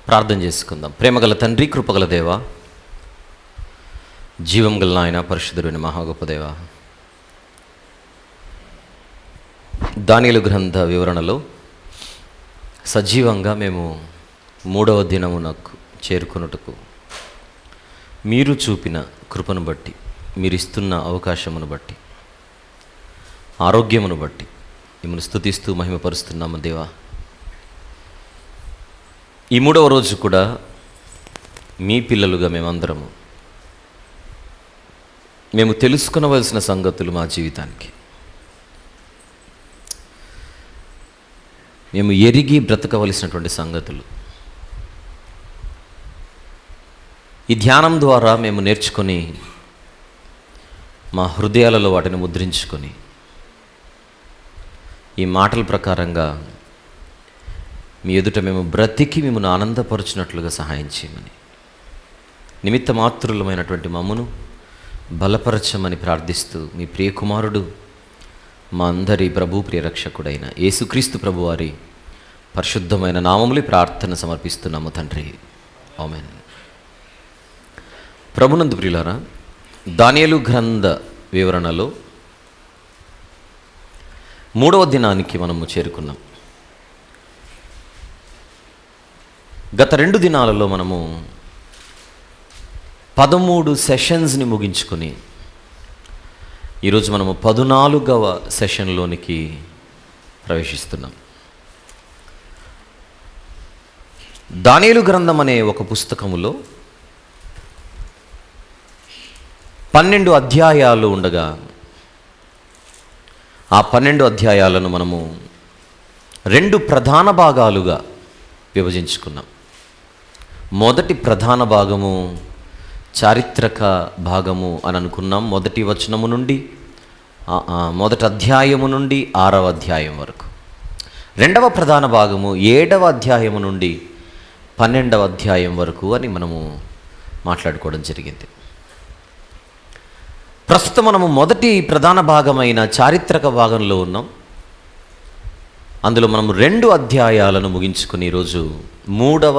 ప్రార్థన చేసుకుందాం. ప్రేమగల తండ్రి, కృపగల దేవ, జీవం గల నాయన, పరిశుద్ధుడైన మహా గొప్ప దేవ, దానియేలు గ్రంథ వివరణలో సజీవంగా మేము 3వ దినమునకు చేరుకున్నట్టుకు మీరు చూపిన కృపను బట్టి, మీరు ఇస్తున్న అవకాశమును బట్టి, ఆరోగ్యమును బట్టి మిమ్మల్ని స్తుతిస్తూ మహిమపరుస్తున్నాము దేవా. ఈ 3వ రోజు కూడా మీ పిల్లలుగా మేమందరము మేము తెలుసుకొనవలసిన సంగతులు మా జీవితానికి మేము ఎరిగి బ్రతకవలసినటువంటి సంగతులు ఈ ధ్యానం ద్వారా మేము నేర్చుకొని మా హృదయాలలో వాటిని ముద్రించుకొని ఈ మాటల ప్రకారంగా మీ ఎదుట మేము బ్రతికి మిమ్మల్ని ఆనందపరుచినట్లుగా సహాయం చేయమని, నిమిత్త మాత్రులమైనటువంటి మమ్మను బలపరచమని ప్రార్థిస్తూ మీ ప్రియకుమారుడు మా అందరి ప్రభు ప్రియరక్షకుడైన యేసుక్రీస్తు ప్రభు వారి పరిశుద్ధమైన నామములు ప్రార్థన సమర్పిస్తున్నాము తండ్రి, ఆమేన్. ప్రభునందు ప్రియులారా, దానియేలు గ్రంథ వివరణలో 3వ దినానికి మనము చేరుకున్నాం. గత 2 దినాలలో మనము 13 సెషన్స్ని ముగించుకొని ఈరోజు మనము 14వ సెషన్లోనికి ప్రవేశిస్తున్నాం. దానియేలు గ్రంథం అనే ఒక పుస్తకములో 12 అధ్యాయాలు ఉండగా ఆ 12 అధ్యాయాలను మనము 2 ప్రధాన భాగాలుగా విభజించుకున్నాం. మొదటి ప్రధాన భాగము చారిత్రక భాగము అని అనుకున్నాం. మొదటి వచనము నుండి మొదటి అధ్యాయము నుండి 6వ అధ్యాయం వరకు. రెండవ ప్రధాన భాగము 7వ అధ్యాయము నుండి 12వ అధ్యాయం వరకు అని మనము మాట్లాడుకోవడం జరిగింది. ప్రస్తుతం మనము మొదటి ప్రధాన భాగమైన చారిత్రక భాగంలో ఉన్నాం. అందులో మనం 2 అధ్యాయాలను ముగించుకుని ఈరోజు 3వ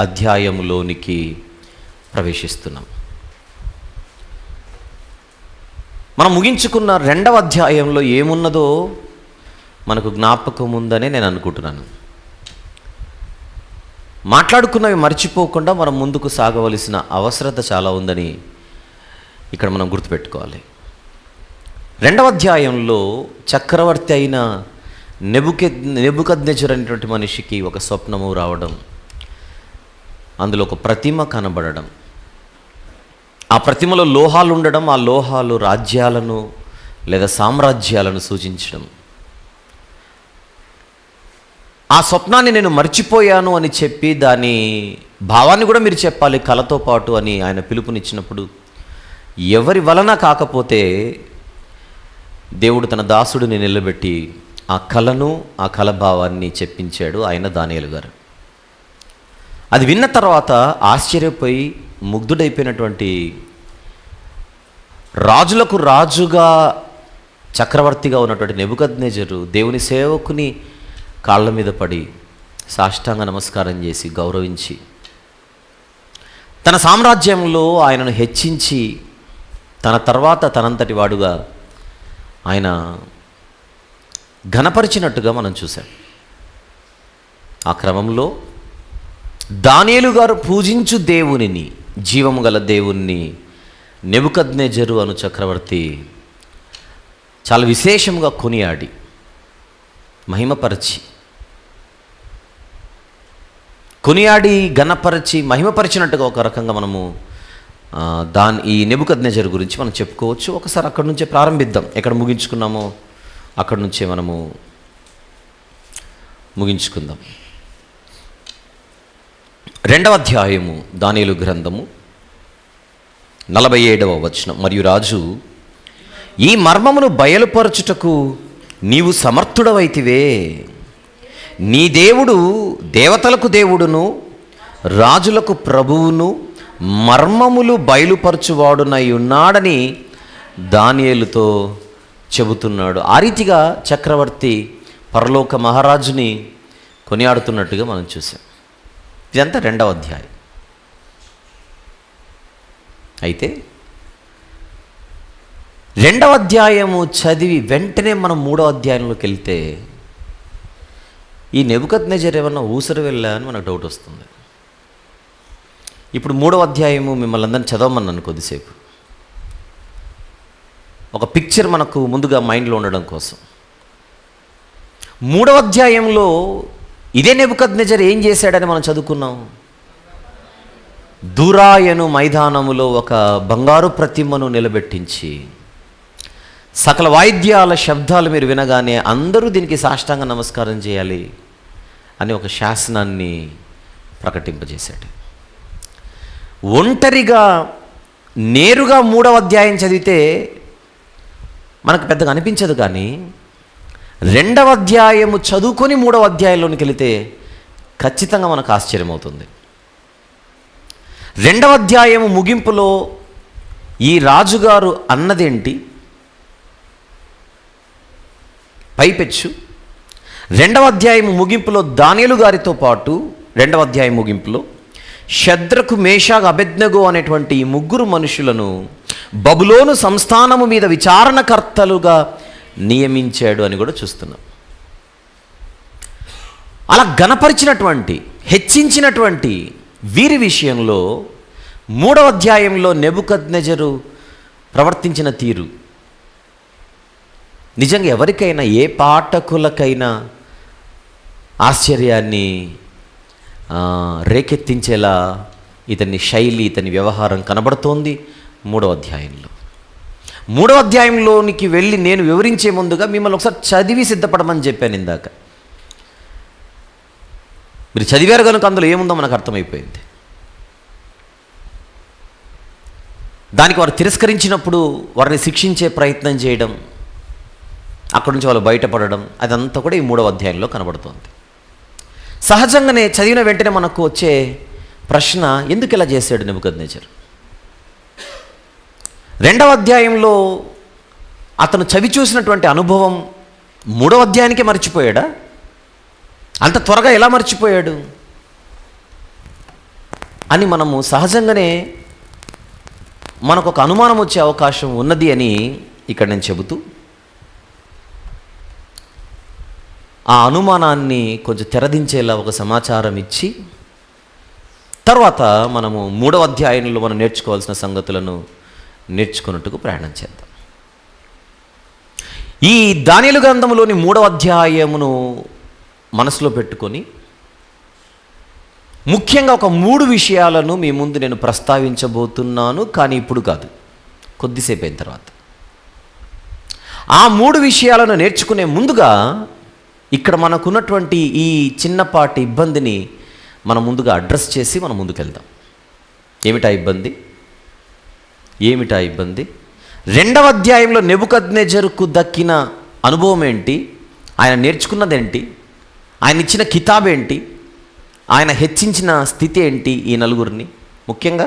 అధ్యాయములోనికి ప్రవేశిస్తున్నాం. మనం ముగించుకున్న 2వ అధ్యాయంలో ఏమున్నదో మనకు జ్ఞాపకం ఉందనే నేను అనుకుంటున్నాను. మాట్లాడుకున్నవి మర్చిపోకుండా మనం ముందుకు సాగవలసిన అవసరత చాలా ఉందని ఇక్కడ మనం గుర్తుపెట్టుకోవాలి. 2వ అధ్యాయంలో చక్రవర్తి అయిన నెబుకద్నెజరు అనేటువంటి మనిషికి ఒక స్వప్నము రావడం, అందులో ఒక ప్రతిమ కనబడడం, ఆ ప్రతిమలో లోహాలు ఉండడం, ఆ లోహాలు రాజ్యాలను లేదా సామ్రాజ్యాలను సూచించడం. ఆ స్వప్నాన్ని నేను మర్చిపోయాను అని చెప్పి దాని భావాన్ని కూడా మీరు చెప్పాలి కళతో పాటు అని ఆయన పిలుపునిచ్చినప్పుడు, ఎవరి వలన కాకపోతే దేవుడు తన దాసుడిని నిలబెట్టి ఆ కళను, ఆ కళ భావాన్ని చెప్పించాడు ఆయన దానియేలు గారు. అది విన్న తర్వాత ఆశ్చర్యపోయి ముగ్ధుడైపోయినటువంటి, రాజులకు రాజుగా చక్రవర్తిగా ఉన్నటువంటి నెబుకద్నెజరు దేవుని సేవకుని కాళ్ళ మీద పడి సాష్టాంగ నమస్కారం చేసి గౌరవించి తన సామ్రాజ్యంలో ఆయనను హెచ్చించి తన తర్వాత తనంతటి వాడుగా ఆయన ఘనపరిచినట్టుగా మనం చూసాం. ఆ క్రమంలో దానియేలు గారు పూజించు దేవునిని, జీవము గల దేవుణ్ణి నెబుకద్నెజరు అను చక్రవర్తి చాలా విశేషంగా కొనియాడి మహిమపరిచి, కొనియాడి ఘనపరిచి మహిమపరిచినట్టుగా ఒక రకంగా మనము ఈ నెబుకద్నెజరు గురించి మనం చెప్పుకోవచ్చు. ఒకసారి అక్కడి నుంచే ప్రారంభిద్దాం. ఎక్కడ ముగించుకున్నామో అక్కడి నుంచే మనము ముగించుకుందాం. 2వ అధ్యాయము దానియేలు గ్రంథము 47వ వచనం. మరియు రాజు, ఈ మర్మమును బయలుపరచుటకు నీవు సమర్థుడవైతివే. నీ దేవుడు దేవతలకు దేవుడును రాజులకు ప్రభువును మర్మములు బయలుపరచువాడునై ఉన్నాడని దానియేలుతో చెబుతున్నాడు. ఆ రీతిగా చక్రవర్తి పరలోక మహారాజుని కొనియాడుతున్నట్టుగా మనం చూసాం. ఇదంతా 2వ అధ్యాయం. అయితే 2వ అధ్యాయము చదివి వెంటనే మనం 3వ అధ్యాయంలోకి వెళ్తే ఈ నెబుకద్నెజర్ ఏమన్నా ఊసరు వెళ్ళా అని మనకు డౌట్ వస్తుంది. ఇప్పుడు 3వ అధ్యాయము మిమ్మల్ని అందరినీ చదవమన్నాను కొద్దిసేపు, ఒక పిక్చర్ మనకు ముందుగా మైండ్లో ఉండడం కోసం. 3వ అధ్యాయంలో ఇదే నెబుకద్నెజర్ ఏం చేశాడని మనం చదువుకున్నాం. దూరాయను మైదానములో ఒక బంగారు ప్రతిమను నిలబెట్టించి సకల వాయిద్యాల శబ్దాలు మీరు వినగానే అందరూ దీనికి సాష్టాంగ నమస్కారం చేయాలి అని ఒక శాసనాన్ని ప్రకటింపజేశాడు. ఒంటరిగా నేరుగా 3వ అధ్యాయం చదివితే మనకు పెద్దగా అనిపించదు, కానీ 2వ అధ్యాయము చదువుకొని 3వ అధ్యాయంలోనికి వెళితే ఖచ్చితంగా మనకు ఆశ్చర్యమవుతుంది. 2వ అధ్యాయము ముగింపులో ఈ రాజుగారు అన్నదేంటి పైపెచ్చు. 2వ అధ్యాయము ముగింపులో దానియేలు గారితో పాటు 2వ అధ్యాయం ముగింపులో షద్రకు మేషాకు అబేద్నెగో అనేటువంటి ఈ 3 మనుషులను బబులోను సంస్థానము మీద విచారణకర్తలుగా నియమించాడు అని కూడా చూస్తున్నాం. అలా గణపరిచినటువంటి హెచ్చించినటువంటి వీరి విషయంలో 3వ అధ్యాయంలో నెబుకద్నెజరు ప్రవర్తించిన తీరు నిజంగా ఎవరికైనా, ఏ పాఠకులకైనా ఆశ్చర్యాన్ని రేకెత్తించేలా ఇతని శైలి, ఇతని వ్యవహారం కనబడుతోంది 3వ అధ్యాయంలో. 3వ అధ్యాయంలోనికి వెళ్ళి నేను వివరించే ముందుగా మిమ్మల్ని ఒకసారి చదివి సిద్ధపడమని చెప్పాను ఇందాక. మీరు చదివారు కనుక అందులో ఏముందో మనకు అర్థమైపోయింది. దానికి వారు తిరస్కరించినప్పుడు వారిని శిక్షించే ప్రయత్నం చేయడం, అక్కడి నుంచి వాళ్ళు బయటపడడం, అదంతా కూడా ఈ 3వ అధ్యాయంలో కనబడుతోంది. సహజంగానే చదివిన వెంటనే మనకు వచ్చే ప్రశ్న, ఎందుకు ఇలా చేశాడు నెబుకద్నెజర్? 2వ అధ్యాయంలో అతను చవి చూసినటువంటి అనుభవం 3వ అధ్యాయానికే మర్చిపోయాడా? అంత త్వరగా ఎలా మర్చిపోయాడు అని మనము సహజంగానే మనకు ఒక అనుమానం వచ్చే అవకాశం ఉన్నది అని ఇక్కడ నేను చెబుతూ, ఆ అనుమానాన్ని కొంచెం తెరదించేలా ఒక సమాచారం ఇచ్చి తర్వాత మనము 3వ అధ్యాయంలో మనం నేర్చుకోవాల్సిన సంగతులను నేర్చుకున్నట్టుకు ప్రయాణం చేద్దాం. ఈ దానియేలు గ్రంథంలోని 3వ అధ్యాయమును మనసులో పెట్టుకొని ముఖ్యంగా ఒక 3 విషయాలను మీ ముందు నేను ప్రస్తావించబోతున్నాను, కానీ ఇప్పుడు కాదు, కొద్దిసేపు అయిన తర్వాత. ఆ 3 విషయాలను నేర్చుకునే ముందుగా ఇక్కడ మనకున్నటువంటి ఈ చిన్నపాటి ఇబ్బందిని మనం ముందుగా అడ్రస్ చేసి మనం ముందుకెళ్దాం. ఏమిటా ఇబ్బంది? 2వ అధ్యాయంలో నెబుకద్నెజరుకు దక్కిన అనుభవం ఏంటి? ఆయన నేర్చుకున్నదేంటి? ఆయన ఇచ్చిన కితాబ్ ఏంటి? ఆయన హెచ్చించిన స్థితి ఏంటి? ఈ నలుగురిని, ముఖ్యంగా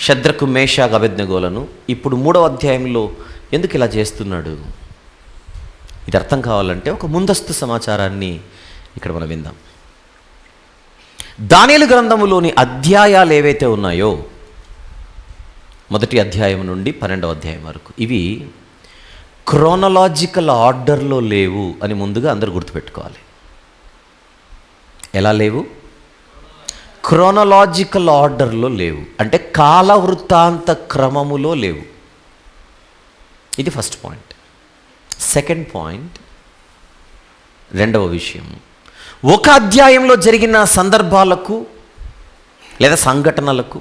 షద్రకు మేషాకు అబేద్నెగోలను ఇప్పుడు 3వ అధ్యాయంలో ఎందుకు ఇలా చేస్తున్నాడు? ఇది అర్థం కావాలంటే ఒక ముందస్తు సమాచారాన్ని ఇక్కడ మనం విందాం. దానియేలు గ్రంథములోని అధ్యాయాలు ఏవైతే ఉన్నాయో, 1వ అధ్యాయం నుండి 12వ అధ్యాయం వరకు, ఇవి క్రోనలాజికల్ ఆర్డర్లో లేవు అని ముందుగా అందరూ గుర్తుపెట్టుకోవాలి. ఎలా లేవు? క్రోనలాజికల్ ఆర్డర్లో లేవు అంటే కాల వృత్తాంత క్రమములో లేవు. ఇది ఫస్ట్ పాయింట్. సెకండ్ పాయింట్, 2వ విషయం, ఒక అధ్యాయంలో జరిగిన సందర్భాలకు లేదా సంఘటనలకు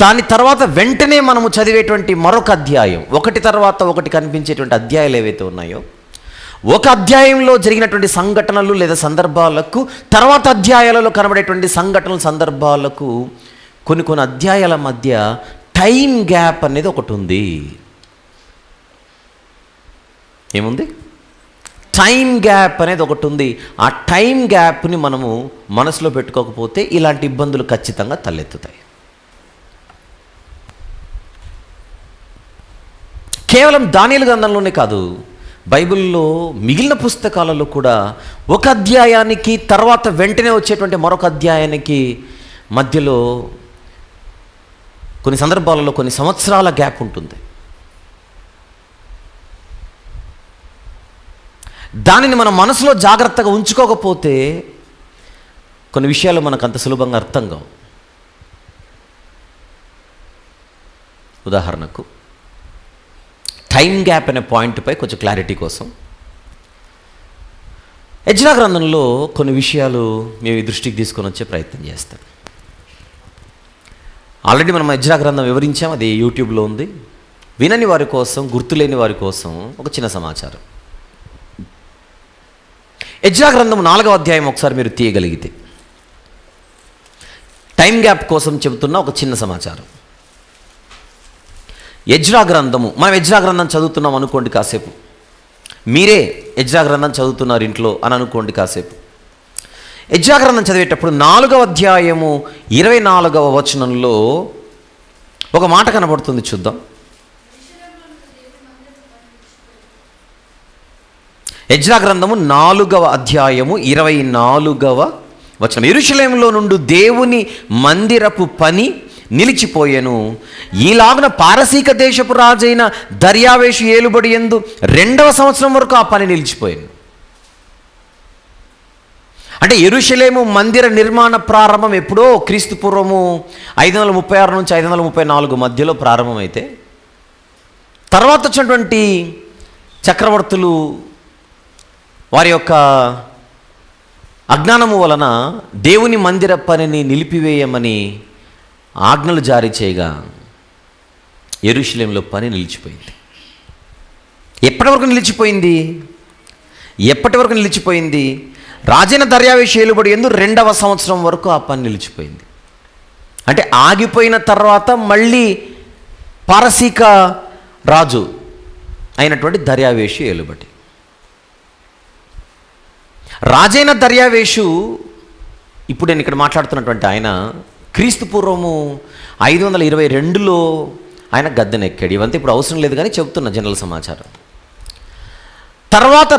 దాని తర్వాత వెంటనే మనము చదివేటువంటి మరొక అధ్యాయం, ఒకటి తర్వాత ఒకటి కనిపించేటువంటి అధ్యాయాలు ఏవైతే ఉన్నాయో, ఒక అధ్యాయంలో జరిగినటువంటి సంఘటనలు లేదా సందర్భాలకు తర్వాత అధ్యాయాలలో కనబడేటువంటి సంఘటనల సందర్భాలకు కొన్ని అధ్యాయాల మధ్య టైం గ్యాప్ అనేది ఒకటి ఉంది. ఏముంది? టైం గ్యాప్ అనేది ఒకటి ఉంది. ఆ టైం గ్యాప్ని మనము మనసులో పెట్టుకోకపోతే ఇలాంటి ఇబ్బందులు ఖచ్చితంగా తలెత్తుతాయి. కేవలం దానియేలు గ్రంథంలోనే కాదు, బైబిల్లో మిగిలిన పుస్తకాలలో కూడా ఒక అధ్యాయానికి తర్వాత వెంటనే వచ్చేటువంటి మరొక అధ్యాయానికి మధ్యలో కొన్ని సందర్భాలలో కొన్ని సంవత్సరాల గ్యాప్ ఉంటుంది. దానిని మన మనసులో జాగ్రత్తగా ఉంచుకోకపోతే కొన్ని విషయాలు మనకు అంత సులభంగా అర్థం కావు. ఉదాహరణకు టైం గ్యాప్ అనే పాయింట్పై కొంచెం క్లారిటీ కోసం ఎజ్రా గ్రంథంలో కొన్ని విషయాలు మేము ఈ దృష్టికి తీసుకొని వచ్చే ప్రయత్నం చేస్తాం. ఆల్రెడీ మనం ఎజ్రా గ్రంథం వివరించాం, అది యూట్యూబ్లో ఉంది. వినని వారి కోసం, గుర్తులేని వారి కోసం ఒక చిన్న సమాచారం. ఎజ్రా గ్రంథం 4వ అధ్యాయం ఒకసారి మీరు తీయగలిగితే, టైం గ్యాప్ కోసం చెబుతున్న ఒక చిన్న సమాచారం. ఎజ్రా గ్రంథము, మనం ఎజ్రా గ్రంథం చదువుతున్నాం అనుకోండి కాసేపు, మీరే ఎజ్రా గ్రంథం చదువుతున్నారు ఇంట్లో అని అనుకోండి కాసేపు. ఎజ్రా గ్రంథం చదివేటప్పుడు 4వ అధ్యాయము 24వ వచనంలో ఒక మాట కనబడుతుంది, చూద్దాం. ఎజ్రా గ్రంథము 4వ అధ్యాయము 24వ వచనం. యెరూషలేములో నుండి దేవుని మందిరపు పని నిలిచిపోయెను. ఈలాగున పారసీక దేశపు రాజైన దర్యావేషు ఏలుబడి యందు 2వ సంవత్సరం వరకు ఆ పని నిలిచిపోయాను. అంటే యెరూషలేము మందిర నిర్మాణ ప్రారంభం ఎప్పుడో క్రీస్తు పూర్వము 536 నుంచి 534 మధ్యలో ప్రారంభమైతే, తర్వాత వచ్చినటువంటి చక్రవర్తులు వారి యొక్క అజ్ఞానము వలన దేవుని మందిర పనిని నిలిపివేయమని ఆజ్ఞలు జారీ చేయగా యెరూషలేములో పని నిలిచిపోయింది. ఎప్పటి వరకు నిలిచిపోయింది? రాజైన దర్యావేషు ఏలుబడి యందు 2వ సంవత్సరం వరకు ఆ పని నిలిచిపోయింది. అంటే ఆగిపోయిన తర్వాత మళ్ళీ పారసీక రాజు అయినటువంటి దర్యావేషు ఏలుబడి. రాజైన దర్యావేషు, ఇప్పుడు నేను ఇక్కడ మాట్లాడుతున్నటువంటి ఆయన క్రీస్తు పూర్వము 522లో ఆయన గద్దెనెక్కాడు. ఇవంతా ఇప్పుడు అవసరం లేదు కానీ చెప్తున్న జనరల్ సమాచారం. తర్వాత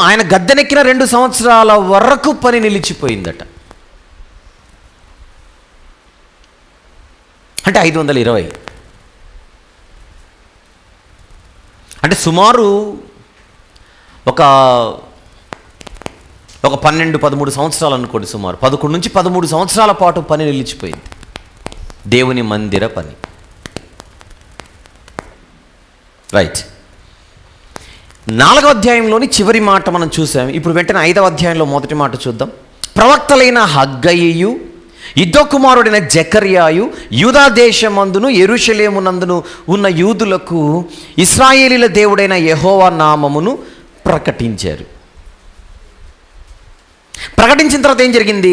ఆయన గద్దెనెక్కిన 2 సంవత్సరాల వరకు పని నిలిచిపోయిందట. అంటే 520, అంటే సుమారు ఒక 12-13 సంవత్సరాలు అనుకోండి, సుమారు 11 నుంచి 13 సంవత్సరాల పాటు పని నిలిచిపోయింది, దేవుని మందిర పని. రైట్. 4వ అధ్యాయంలోని చివరి మాట మనం చూసాం. ఇప్పుడు వెంటనే 5వ అధ్యాయంలో మొదటి మాట చూద్దాం. ప్రవక్తలైన హగ్గయియు, ఇద్దో కుమారుడైన జకర్యాయు యూదా దేశమందును యెరూషలేమునందును ఉన్న యూదులకు ఇశ్రాయేలీల దేవుడైన యెహోవా నామమును ప్రకటించారు. ప్రకటించిన తర్వాత ఏం జరిగింది?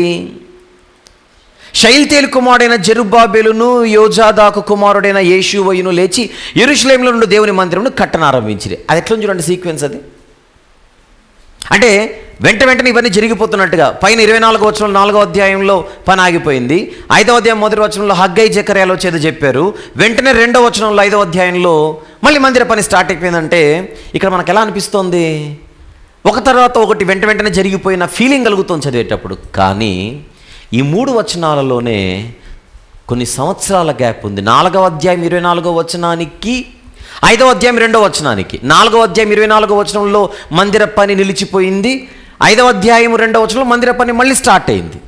షయల్తీయేలు కుమారుడైన జెరుబ్బాబెలును యోజాదాకు కుమారుడైన యేషూవయును లేచి యెరూషలేములో నుండి దేవుని మందిరమును కట్టనారంభించిరి. అది ఎట్లా చూడండి సీక్వెన్స్ అది. అంటే వెంటనే ఇవన్నీ జరిగిపోతున్నట్టుగా పైన 24వ వచనంలో 4వ అధ్యాయంలో పని ఆగిపోయింది. 5వ అధ్యాయం మొదటి వచనంలో హగ్గై జకర్యాలో వచ్చేది చెప్పారు. వెంటనే 2వ వచనంలో 5వ అధ్యాయంలో మళ్ళీ మందిర పని స్టార్ట్ అయిపోయిందంటే ఇక్కడ మనకు ఎలా అనిపిస్తోంది? ఒక తర్వాత ఒకటి వెంటనే జరిగిపోయిన ఫీలింగ్ కలుగుతుంది చదివేటప్పుడు. కానీ ఈ 3 వచనాలలోనే కొన్ని సంవత్సరాల గ్యాప్ ఉంది. 4వ అధ్యాయం 24వ వచనానికి, 5వ అధ్యాయం 2వ వచనానికి. 4వ అధ్యాయం 24వ వచనంలో మందిర పని నిలిచిపోయింది. 5వ అధ్యాయం 2వ వచనంలో మందిర పని మళ్ళీ స్టార్ట్ అయింది.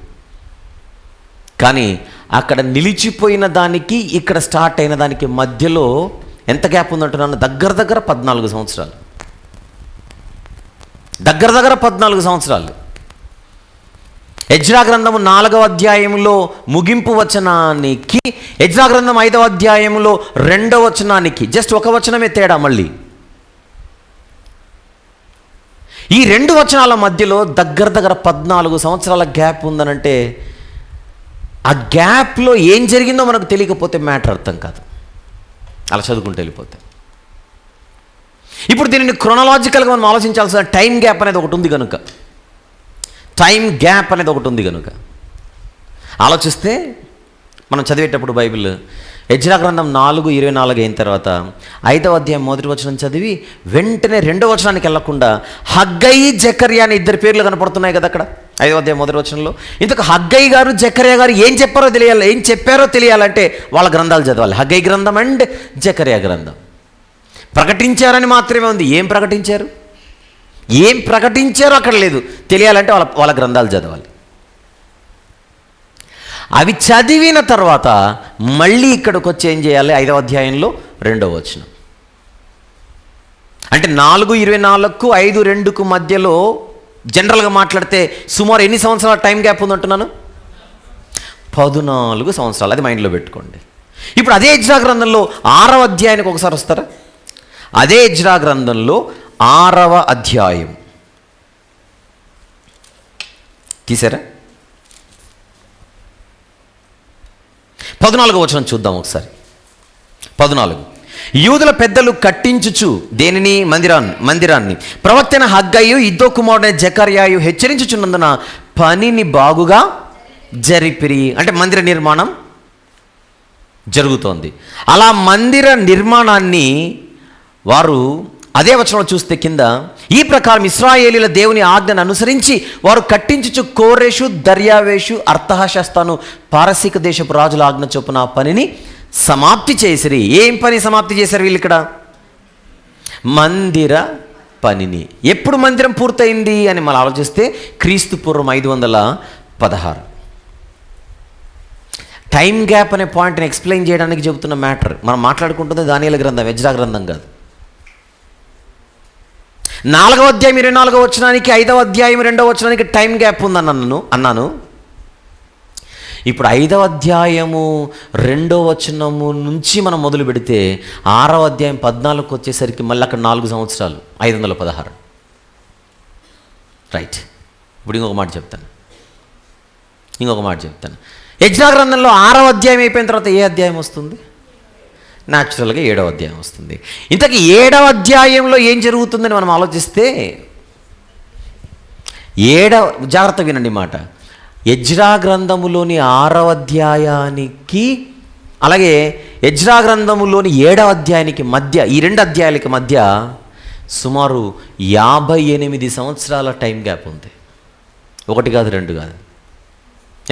కానీ అక్కడ నిలిచిపోయిన దానికి ఇక్కడ స్టార్ట్ అయిన దానికి మధ్యలో ఎంత గ్యాప్ ఉందంటున్నాను? దగ్గర 14 సంవత్సరాలు. దగ్గర 14 సంవత్సరాలు. ఎజ్రా గ్రంథము 4వ అధ్యాయంలో ముగింపు వచనానికి, ఎజ్రా గ్రంథం 5వ అధ్యాయంలో 2వ వచనానికి జస్ట్ ఒక వచనమే తేడా. మళ్ళీ ఈ 2 వచనాల మధ్యలో దగ్గర 14 సంవత్సరాల గ్యాప్ ఉందనంటే ఆ గ్యాప్లో ఏం జరిగిందో మనకు తెలియకపోతే మ్యాటర్ అర్థం కాదు, అలా చదువుకుంటూ వెళ్ళిపోతే. ఇప్పుడు దీనిని క్రొనలాజికల్గా మనం ఆలోచించాల్సిన టైం గ్యాప్ అనేది ఒకటి ఉంది కనుక, ఆలోచిస్తే మనం చదివేటప్పుడు బైబిల్ ఎజ్రా గ్రంథం 4:24 అయిన తర్వాత 5వ అధ్యాయం 1వ వచనం చదివి వెంటనే 2వ వచనానికి వెళ్లకుండా హగ్గై జకర్యా అని ఇద్దరు పేర్లు కనపడుతున్నాయి కదా అక్కడ 5వ అధ్యాయం 1వ వచనంలో. ఇంతకు హగ్గై గారు జకర్యా గారు ఏం చెప్పారో తెలియాలంటే వాళ్ళ గ్రంథాలు చదవాలి. హగ్గై గ్రంథం అండ్ జకర్యా గ్రంథం. ప్రకటించారని మాత్రమే ఉంది. ఏం ప్రకటించారో అక్కడ లేదు. తెలియాలంటే వాళ్ళ గ్రంథాలు చదవాలి. అవి చదివిన తర్వాత మళ్ళీ ఇక్కడికి వచ్చి ఏం చేయాలి? 5వ అధ్యాయంలో 2వ వచనం. అంటే 4:24కు 5:2కు మధ్యలో జనరల్గా మాట్లాడితే సుమారు ఎన్ని సంవత్సరాల టైం గ్యాప్ ఉందంటున్నాను? 14 సంవత్సరాలు. అది మైండ్లో పెట్టుకోండి. ఇప్పుడు అదే ఎజ్రా గ్రంథంలో 6వ అధ్యాయానికి ఒకసారి వస్తారా? అదే ఎజ్రా గ్రంథంలో 6వ అధ్యాయం తీసారా? 14వ వచనం చూద్దాం ఒకసారి. 14 యూదుల పెద్దలు కట్టించుచు దేనిని? మందిరాన్ని ప్రవక్తైన హగ్గయి ఇద్దో కుమారుడైన జకర్యాయు హెచ్చరించుచున్నందున పనిని బాగుగా జరిపిరి. అంటే మందిర నిర్మాణం జరుగుతోంది. అలా మందిర నిర్మాణాన్ని వారు అదే వచనంలో చూస్తే కింద ఈ ప్రకారం ఇశ్రాయేలీల దేవుని ఆజ్ఞను అనుసరించి వారు కట్టించుచు కోరెషు, దర్యావేషు, అర్తహషస్తను పారసీక దేశపు రాజుల ఆజ్ఞ చొప్పున పనిని సమాప్తి చేసిరి. ఏం పని సమాప్తి చేశారు వీళ్ళు ఇక్కడ? మందిర పనిని. ఎప్పుడు మందిరం పూర్తయింది అని మనం ఆలోచిస్తే క్రీస్తు పూర్వం 516. టైం గ్యాప్ అనే పాయింట్ని ఎక్స్ప్లెయిన్ చేయడానికి చెబుతున్న మ్యాటర్. మనం మాట్లాడుకుంటుంది దానియేలు గ్రంథం, ఎజ్రా గ్రంథం కాదు. 4వ అధ్యాయం 24వ వచనానికి 5వ అధ్యాయం 2వ వచనానికి టైం గ్యాప్ అన్నాను. ఇప్పుడు 5వ అధ్యాయము 2వ వచనము నుంచి మనం మొదలు పెడితే 6వ అధ్యాయం 14కు వచ్చేసరికి మళ్ళీ అక్కడ 4 సంవత్సరాలు, 516. రైట్. ఇప్పుడు ఇంకొక మాట చెప్తాను. ఎజ్రా గ్రంథంలో 6వ అధ్యాయం అయిపోయిన తర్వాత ఏ అధ్యాయం వస్తుంది? న్యాచురల్గా 7వ అధ్యాయం వస్తుంది. ఇంతకీ 7వ అధ్యాయంలో ఏం జరుగుతుందని మనం ఆలోచిస్తే జాగ్రత్తగా వినండి మాట. ఎజ్రా గ్రంథములోని 6వ అధ్యాయానికి అలాగే ఎజ్రా గ్రంథములోని 7వ అధ్యాయానికి మధ్య, ఈ 2 అధ్యాయాలకి మధ్య సుమారు 58 సంవత్సరాల టైం గ్యాప్ ఉంది. 1 కాదు 2 కాదు.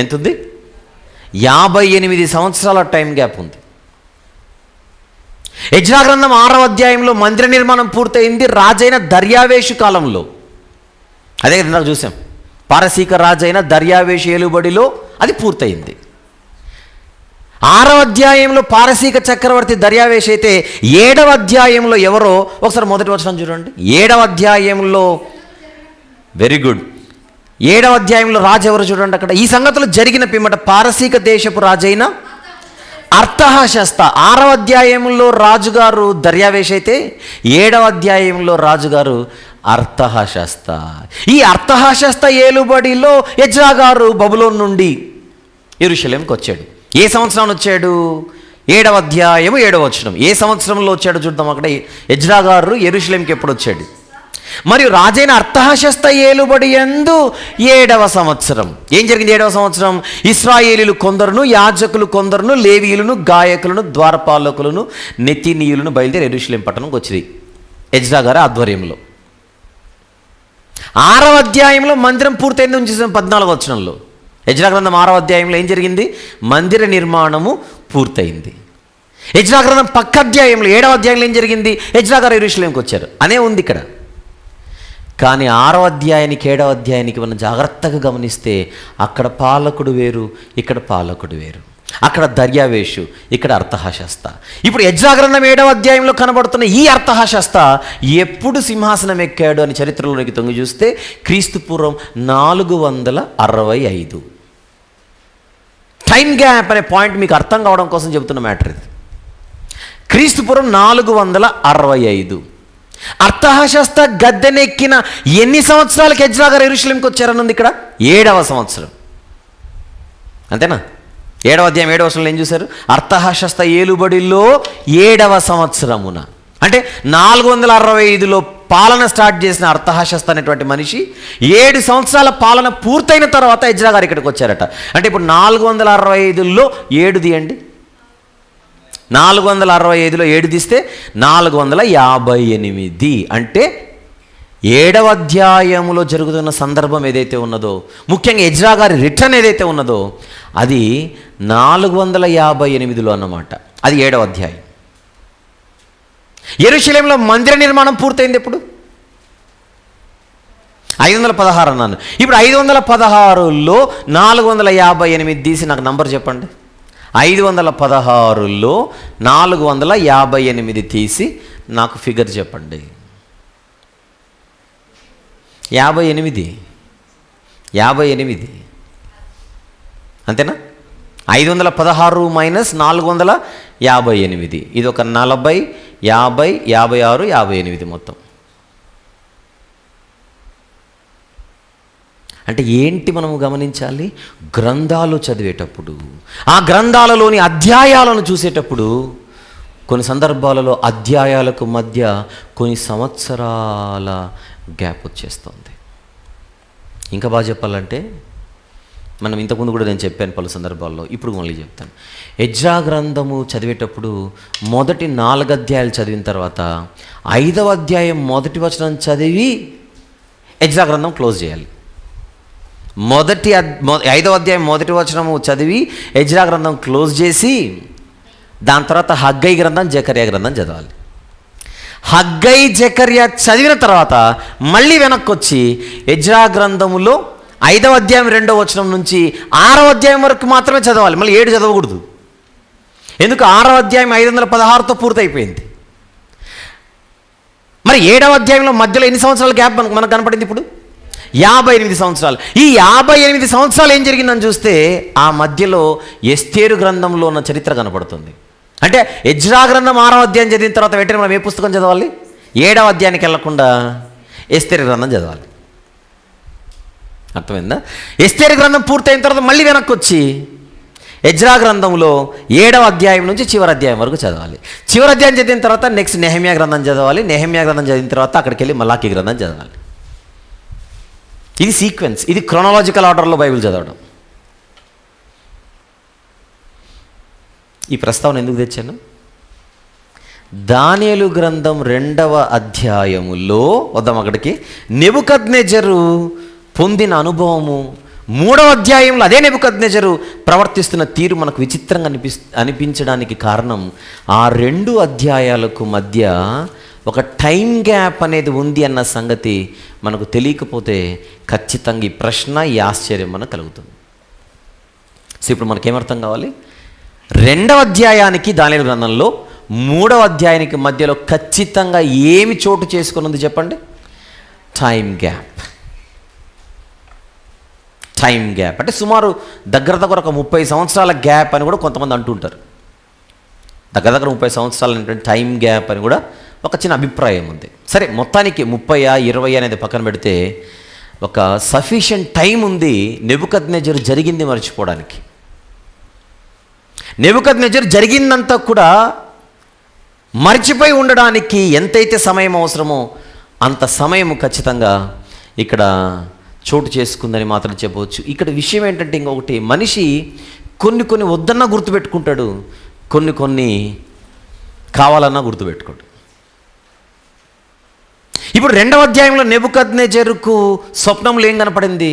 ఎంత ఉంది? 58 సంవత్సరాల టైం గ్యాప్ ఉంది. ఎజ్రా గ్రంథం 6వ అధ్యాయంలో మందిర నిర్మాణం పూర్తయింది రాజైన దర్యావేషు కాలంలో. అదే ఇందాక చూసాం, పారసీక రాజైన దర్యావేషు ఏలుబడిలో అది పూర్తయింది. 6వ అధ్యాయంలో పారసీక చక్రవర్తి దర్యావేషు అయితే 7వ అధ్యాయంలో ఎవరో? ఒకసారి మొదటి వచనం చూడండి. 7వ అధ్యాయంలో వెరీ గుడ్. 7వ అధ్యాయంలో రాజు ఎవరు చూడండి అక్కడ. ఈ సంగతులు జరిగిన పిమ్మట పారసీక దేశపు రాజైన అర్తహషస్త. 6వ అధ్యాయంలో రాజుగారు దర్యావేషు అయితే 7వ అధ్యాయంలో రాజుగారు అర్తహషస్త. ఈ అర్తహషస్త ఏలుబడిలో ఎజ్రా గారు బబులోన్ నుండి యెరూషలేంకి వచ్చాడు. ఏ సంవత్సరాన్ని వచ్చాడు? 7వ అధ్యాయము 7వ వచనం. ఏ సంవత్సరంలో వచ్చాడు చూద్దాం. అక్కడ ఎజ్రా గారు యెరూషలేంకి ఎప్పుడు వచ్చాడు? మరియు రాజైన అర్తహషస్త ఏలుబడి యందు 7వ సంవత్సరం. ఏం జరిగింది 7వ సంవత్సరం? ఇశ్రాయేలీలు కొందరును, యాజకులు కొందరును, లేవీయులను, గాయకులను, ద్వారపాలకులను, నెతినీయులను బయలుదేరి యెరూషలేం పట్టణంకి వచ్చింది ఎజ్రా గారి ఆధ్వర్యంలో. 6వ అధ్యాయంలో మందిరం పూర్తయింది ఉంచి 14వ వచనంలో. ఎజ్రా గ్రంథం 6వ అధ్యాయంలో ఏం జరిగింది? మందిర నిర్మాణము పూర్తయింది. ఎజ్రా గ్రంథం పక్క అధ్యాయంలో 7వ అధ్యాయంలో ఏం జరిగింది? ఎజ్రా గారు యెరూషలేంకి వచ్చారు అనే ఉంది ఇక్కడ. కానీ 6వ అధ్యాయానికి 7వ అధ్యాయానికి మనం జాగ్రత్తగా గమనిస్తే అక్కడ పాలకుడు వేరు, ఇక్కడ పాలకుడు వేరు. అక్కడ దర్యావేషు, ఇక్కడ అర్తహషస్త. ఇప్పుడు ఎజ్రా గ్రంథం 7వ అధ్యాయంలో కనబడుతున్న ఈ అర్తహషస్త ఎప్పుడు సింహాసనం ఎక్కాడు అని చరిత్రలోనికి తొంగి చూస్తే క్రీస్తు పూర్వం 465. టైం గ్యాప్ అనే పాయింట్ మీకు అర్థం కావడం కోసం చెబుతున్న మ్యాటర్ ఇది. క్రీస్తు పూర్వం 465. అర్తహషస్త గద్దెనెక్కిన ఎన్ని సంవత్సరాలకు ఎజ్రా గారు యెరూషలేంకి వచ్చారని ఉంది ఇక్కడ? 7వ సంవత్సరం. అంతేనా? 7వ అధ్యాయం 7వ వచనంలో ఏం చూశారు? అర్తహషస్త ఏలుబడిలో 7వ సంవత్సరమున. అంటే 465లో పాలన స్టార్ట్ చేసిన అర్తహషస్త అనేటువంటి మనిషి 7 సంవత్సరాల పాలన పూర్తయిన తర్వాత ఎజ్రా గారు ఇక్కడికి వచ్చారట. అంటే ఇప్పుడు 465లో 7 తీయండి, 465లో 7 తీస్తే 458. అంటే 7వ అధ్యాయములో జరుగుతున్న సందర్భం ఏదైతే ఉన్నదో, ముఖ్యంగా ఎజ్రా గారి రిటర్న్ ఏదైతే ఉన్నదో, అది 458లో అన్నమాట. అది 7వ అధ్యాయం. యెరూషలేములో మందిర నిర్మాణం పూర్తయింది ఎప్పుడు? 516 అన్నాను. ఇప్పుడు 516లో 458 తీసి నాకు నంబర్ చెప్పండి. 516లో 458 తీసి నాకు ఫిగర్ చెప్పండి. 58 అంతేనా? 516 మైనస్ 458, ఇది ఒక 40, 50, 56, 58 మొత్తం. అంటే ఏంటి మనము గమనించాలి? గ్రంథాలు చదివేటప్పుడు, ఆ గ్రంథాలలోని అధ్యాయాలను చూసేటప్పుడు కొన్ని సందర్భాలలో అధ్యాయాలకు మధ్య కొన్ని సంవత్సరాల గ్యాప్ వచ్చేస్తుంది. ఇంకా బాగా చెప్పాలంటే, మనం ఇంతకుముందు కూడా నేను చెప్పాను పలు సందర్భాల్లో, ఇప్పుడు మళ్ళీ చెప్తాను. ఎజ్రా గ్రంథము చదివేటప్పుడు మొదటి 4 అధ్యాయాలు చదివిన తర్వాత 5వ అధ్యాయం మొదటి వచనం చదివి ఎజ్రా గ్రంథం క్లోజ్ చేయాలి. 5వ అధ్యాయం మొదటి వచనము చదివి ఎజ్రా గ్రంథం క్లోజ్ చేసి దాని తర్వాత హగ్గై గ్రంథం, జకర్యా గ్రంథం చదవాలి. హగ్గై, జకర్యా చదివిన తర్వాత మళ్ళీ వెనక్కి వచ్చి ఎజ్రా గ్రంథములో 5వ అధ్యాయం 2వ వచనం నుంచి 6వ అధ్యాయం వరకు మాత్రమే చదవాలి. మళ్ళీ 7 చదవకూడదు. ఎందుకు? 6వ అధ్యాయం 516తో పూర్తయిపోయింది. మరి 7వ అధ్యాయంలో మధ్యలో ఎన్ని సంవత్సరాల గ్యాప్ మనకు కనపడింది? ఇప్పుడు 58 సంవత్సరాలు. ఈ 58 సంవత్సరాలు ఏం జరిగిందని చూస్తే ఆ మధ్యలో ఎస్తేరు గ్రంథంలో ఉన్న చరిత్ర కనపడుతుంది. అంటే ఎజ్రా గ్రంథం 6వ అధ్యాయం చదివిన తర్వాత వెంటనే మనం ఏ పుస్తకం చదవాలి? 7వ అధ్యాయానికి వెళ్లకుండా ఎస్తేరు గ్రంథం చదవాలి. అర్థమైందా? ఎస్తేరు గ్రంథం పూర్తయిన తర్వాత మళ్ళీ వెనక్కి వచ్చి ఎజ్రా గ్రంథంలో 7వ అధ్యాయం నుంచి చివరి అధ్యాయం వరకు చదవాలి. చివరి అధ్యాయం చదివిన తర్వాత నెక్స్ట్ నెహెమ్యా గ్రంథం చదవాలి. నెహెమ్యా గ్రంథం చదివిన తర్వాత అక్కడికి వెళ్ళి మలాకీ గ్రంథం చదవాలి. ఇది సీక్వెన్స్, ఇది క్రోనాలజికల్ ఆర్డర్లో బైబిల్ చదవడం. ఈ ప్రస్తావన ఎందుకు తెచ్చాను? దానియేలు గ్రంథం 2వ అధ్యాయములో వద్దాం అక్కడికి. నెబుకద్నెజరు పొందిన అనుభవము 3వ అధ్యాయంలో అదే నెబుకద్నెజరు ప్రవర్తిస్తున్న తీరు మనకు విచిత్రంగా అనిపించడానికి కారణం ఆ 2 అధ్యాయాలకు మధ్య ఒక టైం గ్యాప్ అనేది ఉంది అన్న సంగతి మనకు తెలియకపోతే ఖచ్చితంగా ఈ ప్రశ్న, ఈ ఆశ్చర్యం మనకు కలుగుతుంది. సో ఇప్పుడు మనకేమర్థం కావాలి? 2వ అధ్యాయానికి దానియేలు గ్రంథంలో 3వ అధ్యాయానికి మధ్యలో ఖచ్చితంగా ఏమి చోటు చేసుకున్నది చెప్పండి? Time gap. టైం గ్యాప్ అంటే సుమారు దగ్గర ఒక 30 సంవత్సరాల గ్యాప్ అని కూడా కొంతమంది అంటుంటారు. దగ్గర 30 సంవత్సరాలు అనేటువంటి టైం గ్యాప్ అని కూడా ఒక చిన్న అభిప్రాయం ఉంది. సరే, మొత్తానికి 30, 20 అనేది పక్కన పెడితే ఒక సఫిషియంట్ టైం ఉంది నెబుకద్నెజరు జరిగింది మర్చిపోవడానికి. నెబుకద్నెజరు జరిగిందంతా కూడా మర్చిపోయి ఉండడానికి ఎంతైతే సమయం అవసరమో అంత సమయం ఖచ్చితంగా ఇక్కడ చోటు చేసుకుందని మాత్రం చెప్పవచ్చు. ఇక్కడ విషయం ఏంటంటే ఇంకొకటి, మనిషి కొన్ని వద్దన్నా గుర్తుపెట్టుకుంటాడు, కొన్ని కావాలన్నా గుర్తుపెట్టుకోడు. ఇప్పుడు 2వ అధ్యాయంలో నెబుకద్నెజరుకు స్వప్నంలో ఏం కనపడింది?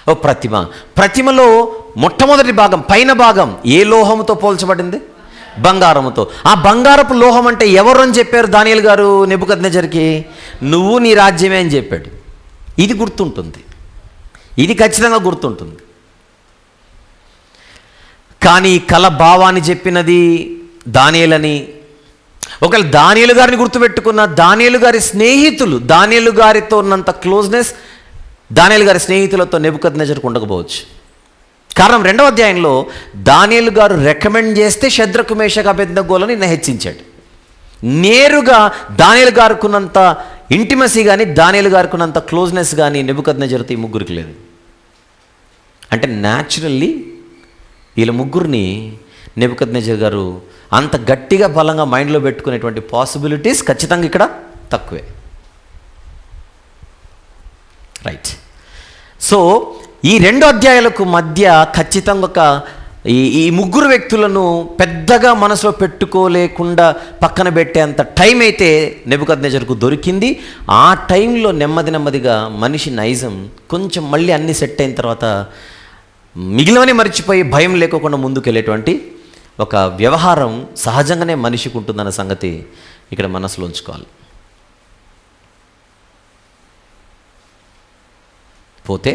ఓ ప్రతిమ. ప్రతిమలో మొట్టమొదటి భాగం, పైన భాగం ఏ లోహముతో పోల్చబడింది? బంగారముతో. ఆ బంగారపు లోహం అంటే ఎవరు అని చెప్పారు దానియేలు గారు నెబుకద్నెజరుకి? నువ్వు, నీ రాజ్యమే అని చెప్పాడు. ఇది గుర్తుంటుంది, ఇది ఖచ్చితంగా గుర్తుంటుంది. కానీ కల భావాన్ని చెప్పినది దానియేలని, ఒకవేళ దానియేలు గారిని గుర్తుపెట్టుకున్న దానియేలు గారి స్నేహితులు, దానియేలు గారితో ఉన్నంత క్లోజ్నెస్ దానియేలు గారి స్నేహితులతో నెబుకద్నెజరుకు ఉండకపోవచ్చు. కారణం 2వ అధ్యాయంలో దానియేలు గారు రికమెండ్ చేస్తే షద్రకు, మేషకు, అబేద్నెగోలను ఈయన హెచ్చించాడు. నేరుగా దానియేలు గారికి ఉన్నంత ఇంటిమసీ కానీ, దానియేలు గారికి ఉన్నంత క్లోజ్నెస్ కానీ నెబుకద్నెజరుతో ఈ ముగ్గురికి లేదు. అంటే న్యాచురల్లీ వీళ్ళ ముగ్గురిని నెబుకద్నెజరు గారు అంత గట్టిగా బలంగా మైండ్లో పెట్టుకునేటువంటి పాసిబిలిటీస్ ఖచ్చితంగా ఇక్కడ తక్కువే. రైట్. సో ఈ 2 అధ్యాయాలకు మధ్య ఖచ్చితంగా ఒక ఈ ముగ్గురు వ్యక్తులను పెద్దగా మనసులో పెట్టుకోలేకుండా పక్కన పెట్టేంత టైం అయితే నెబుకద్నెజరుకు దొరికింది. ఆ టైంలో నెమ్మదిగా మనిషి నైజం కొంచెం మళ్ళీ అన్నీ సెట్ అయిన తర్వాత మిగిలినవని మర్చిపోయి భయం లేకోకుండా ముందుకెళ్ళేటువంటి ఒక వ్యవహారం సహజంగానే మనిషికి ఉంటుందన్న సంగతి ఇక్కడ మనసులో ఉంచుకోవాలి. పోతే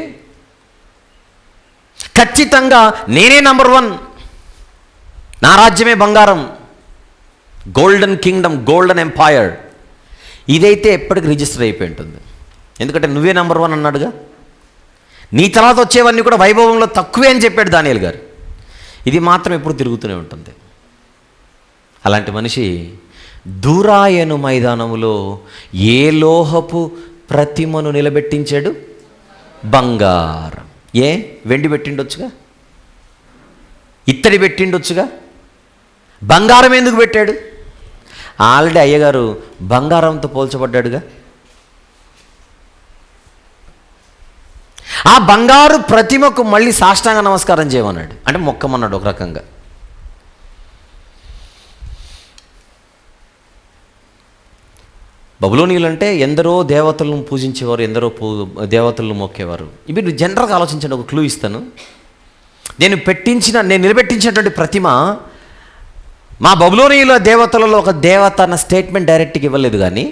ఖచ్చితంగా నేనే నంబర్ 1, నా రాజ్యమే బంగారం, గోల్డెన్ కింగ్డమ్, గోల్డెన్ ఎంపైర్, ఇదైతే ఎప్పటికి రిజిస్టర్ అయిపోయి ఉంటుంది. ఎందుకంటే నువ్వే నంబర్ 1 అన్నాడుగా. నీ తర్వాత వచ్చేవన్నీ కూడా వైభవంలో తక్కువే అని చెప్పాడు దానియేలు గారు. ఇది మాత్రం ఎప్పుడు తిరుగుతూనే ఉంటుంది. అలాంటి మనిషి దూరాయను మైదానములో ఏ లోహపు ప్రతిమను నిలబెట్టించాడు? బంగారం. వెండి పెట్టిండొచ్చుగా, ఇత్తడి పెట్టిండొచ్చుగా, బంగారం ఎందుకు పెట్టాడు? ఆల్రెడీ అయ్యగారు బంగారంతో పోల్చబడ్డాడుగా. ఆ బంగారు ప్రతిమకు మళ్ళీ సాష్టాంగ నమస్కారం చేయమన్నాడు, అంటే మొక్కమన్నాడు ఒక రకంగా. బబులోనీయులు అంటే ఎందరో దేవతలను పూజించేవారు, ఎందరో దేవతలను మొక్కేవారు. ఇవి జనరల్గా ఆలోచించండి, ఒక క్లూ ఇస్తాను. నేను నిలబెట్టించినటువంటి ప్రతిమ మా బబులోనీయుల దేవతలలో ఒక దేవత అన్న స్టేట్మెంట్ డైరెక్ట్గా ఇవ్వలేదు, కానీ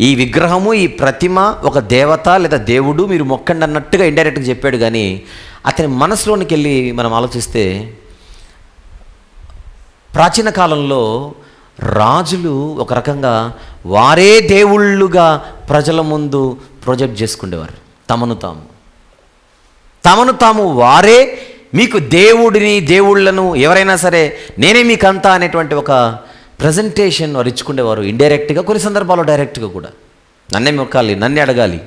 ఈ విగ్రహము, ఈ ప్రతిమ ఒక దేవత లేదా దేవుడు, మీరు మొక్కండి అన్నట్టుగా ఇండైరెక్ట్గా చెప్పాడు. కానీ అతని మనసులోనికి వెళ్ళి మనం ఆలోచిస్తే ప్రాచీన కాలంలో రాజులు ఒక రకంగా వారే దేవుళ్ళుగా ప్రజల ముందు ప్రొజెక్ట్ చేసుకునేవారు. తమను తాము వారే మీకు దేవుళ్ళను ఎవరైనా సరే నేనే మీకంతా అనేటువంటి ఒక ప్రజెంటేషన్ వారు ఇచ్చుకునేవారు. ఇండైరెక్ట్గా, కొన్ని సందర్భాల్లో డైరెక్ట్గా కూడా. నన్నే మొక్కాలి, నన్నే అడగాలి.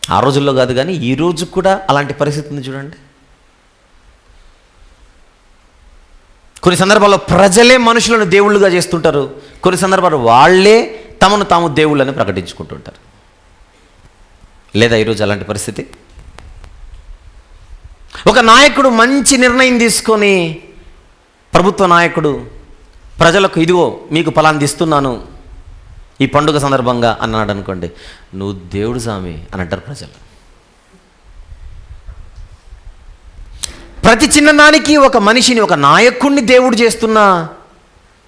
ఆ రోజుల్లో కాదు కానీ ఈ రోజు కూడా అలాంటి పరిస్థితి ఉంది చూడండి. కొన్ని సందర్భాల్లో ప్రజలే మనుషులను దేవుళ్ళుగా చేస్తుంటారు, కొన్ని సందర్భాల్లో వాళ్ళే తమను తాము దేవుళ్ళని ప్రకటించుకుంటుంటారు. లేదా ఈరోజు అలాంటి పరిస్థితి? ఒక నాయకుడు మంచి నిర్ణయం తీసుకొని, ప్రభుత్వ నాయకుడు ప్రజలకు ఇదిగో మీకు ఫలాన్ని ఇస్తున్నాను ఈ పండుగ సందర్భంగా అన్నాడు అనుకోండి, నువ్వు దేవుడు స్వామి అని అంటారు ప్రజలు. ప్రతి చిన్నదానికి ఒక మనిషిని, ఒక నాయకుడిని దేవుడు చేస్తున్న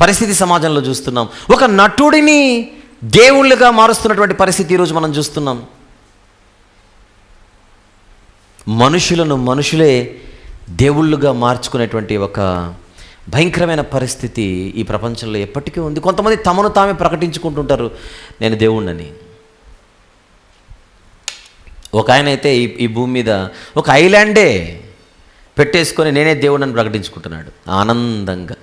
పరిస్థితి సమాజంలో చూస్తున్నాం. ఒక నటుడిని దేవుళ్ళుగా మారుస్తున్నటువంటి పరిస్థితి ఈరోజు మనం చూస్తున్నాం. మనుషులే దేవుళ్ళుగా మార్చుకునేటువంటి ఒక భయంకరమైన పరిస్థితి ఈ ప్రపంచంలో ఎప్పటికీ ఉంది. కొంతమంది తమను తామే ప్రకటించుకుంటుంటారు, నేను దేవుణ్ణని. ఒక ఆయన అయితే ఈ భూమి మీద ఒక ఐలాండే పెట్టేసుకొని నేనే దేవుడని ప్రకటించుకుంటున్నాడు ఆనందంగా.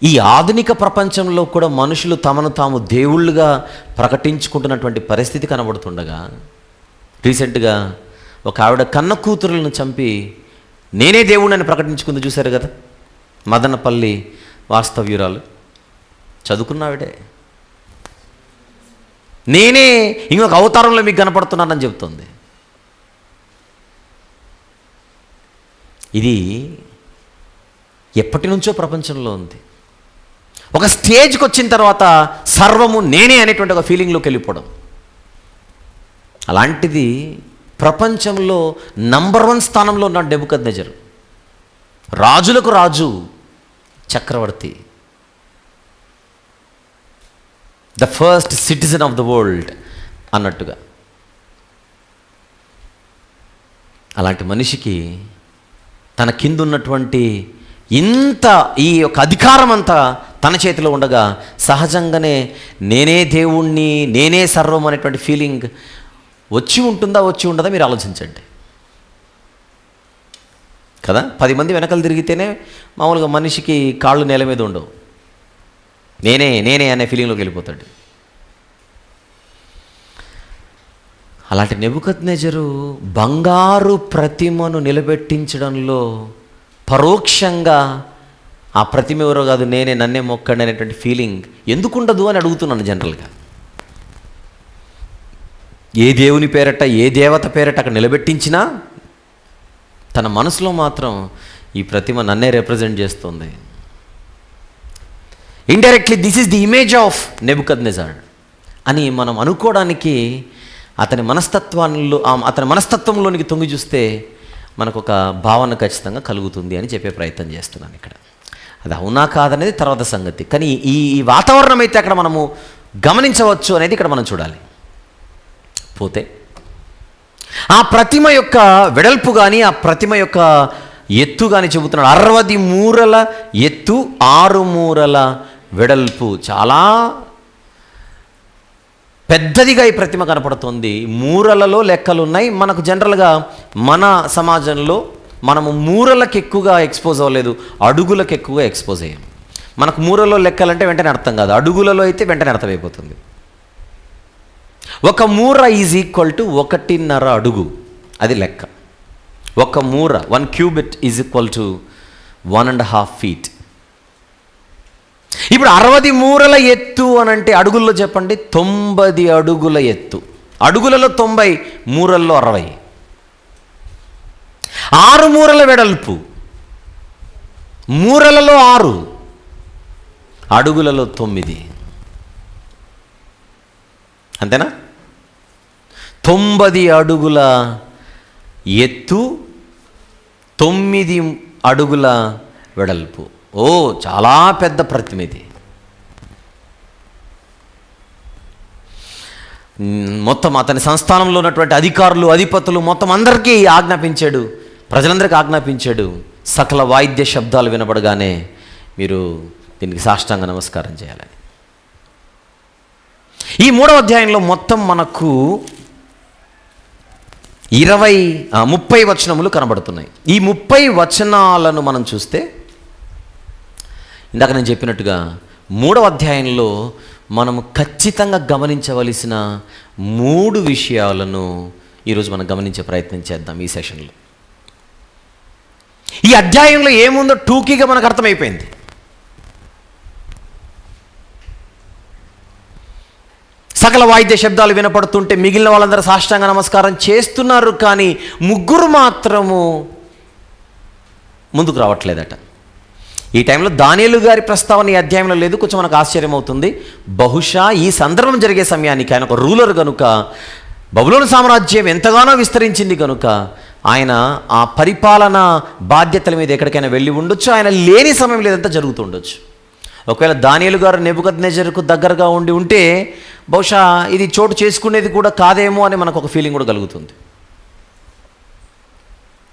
ఈ ఆధునిక ప్రపంచంలో కూడా మనుషులు తమను తాము దేవుళ్ళుగా ప్రకటించుకుంటున్నటువంటి పరిస్థితి కనబడుతుండగా, రీసెంట్గా ఒక ఆవిడ కన్న కూతురులను చంపి నేనే దేవుడిని ప్రకటించుకుంది చూశారు కదా. మదనపల్లి వాస్తవ్యురాలు, చదువుకున్నావిడే, నేనే ఇంకొక అవతారంలో మీకు కనపడుతున్నానని చెబుతుంది. ఇది ఎప్పటి నుంచో ప్రపంచంలో ఉంది. ఒక స్టేజ్కి వచ్చిన తర్వాత సర్వము నేనే అనేటువంటి ఒక ఫీలింగ్లోకి వెళ్ళిపోవడం. అలాంటిది ప్రపంచంలో నంబర్ 1 స్థానంలో ఉన్నాడు నెబుకద్నెజరు. రాజులకు రాజు, చక్రవర్తి, the first citizen of the world అన్నట్టుగా. అలాంటి మనిషికి తన కింద ఉన్నటువంటి ఇంత ఈ యొక్క అధికారం అంతా తన చేతిలో ఉండగా సహజంగానే నేనే దేవుణ్ణి, నేనే సర్వం అనేటువంటి ఫీలింగ్ వచ్చి ఉండదా మీరు ఆలోచించండి కదా. 10 మంది వెనకలు తిరిగితేనే మామూలుగా మనిషికి కాళ్ళు నేల మీద ఉండవు, నేనే అనే ఫీలింగ్లోకి వెళ్ళిపోతాడు. అలాంటి నెబుకద్నెజరు బంగారు ప్రతిమను నిలబెట్టించడంలో పరోక్షంగా ఆ ప్రతిమ ఎవరో కాదు నేనే, నన్నే మొక్కండి అనేటువంటి ఫీలింగ్ ఎందుకు ఉండదు అని అడుగుతున్నాను జనరల్గా. ఏ దేవుని పేరట, ఏ దేవత పేరట అక్కడ నిలబెట్టించినా తన మనసులో మాత్రం ఈ ప్రతిమ నన్నే రిప్రజెంట్ చేస్తుంది. Indirectly this is the image of Nebuchadnezzar అని మనం అనుకోవడానికి అతని మనస్తత్వంలోనికి తొంగి చూస్తే మనకు ఒక భావన ఖచ్చితంగా కలుగుతుంది అని చెప్పే ప్రయత్నం చేస్తున్నాను ఇక్కడ. అది అవునా కాదనేది తర్వాత సంగతి, కానీ ఈ వాతావరణం అయితే అక్కడ మనము గమనించవచ్చు అనేది ఇక్కడ మనం చూడాలి. పోతే ఆ ప్రతిమ యొక్క వెడల్పు కానీ ఆ ప్రతిమ యొక్క ఎత్తు కానీ చెబుతున్నాడు. 60 మూరల ఎత్తు, 6 మూరల వెడల్పు. చాలా పెద్దదిగా ఈ ప్రతిమ కనపడుతుంది. మూరలలో లెక్కలు ఉన్నాయి. మనకు జనరల్గా మన సమాజంలో మనము మూరలకు ఎక్కువగా ఎక్స్పోజ్ అవ్వలేదు, అడుగులకు ఎక్కువగా ఎక్స్పోజ్ అయ్యాం. మనకు మూరలో లెక్కలంటే వెంటనే అర్థం కాదు, అడుగులలో అయితే వెంటనే అర్థమైపోతుంది. ఒక మూర ఈజ్ ఈక్వల్ టు 1.5 అడుగు, అది లెక్క. ఒక మూర 1 cubit is equal to 1.5 feet. ఇప్పుడు 60 మూరల ఎత్తు అని అంటే అడుగుల్లో చెప్పండి, 90 అడుగుల ఎత్తు. అడుగులలో 90, మూరల్లో 60. 6 మూరల వెడల్పు, మూరలలో 6, అడుగులలో 9. అంతేనా? 90 అడుగుల ఎత్తు, 9 అడుగుల వెడల్పు. ఓ, చాలా పెద్ద ప్రతిమ ఇది. మొత్తం అతని సంస్థానంలో ఉన్నటువంటి అధికారులు, అధిపతులు మొత్తం అందరికీ ఆజ్ఞాపించాడు, ప్రజలందరికీ ఆజ్ఞాపించాడు. సకల వాయిద్య శబ్దాలు వినబడగానే మీరు దీనికి సాష్టాంగ నమస్కారం చేయాలని. ఈ 3వ అధ్యాయంలో మొత్తం మనకు 30 వచనములు కనబడుతున్నాయి. ఈ 30 వచనాలను మనం చూస్తే ఇందాక నేను చెప్పినట్టుగా 3వ అధ్యాయంలో మనము ఖచ్చితంగా గమనించవలసిన 3 విషయాలను ఈరోజు మనం గమనించే ప్రయత్నం చేద్దాం ఈ సెషన్లో. ఈ అధ్యాయంలో ఏముందో టూకీగా మనకు అర్థమైపోయింది. సకల వాయిద్య శబ్దాలు వినపడుతుంటే మిగిలిన వాళ్ళందరూ సాష్టాంగ నమస్కారం చేస్తున్నారు, కానీ 3 మాత్రము ముందుకు రావట్లేదట. ఈ టైంలో దానియేలు గారి ప్రస్తావన ఈ అధ్యాయంలో లేదు. కొంచెం మనకు ఆశ్చర్యం అవుతుంది. బహుశా ఈ సందర్భం జరిగే సమయానికి ఆయన ఒక రూలర్ కనుక, బబులోను సామ్రాజ్యం ఎంతగానో విస్తరించింది కనుక ఆయన ఆ పరిపాలన బాధ్యతల మీద ఎక్కడికైనా వెళ్ళి ఉండొచ్చు. ఆయన లేని సమయంలో ఇదంతా జరుగుతుండొచ్చు. ఒకవేళ దానియేలు గారు నెబుకద్నెజరుకు దగ్గరగా ఉంటే బహుశా ఇది చోటు చేసుకునేది కూడా కాదేమో అని మనకు ఒక ఫీలింగ్ కూడా కలుగుతుంది.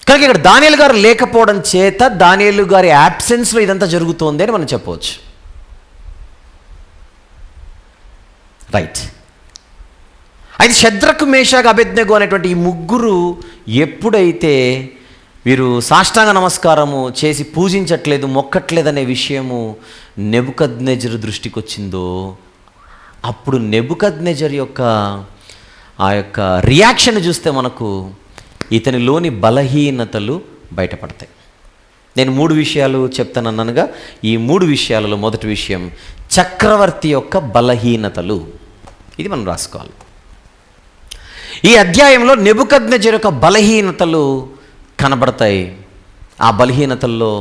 కనుక ఇక్కడ దానియేలు గారు లేకపోవడం చేత దానియేలు గారి యాబ్సెన్స్లో ఇదంతా జరుగుతోంది అని మనం చెప్పవచ్చు. రైట్. అయితే షద్రకు, మేషాకు, అబేద్నెగో అనేటువంటి ఈ 3 ఎప్పుడైతే వీరు సాష్టాంగ నమస్కారము చేసి పూజించట్లేదు, మొక్కట్లేదనే విషయము నెబుకద్నెజరు దృష్టికి వచ్చిందో అప్పుడు నెబుకద్నెజరు యొక్క ఆ యొక్క రియాక్షన్ చూస్తే మనకు ఇతనిలోని బలహీనతలు బయటపడతాయి. నేను 3 విషయాలు చెప్తానన్నానుగా, ఈ 3 విషయాలలో మొదటి విషయం చక్రవర్తి యొక్క బలహీనతలు. ఇది మనం రాసుకోవాలి. ఈ అధ్యాయంలో నెబుకద్నెజరు యొక్క బలహీనతలు కనబడతాయి. ఆ బలహీనతల్లో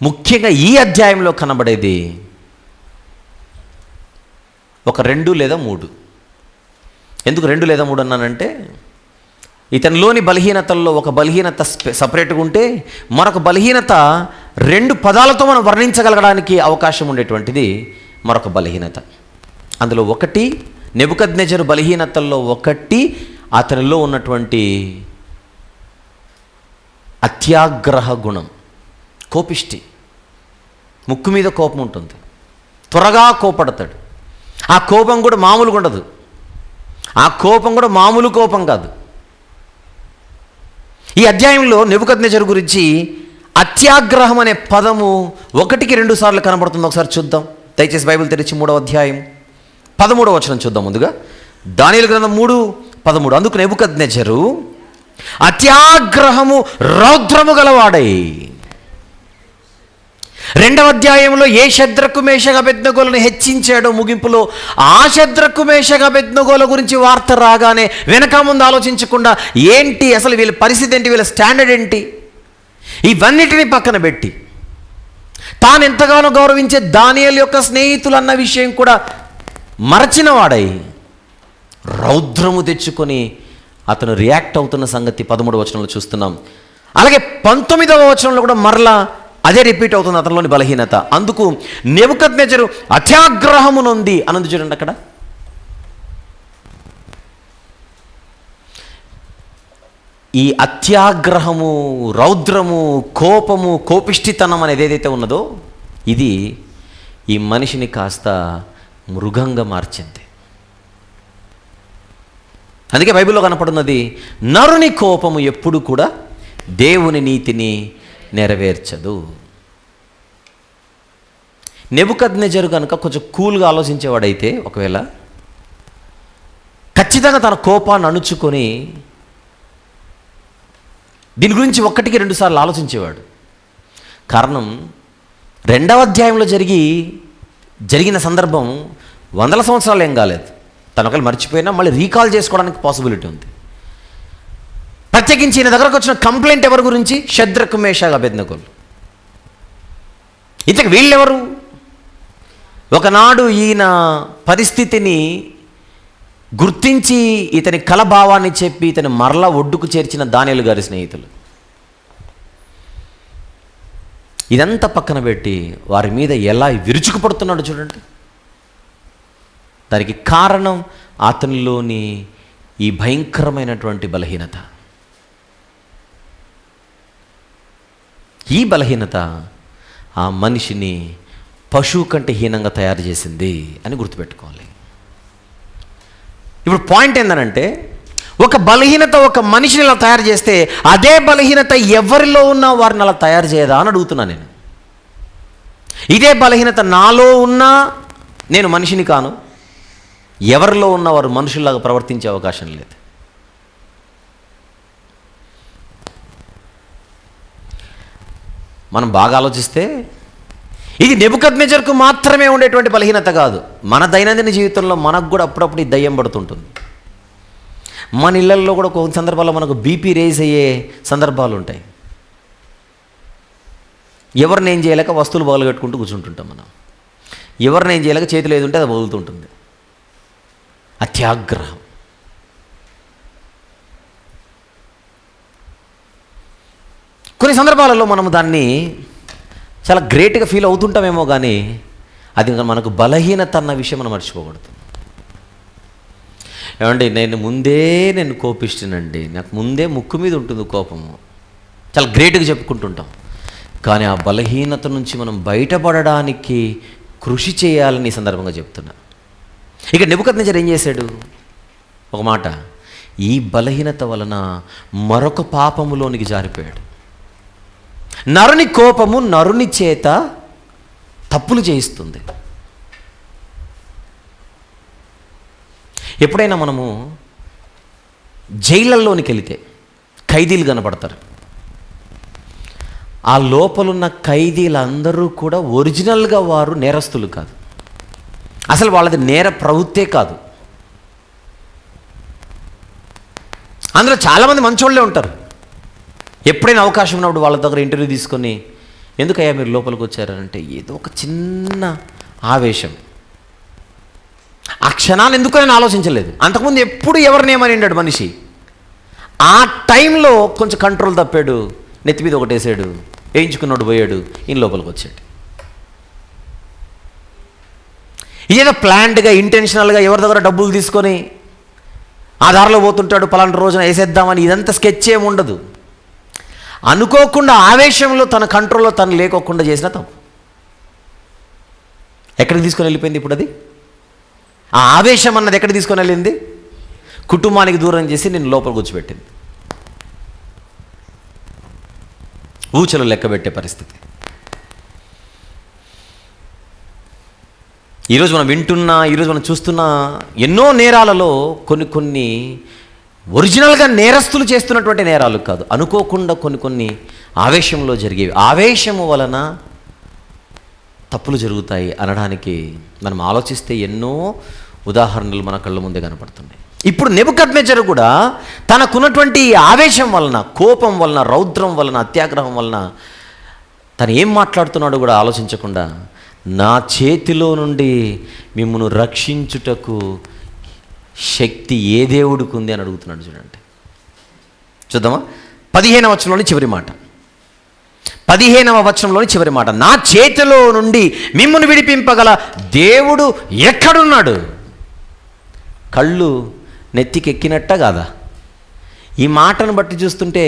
ముఖ్యంగా ఈ అధ్యాయంలో కనబడేది ఒక 2 లేదా 3. ఎందుకు 2 లేదా 3 అన్నానంటే, ఇతనిలోని బలహీనతల్లో ఒక బలహీనత సపరేట్గా ఉంటే మరొక బలహీనత 2 పదాలతో మనం వర్ణించగలగడానికి అవకాశం ఉండేటువంటిది మరొక బలహీనత. అందులో ఒకటి నెబుకద్నెజరు బలహీనతల్లో ఒకటి అతనిలో ఉన్నటువంటి అత్యాగ్రహ గుణం, కోపిష్టి. ముక్కు మీద కోపం ఉంటుంది, త్వరగా కోపడతాడు. ఆ కోపం కూడా మామూలుగా ఉండదు, ఆ కోపం కూడా మామూలు కోపం కాదు. ఈ అధ్యాయంలో నెబుకద్నెజరు గురించి అత్యాగ్రహం అనే పదము 1కి 2 సార్లు కనబడుతుంది. ఒకసారి చూద్దాం. దయచేసి బైబిల్ తెరిచి 3వ అధ్యాయం 13వ వచనం చూద్దాం. ముందుగా దానియేలు గ్రంథం 3:13. అందుకు నెబుకద్నెజరు అత్యాగ్రహము రౌద్రము గలవాడై రెండవ అధ్యాయంలో ఏ శద్రకు మేషకు అబేద్నెగోలను హెచ్చించాడో ముగింపులో ఆ శద్రకు మేషకు అబేద్నెగోల గురించి వార్త రాగానే వెనక ముందు ఆలోచించకుండా ఏంటి అసలు వీళ్ళ పరిస్థితి ఏంటి, వీళ్ళ స్టాండర్డ్ ఏంటి, ఇవన్నిటిని పక్కన పెట్టి తాను ఎంతగానో గౌరవించే దానియేలు యొక్క స్నేహితులు అన్న విషయం కూడా మరచిన వాడై రౌద్రము తెచ్చుకొని అతను రియాక్ట్ అవుతున్న సంగతి 13వ వచనంలో చూస్తున్నాం. అలాగే 19వ వచనంలో కూడా మరలా అదే రిపీట్ అవుతుంది అతనిలోని బలహీనత. అందుకు నెబుకద్నెజరు అత్యాగ్రహము నొంది అన్నది చూడండి అక్కడ. ఈ అత్యాగ్రహము, రౌద్రము, కోపము, కోపిష్టితనం అనేది ఏదైతే ఉన్నదో ఇది ఈ మనిషిని కాస్త మృగంగా మార్చింది. అందుకే బైబిల్లో కనపడున్నది, నరుని కోపము ఎప్పుడు కూడా దేవుని నీతిని నెరవేర్చదు. నెబుకద్నెజరు కనుక కొంచెం కూల్గా ఆలోచించేవాడైతే ఒకవేళ ఖచ్చితంగా తన కోపాన్ని అణుచుకొని దీని గురించి 1-2 సార్లు ఆలోచించేవాడు. కారణం 2వ అధ్యాయంలో జరిగిన సందర్భం వందల సంవత్సరాలు ఏం కాలేదు. తను ఒకవేళ మర్చిపోయినా మళ్ళీ రీకాల్ చేసుకోవడానికి పాసిబిలిటీ ఉంది. ప్రత్యేకించి ఈయన దగ్గరకు వచ్చిన కంప్లైంట్ ఎవరి గురించి? శద్రకు మేషకు అబేద్నెగోలు. ఇంతకు వీళ్ళెవరు? ఒకనాడు ఈయన పరిస్థితిని గుర్తించి ఇతని కలభావాన్ని చెప్పి ఇతని మరలా ఒడ్డుకు చేర్చిన దానియేలు గారి స్నేహితులు. ఇదంతా పక్కన పెట్టి వారి మీద ఎలా విరుచుకుపడుతున్నాడు చూడండి. దానికి కారణం అతనిలోని ఈ భయంకరమైనటువంటి బలహీనత. ఈ బలహీనత ఆ మనిషిని పశువు కంటే హీనంగా తయారు చేసింది అని గుర్తుపెట్టుకోవాలి. ఇప్పుడు పాయింట్ ఏంటంటే, ఒక బలహీనత ఒక మనిషిని ఇలా తయారు చేస్తే అదే బలహీనత ఎవరిలో ఉన్నా వారిని అలా తయారు చేయదా అని అడుగుతున్నా నేను. ఇదే బలహీనత నాలో ఉన్నా నేను మనిషిని కాను, ఎవరిలో ఉన్న వారు మనుషుల్లాగా ప్రవర్తించే అవకాశం లేదు. మనం బాగా ఆలోచిస్తే ఇది నెబుకద్నెజరుకు మాత్రమే ఉండేటువంటి బలహీనత కాదు. మన దైనందిన జీవితంలో మనకు కూడా అప్పుడప్పుడు ఈ దయ్యం పడుతుంటుంది. మన ఇళ్ళల్లో కూడా కొన్ని సందర్భాల్లో మనకు బీపీ రేజ్ అయ్యే సందర్భాలు ఉంటాయి. ఎవరిని ఏం చేయలేక వస్తువులు బగలగట్టుకుంటూ కూర్చుంటుంటాం మనం. ఎవరిని ఏం చేయలేక చేతిలో ఏది ఉంటే అది బగులుతుంటుంది. అత్యాగ్రహం. కొన్ని సందర్భాలలో మనము దాన్ని చాలా గ్రేట్గా ఫీల్ అవుతుంటామేమో, కానీ అది మనకు బలహీనత అన్న విషయం మనం మర్చిపోకూడదు. ఏమండి, నేను కోపిస్తున్నానండి, నాకు ముందే ముక్కు మీద ఉంటుంది కోపము, చాలా గ్రేట్గా చెప్పుకుంటుంటాం. కానీ ఆ బలహీనత నుంచి మనం బయటపడడానికి కృషి చేయాలని ఈ సందర్భంగా చెప్తున్నా. ఇక నెబుకద్నెజరు ఏం చేశాడు? ఒక మాట, ఈ బలహీనత వలన మరొక పాపములోనికి జారిపోయాడు. నరుని కోపము నరుని చేత తప్పులు చేయిస్తుంది. ఎప్పుడైనా మనము జైళ్ళల్లోనికి వెళితే ఖైదీలు కనపడతారు. ఆ లోపలున్న ఖైదీలందరూ కూడా ఒరిజినల్గా వారు నేరస్తులు కాదు. అసలు వాళ్ళది నేర ప్రవృత్తే కాదు. అందులో చాలామంది మంచోళ్ళే ఉంటారు. ఎప్పుడైనా అవకాశం ఉన్నప్పుడు వాళ్ళ దగ్గర ఇంటర్వ్యూ తీసుకొని, ఎందుకయ్యా మీరు లోపలికి వచ్చారంటే ఏదో ఒక చిన్న ఆవేశం, ఆ క్షణాన్ని ఎందుకు నేను ఆలోచించలేదు. అంతకుముందు ఎప్పుడు ఎవరినేమని ఉన్నాడు మనిషి, ఆ టైంలో కొంచెం కంట్రోల్ తప్పాడు, నెత్తి మీద ఒకటేసాడు, వేయించుకున్నాడు, పోయాడు, ఈయన లోపలికి వచ్చాడు. ఇదేదో ప్లాన్డ్గా ఇంటెన్షనల్గా ఎవరి దగ్గర డబ్బులు తీసుకొని ఆ దారిలో పోతుంటాడు, పలానా రోజున వేసేద్దామని ఇదంతా స్కెచ్ ఏమి ఉండదు. అనుకోకుండా ఆవేశంలో తన కంట్రోల్లో తను లేకోకుండా చేసిన తప్పు. ఎక్కడికి తీసుకొని వెళ్ళిపోయింది ఇప్పుడు అది? ఆ ఆవేశం అన్నది ఎక్కడికి తీసుకొని వెళ్ళింది? కుటుంబానికి దూరం చేసి నేను లోపల కూర్చోబెట్టింది. ఊచలు లెక్కబెట్టే పరిస్థితి. ఈరోజు మనం చూస్తున్న ఎన్నో నేరాలలో కొన్ని ఒరిజినల్గా నేరస్తులు చేస్తున్నటువంటి నేరాలు కాదు, అనుకోకుండా కొన్ని ఆవేశంలో జరిగేవి. ఆవేశము వలన తప్పులు జరుగుతాయి అనడానికి మనం ఆలోచిస్తే ఎన్నో ఉదాహరణలు మన కళ్ళ ముందే కనపడుతున్నాయి. ఇప్పుడు నెబుకద్నెజరు కూడా తనకున్నటువంటి ఆవేశం వలన, కోపం వలన, రౌద్రం వలన, అత్యాగ్రహం వలన తను ఏం మాట్లాడుతున్నాడో కూడా ఆలోచించకుండా నా చేతిలో నుండి మిమ్మల్ని రక్షించుటకు శక్తి ఏ దేవుడికి ఉంది అని అడుగుతున్నాడు. చూడండి, చూద్దామా? 15వ వచనంలోని చివరి మాట, 15వ వచనంలోని చివరి మాట, నా చేతిలో నుండి మిమ్మల్ని విడిపింపగల దేవుడు ఎక్కడున్నాడు? కళ్ళు నెత్తికెక్కినట్ట కాదా? ఈ మాటను బట్టి చూస్తుంటే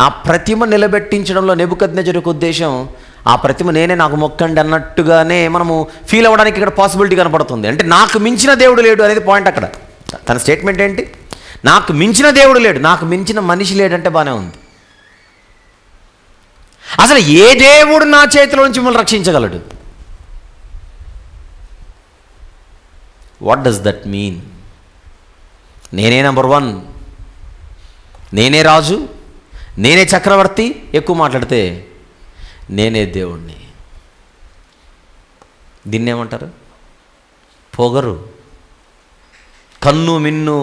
ఆ ప్రతిమ నిలబెట్టించడంలో నెబుకద్నెజరుకు ఉద్దేశం ఆ ప్రతిమ నేనే, నాకు మొక్కండి అన్నట్టుగానే మనము ఫీల్ అవ్వడానికి ఇక్కడ పాసిబిలిటీ కనపడుతుంది. అంటే నాకు మించిన దేవుడు లేడు అనేది పాయింట్ అక్కడ. తన స్టేట్మెంట్ ఏంటి? నాకు మించిన దేవుడు లేడు, నాకు మించిన మనిషి లేడంటే బాగానే ఉంది. అసలు ఏ దేవుడు నా చేతిలో నుంచి మిమ్మల్ని రక్షించగలడు? What does that mean? నేనే నెంబర్ 1, నేనే రాజు, నేనే చక్రవర్తి, ఎక్కువ మాట్లాడితే నేనే దేవుణ్ణి. దీన్ని ఏమంటారు? పొగరు. కన్ను మిన్ను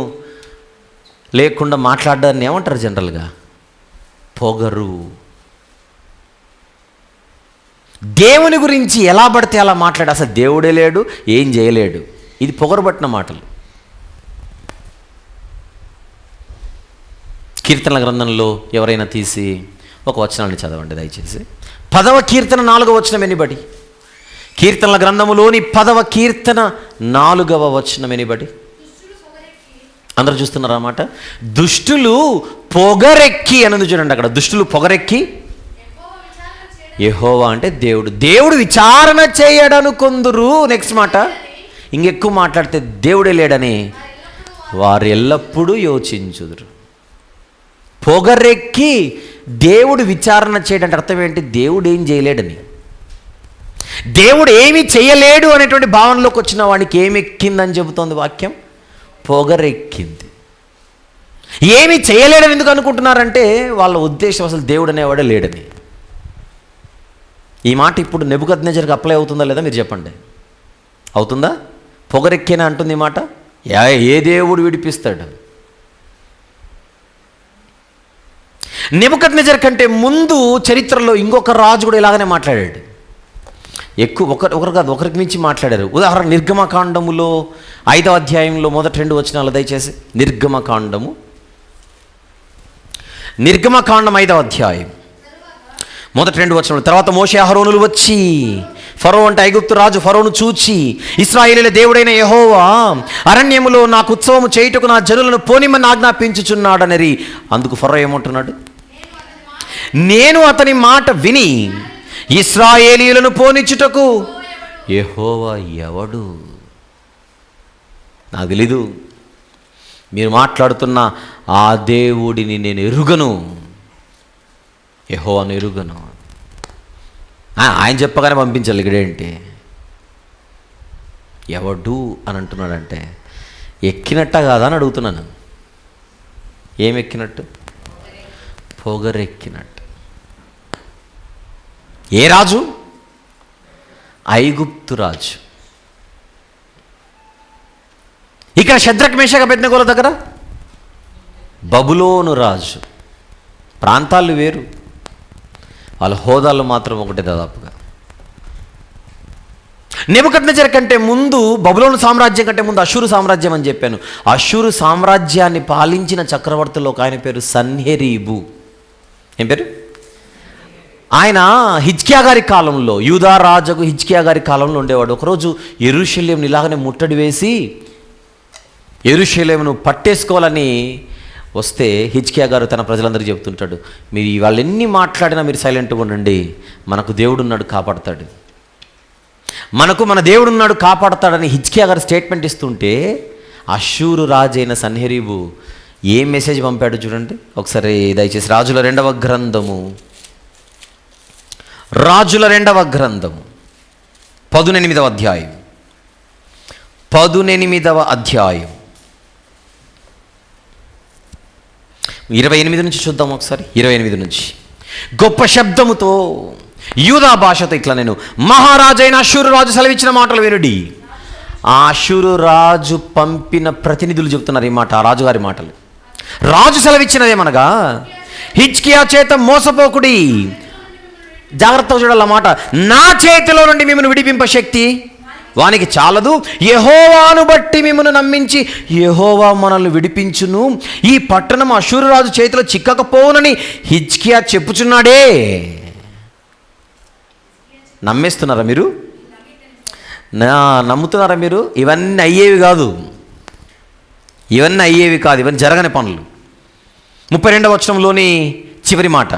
లేకుండా మాట్లాడడాన్ని ఏమంటారు జనరల్గా? పొగరు. దేవుని గురించి ఎలా పడితే అలా మాట్లాడు, అసలు దేవుడే లేడు, ఏం చేయలేడు, ఇది పొగరుబట్టిన మాటలు. కీర్తనల గ్రంథంలో ఎవరైనా తీసి ఒక వచనాన్ని చదవండి దయచేసి. 10వ కీర్తన 4వ వచనం ఎనిబడి? కీర్తనల గ్రంథములోని 10వ కీర్తన 4వ వచనం ఎనిబడి? అందరూ చూస్తున్నారా మాట? దుష్టులు పొగరెక్కి అన్నది చూడండి అక్కడ. దుష్టులు పొగరెక్కి, యెహోవా అంటే దేవుడు, దేవుడు విచారణ చేయడను కొందరు. నెక్స్ట్ మాట, ఇంకెక్కువ మాట్లాడితే దేవుడే లేడని వారు ఎల్లప్పుడూ యోచించుదురు. పొగరెక్కి దేవుడు విచారణ చేయడానికి అర్థం ఏంటి? దేవుడు ఏం చేయలేడని, దేవుడు ఏమీ చేయలేడు అనేటువంటి భావనలోకి వచ్చిన వాడికి ఏమి ఎక్కిందని చెబుతోంది వాక్యం? పొగరెక్కింది. ఏమీ చేయలేడని ఎందుకు అనుకుంటున్నారంటే వాళ్ళ ఉద్దేశం అసలు దేవుడు అనేవాడే లేడని. ఈ మాట ఇప్పుడు నెబుకద్నెజర్కి అప్లై అవుతుందా లేదా మీరు చెప్పండి. అవుతుందా? పొగరెక్కేనా అంటుంది ఈ మాట? ఏ దేవుడు విడిపిస్తాడు? నెబుకద్నెజర్ కంటే ముందు చరిత్రలో ఇంకొక రాజు కూడా ఇలాగనే మాట్లాడాడు. ఒకరు కాదు, ఒకరికి మించి మాట్లాడారు. ఉదాహరణ నిర్గమకాండములో 5వ అధ్యాయంలో మొదటి 2 వచనాలు దయచేసి. నిర్గమకాండం 5వ అధ్యాయం మొదటి 2 వచనాలు. తర్వాత మోషే అహరోనులు వచ్చి ఫరో అంటే ఐగుప్తు రాజు ఫరోను చూచి, ఇశ్రాయేలీయుల దేవుడైన యెహోవా అరణ్యములో నాకు ఉత్సవము చేయుటకు నా జనులను పోనిమని ఆజ్ఞాపించుచున్నాడనరి. అందుకు ఫరో ఏమంటున్నాడు? నేను అతని మాట విని ఇశ్రాయేలీయులను పోనిచ్చుటకు యెహోవా ఎవడు? నాకు తెలీదు, మీరు మాట్లాడుతున్న ఆ దేవుడిని నేను ఎరుగను, యెహోవాను ఎరుగను. ఆయన చెప్పగానే పంపించాలి. ఇక్కడేంటి ఎవడు అని అంటున్నాడంటే ఎక్కినట్ట కాదా అని అడుగుతున్నాను. ఏం ఎక్కినట్టు? పొగరెక్కినట్టు. ఏ రాజు? ఐగుప్తు రాజు. ఇక్కడ షద్రక్ మేషక్ అబేద్నెగోల దగ్గర బబులోను రాజు. ప్రాంతాలు వేరు, వాళ్ళ హోదాలు మాత్రం ఒకటే దాదాపుగా. నెబుకద్నెజర్ కంటే ముందు, బబులోను సామ్రాజ్యం కంటే ముందు అష్షూరు సామ్రాజ్యం అని చెప్పాను. అష్షూరు సామ్రాజ్యాన్ని పాలించిన చక్రవర్తిలో ఒక ఆయన పేరు సన్హెరీబు. ఏం పేరు? ఆయన హిజ్కియా గారి కాలంలో, యూదా రాజుకు హిజ్కియా గారి కాలంలో ఉండేవాడు. ఒకరోజు యెరూషలేమును ఇలాగనే ముట్టడి వేసి యెరూషలేమును పట్టేసుకోవాలని వస్తే హిజ్కియా గారు తన ప్రజలందరికీ చెబుతుంటాడు, మీరు వాళ్ళు ఎన్ని మాట్లాడినా మీరు సైలెంట్గా ఉండండి, మనకు దేవుడు ఉన్నాడు కాపాడతాడు, మన దేవుడు ఉన్నాడు కాపాడతాడని హిజ్కియా గారు స్టేట్మెంట్ ఇస్తుంటే అష్షూరు రాజైన సన్హెరీబు ఏం మెసేజ్ పంపాడు చూడండి ఒకసారి దయచేసి. రాజుల 2వ గ్రంథము 18వ అధ్యాయం 28 నుంచి చూద్దాం ఒకసారి. 28 నుంచి. గొప్ప శబ్దముతో యూదా భాషతో ఇట్లా నేను, మహారాజైన అష్షూరు రాజు సెలవిచ్చిన మాటలు వినుడి. ఆ అష్షూరు రాజు పంపిన ప్రతినిధులు చెప్తున్నారు ఈ మాట, ఆ రాజుగారి మాటలు. రాజు సెలవిచ్చినదేమనగా, హిజ్కియా చేత మోసపోకుడి. జాగ్రత్తగా చూడాలన్నమాట. నా చేతిలో నుండి మిమ్మల్ని విడిపింప శక్తి వానికి చాలదు, యెహోవాను బట్టి మిమ్మల్ని నమ్మించి యెహోవా మనల్ని విడిపించును, ఈ పట్టణం అష్షూరు రాజు చేతిలో చిక్కకపోవునని హిజ్కియా చెప్పుచున్నాడే. నమ్మేస్తున్నారా మీరు? నమ్ముతున్నారా మీరు? ఇవన్నీ అయ్యేవి కాదు, ఇవన్నీ జరగని పనులు. 32వ వచనంలోని చివరి మాట,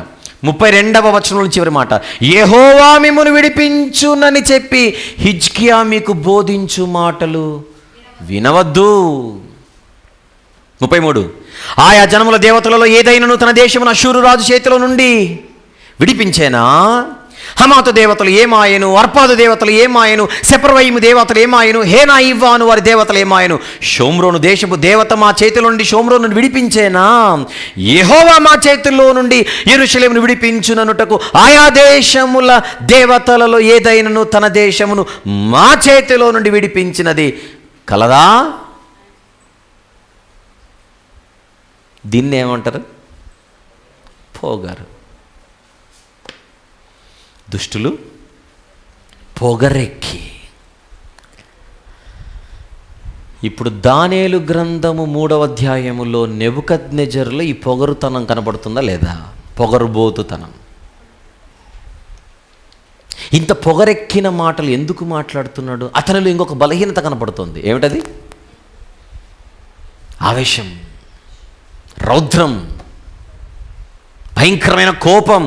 32వ వచనంలోని చివరి మాట, యెహోవా మిమ్మును విడిపించునని చెప్పి హిజ్కియా మీకు బోధించు మాటలు వినవద్దు. 33, ఆయా జనముల దేవతలలో ఏదైనను తన దేశమున అష్షూరు రాజు చేతిలో నుండి విడిపించేనా? హమాతు దేవతలు ఏమాయను, అర్పాదు దేవతలు ఏమాయను, సెపర్వయిము దేవతలు ఏమాయను, హేనా ఇవ్వాను వారి దేవతలు ఏమాయను. షోమ్రోను దేశపు దేవత మా చేతిలో నుండి షోమ్రోను నుండి విడిపించేనా? యెహోవా మా చేతుల్లో నుండి యెరూషలేమును విడిపించుననుటకు ఆయా దేశముల దేవతలలో ఏదైనను తన దేశమును మా చేతిలో నుండి విడిపించినది కలదా? దీన్ని ఏమంటారు? పొగరు. దుష్టులు పొగరెక్కి. ఇప్పుడు దానియేలు గ్రంథము 3వ అధ్యాయములో నెబుకద్నెజరులో ఈ పొగరుతనం కనబడుతుందా లేదా? పొగరుబోతుతనం. ఇంత పొగరెక్కిన మాటలు ఎందుకు మాట్లాడుతున్నాడు? అతనిలో ఇంకొక బలహీనత కనపడుతుంది. ఏమిటది? ఆవేశం, రౌద్రం, భయంకరమైన కోపం,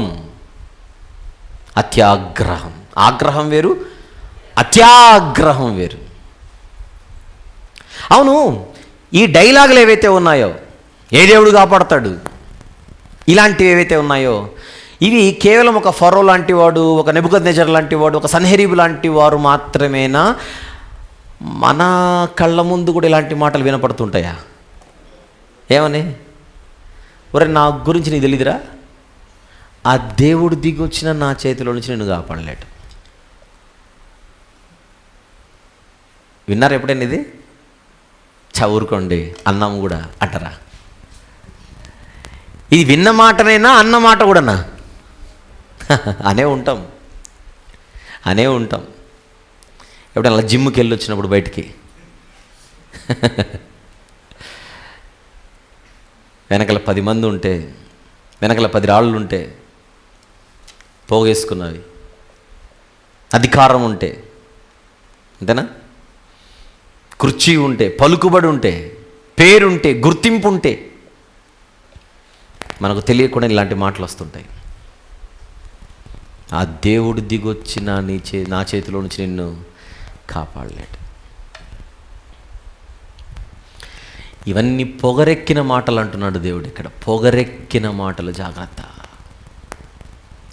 అత్యాగ్రహం. ఆగ్రహం వేరు, అత్యాగ్రహం వేరు. అవును, ఈ డైలాగులు ఏవైతే ఉన్నాయో, ఏ దేవుడు కాపాడతాడు, ఇలాంటివి ఏవైతే ఉన్నాయో, ఇవి కేవలం ఒక ఫరో లాంటి వాడు, ఒక నెబుకద్నెజర్ లాంటి వాడు, ఒక సన్హెరీబు లాంటి వారు మాత్రమేనా? మన కళ్ళ ముందు కూడా ఇలాంటి మాటలు వినపడుతుంటాయా? ఏమని? ఒరే, నా గురించి నీకు తెలీదురా, ఆ దేవుడు దిగి వచ్చిన నా చేతిలో నుంచి నేను కాపాడలేడు. విన్నారు ఎప్పుడైనా ఇది? ఊరుకోండి, అన్నం కూడా అంటారా? ఇది విన్న మాటనైనా అన్న మాట కూడానా? అనే ఉంటాం. ఎప్పుడైనా జిమ్కి వెళ్ళి వచ్చినప్పుడు బయటికి వెనకల 10 మంది ఉంటే, వెనకల 10 రాళ్ళు ఉంటే, పోగేసుకున్నవి, అధికారం ఉంటే, అంతేనా? కుర్చీ ఉంటే, పలుకుబడి ఉంటే, పేరుంటే, గుర్తింపు ఉంటే, మనకు తెలియకుండా ఇలాంటి మాటలు వస్తుంటాయి. ఆ దేవుడు దిగొచ్చి నా చేతిలో నుంచి నిన్ను కాపాడలేడు. ఇవన్నీ పొగరెక్కిన మాటలు అంటున్నాడు దేవుడు ఇక్కడ. పొగరెక్కిన మాటలు. జాగ్రత్త.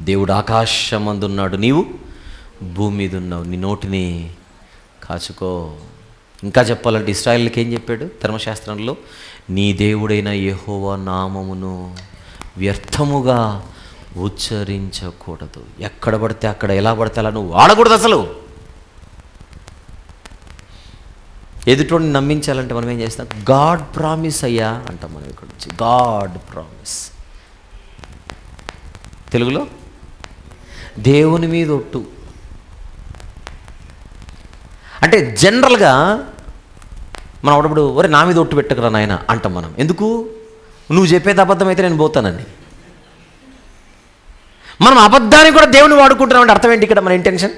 దేవుడు ఆకాశమందున్నాడు, నీవు భూమి మీద ఉన్నావు, నీ నోటిని కాచుకో. ఇంకా చెప్పాలంటే ఇశ్రాయేలుకి ఏం చెప్పాడు ధర్మశాస్త్రంలో? నీ దేవుడైన యెహోవా నామమును వ్యర్థముగా ఉచ్చరించకూడదు. ఎక్కడ పడితే అక్కడ, ఎలా పడితే అలా నువ్వు వాడకూడదు అసలు. ఎదుటోడిని నమ్మించాలంటే మనం ఏం చేస్తాం? గాడ్ ప్రామిస్ అయ్యా అంటాం మనం. ఇక్కడ నుంచి గాడ్ ప్రామిస్. తెలుగులో దేవుని మీద ఒట్టు. అంటే జనరల్గా మనం అప్పుడప్పుడు ఒరే నా మీద ఒట్టు పెట్టకురా నాయన అంటాం మనం. ఎందుకు? నువ్వు చెప్పేది అబద్ధం అయితే నేను పోతానని. మనం అబద్ధానికి కూడా దేవుని వాడుకుంటున్నామంటే అర్థం ఏంటి ఇక్కడ? మన ఇంటెన్షన్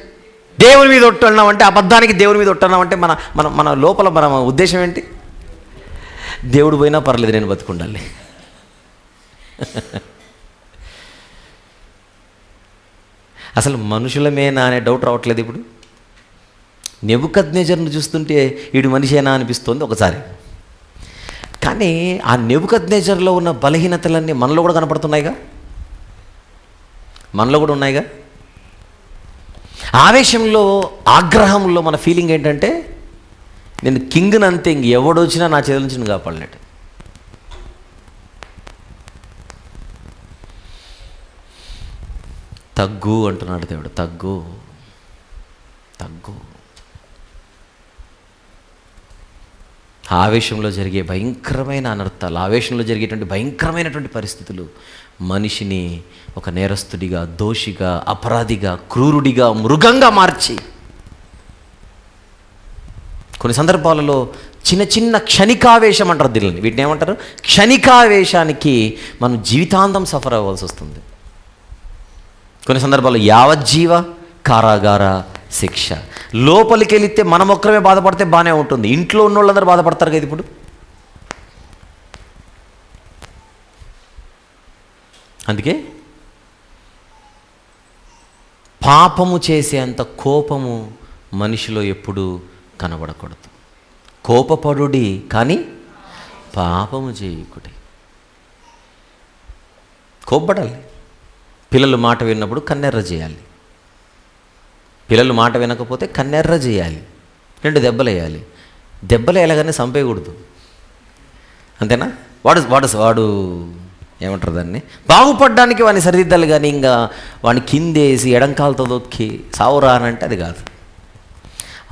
దేవుని మీద ఒట్టు అన్నామంటే, అబద్ధానికి దేవుని మీద ఒట్టు అన్నామంటే మన మన మన లోపల మన ఉద్దేశం ఏంటి? దేవుడు పోయినా పర్లేదు, నేను బతుకుండాలి. అసలు మనుషులమేనా అనే డౌట్ రావట్లేదు ఇప్పుడు. నెబుకద్నెజర్ను చూస్తుంటే వీడు మనిషేనా అనిపిస్తుంది ఒకసారి. కానీ ఆ నెబుకద్నెజర్లో ఉన్న బలహీనతలన్నీ మనలో కూడా కనపడుతున్నాయిగా, మనలో కూడా ఉన్నాయిగా. ఆవేశంలో, ఆగ్రహంలో మన ఫీలింగ్ ఏంటంటే, నేను కింగ్ని అంతే, ఇంక ఎవడొచ్చినా నా చేతుల నుంచి నేను కాపాడలేడు. తగ్గు అంటున్నాడు దేవుడు. తగ్గు. ఆవేశంలో జరిగే భయంకరమైన అనర్థాలు, ఆవేశంలో జరిగేటువంటి భయంకరమైనటువంటి పరిస్థితులు మనిషిని ఒక నేరస్తుడిగా, దోషిగా, అపరాధిగా, క్రూరుడిగా, మృగంగా మార్చి కొన్ని సందర్భాలలో చిన్న చిన్న క్షణికావేశం అంటారు దీనిని. వీటిని ఏమంటారు? క్షణికావేశానికి మనం జీవితాంతం సఫర్ అవ్వాల్సి వస్తుంది. కొన్ని సందర్భాల్లో యావజ్జీవ కారాగార శిక్ష. లోపలికి వెళితే మనం ఒక్కరమే బాధపడితే బాగానే ఉంటుంది, ఇంట్లో ఉన్న వాళ్ళందరూ బాధపడతారు కదా. ఇప్పుడు అందుకే పాపము చేసేంత కోపము మనిషిలో ఎప్పుడు కనబడకూడదు. కోపపడుడి కానీ పాపము చేయకుడి. కోపపడాలి. పిల్లలు మాట విన్నప్పుడు కన్నెర్ర చేయాలి. పిల్లలు మాట వినకపోతే కన్నెర్ర చేయాలి. 2 దెబ్బలు వేయాలి. దెబ్బలు వేయగానే చంపేయకూడదు. అంతేనా? వాడు ఏమంటారు దాన్ని, బాగుపడడానికి వాడిని సరిదిద్దాలి. కానీ ఇంకా వాడిని కిందేసి ఎడంకాలతో దొక్కి సావురా అని అంటే అది కాదు.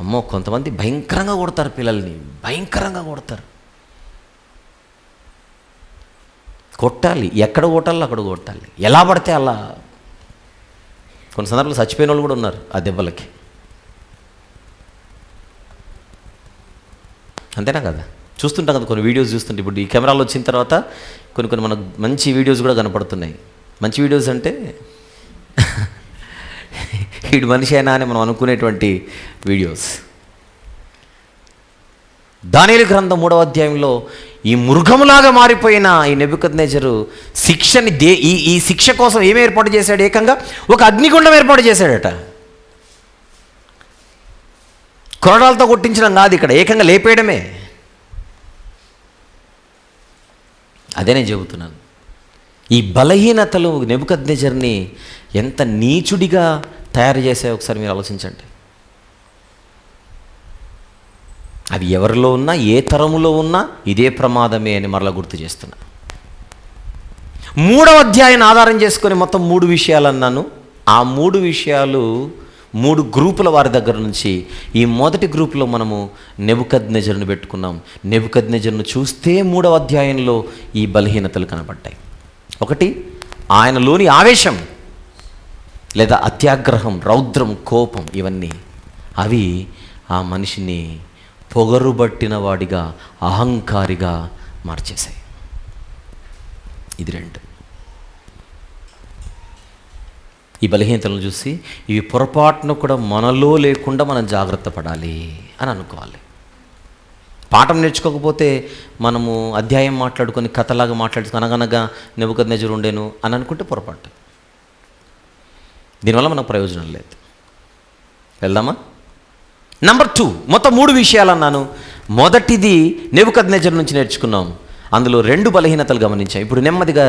అమ్మో, కొంతమంది భయంకరంగా కొడతారు పిల్లల్ని, భయంకరంగా కొడతారు. కొట్టాలి, ఎక్కడ కొట్టాలో అక్కడ కొట్టాలి, ఎలా పడితే అలా. కొన్ని సందర్భాలు చచ్చిపోయిన వాళ్ళు కూడా ఉన్నారు ఆ దెబ్బలకి. అంతేనా కదా? చూస్తుంటాం కదా, కొన్ని వీడియోస్ చూస్తుంటే. ఇప్పుడు ఈ కెమెరాలు వచ్చిన తర్వాత కొన్ని మనకు మంచి వీడియోస్ కూడా కనపడుతున్నాయి. మంచి వీడియోస్ అంటే వీడు మనిషి అయినా అని మనం అనుకునేటువంటి వీడియోస్. దానియేలు గ్రంథం 3వ అధ్యాయంలో ఈ మృగములాగా మారిపోయిన ఈ నెబుకద్నెజరు శిక్షని ఈ శిక్ష కోసం ఏమి ఏర్పాటు చేశాడు? ఏకంగా ఒక అగ్నిగుండం ఏర్పాటు చేశాడట. కొరడాలతో కొట్టించడం కాదు, ఇక్కడ ఏకంగా లేపేయడమే. అదే నేను చెబుతున్నాను. ఈ బలహీనతలు నెబుకద్నెజర్ని ఎంత నీచుడిగా తయారు చేసాయో ఒకసారి మీరు ఆలోచించండి. అవి ఎవరిలో ఉన్నా, ఏ తరములో ఉన్నా ఇదే ప్రమాదమే అని మరలా గుర్తు చేస్తున్నా. 3వ అధ్యాయాన్ని ఆధారం చేసుకొని మొత్తం 3 విషయాలు అన్నాను. ఆ 3 విషయాలు 3 గ్రూపుల వారి దగ్గర నుంచి. ఈ మొదటి గ్రూపులో మనము నెబుకద్నెజరును పెట్టుకున్నాం. నెబుకద్నెజరును చూస్తే 3వ అధ్యాయంలో ఈ బలహీనతలు కనబడ్డాయి. ఒకటి, ఆయనలోని ఆవేశం లేదా అత్యాగ్రహం, రౌద్రం, కోపం, ఇవన్నీ అవి ఆ మనిషిని పొగరుబట్టిన వాడిగా, అహంకారిగా మార్చేశాయి. ఇది 2. ఈ బలహీనతలను చూసి ఇవి పొరపాటును కూడా మనలో లేకుండా మనం జాగ్రత్త పడాలి అని అనుకోవాలి. పాఠం నేర్చుకోకపోతే మనము అధ్యాయం మాట్లాడుకొని కథలాగా మాట్లాడుకొని అనగనగా నెబుకద్నెజరు ఉండేను అని అనుకుంటే పొరపాటు. దీనివల్ల మనకు ప్రయోజనం లేదు. వెళ్దామా? నంబర్ 2, మొత్తం 3 విషయాలు అన్నాను. మొదటిది నెబుకద్నెజరు నుంచి నేర్చుకున్నాం. అందులో 2 బలహీనతలు గమనించాం. ఇప్పుడు నెమ్మదిగా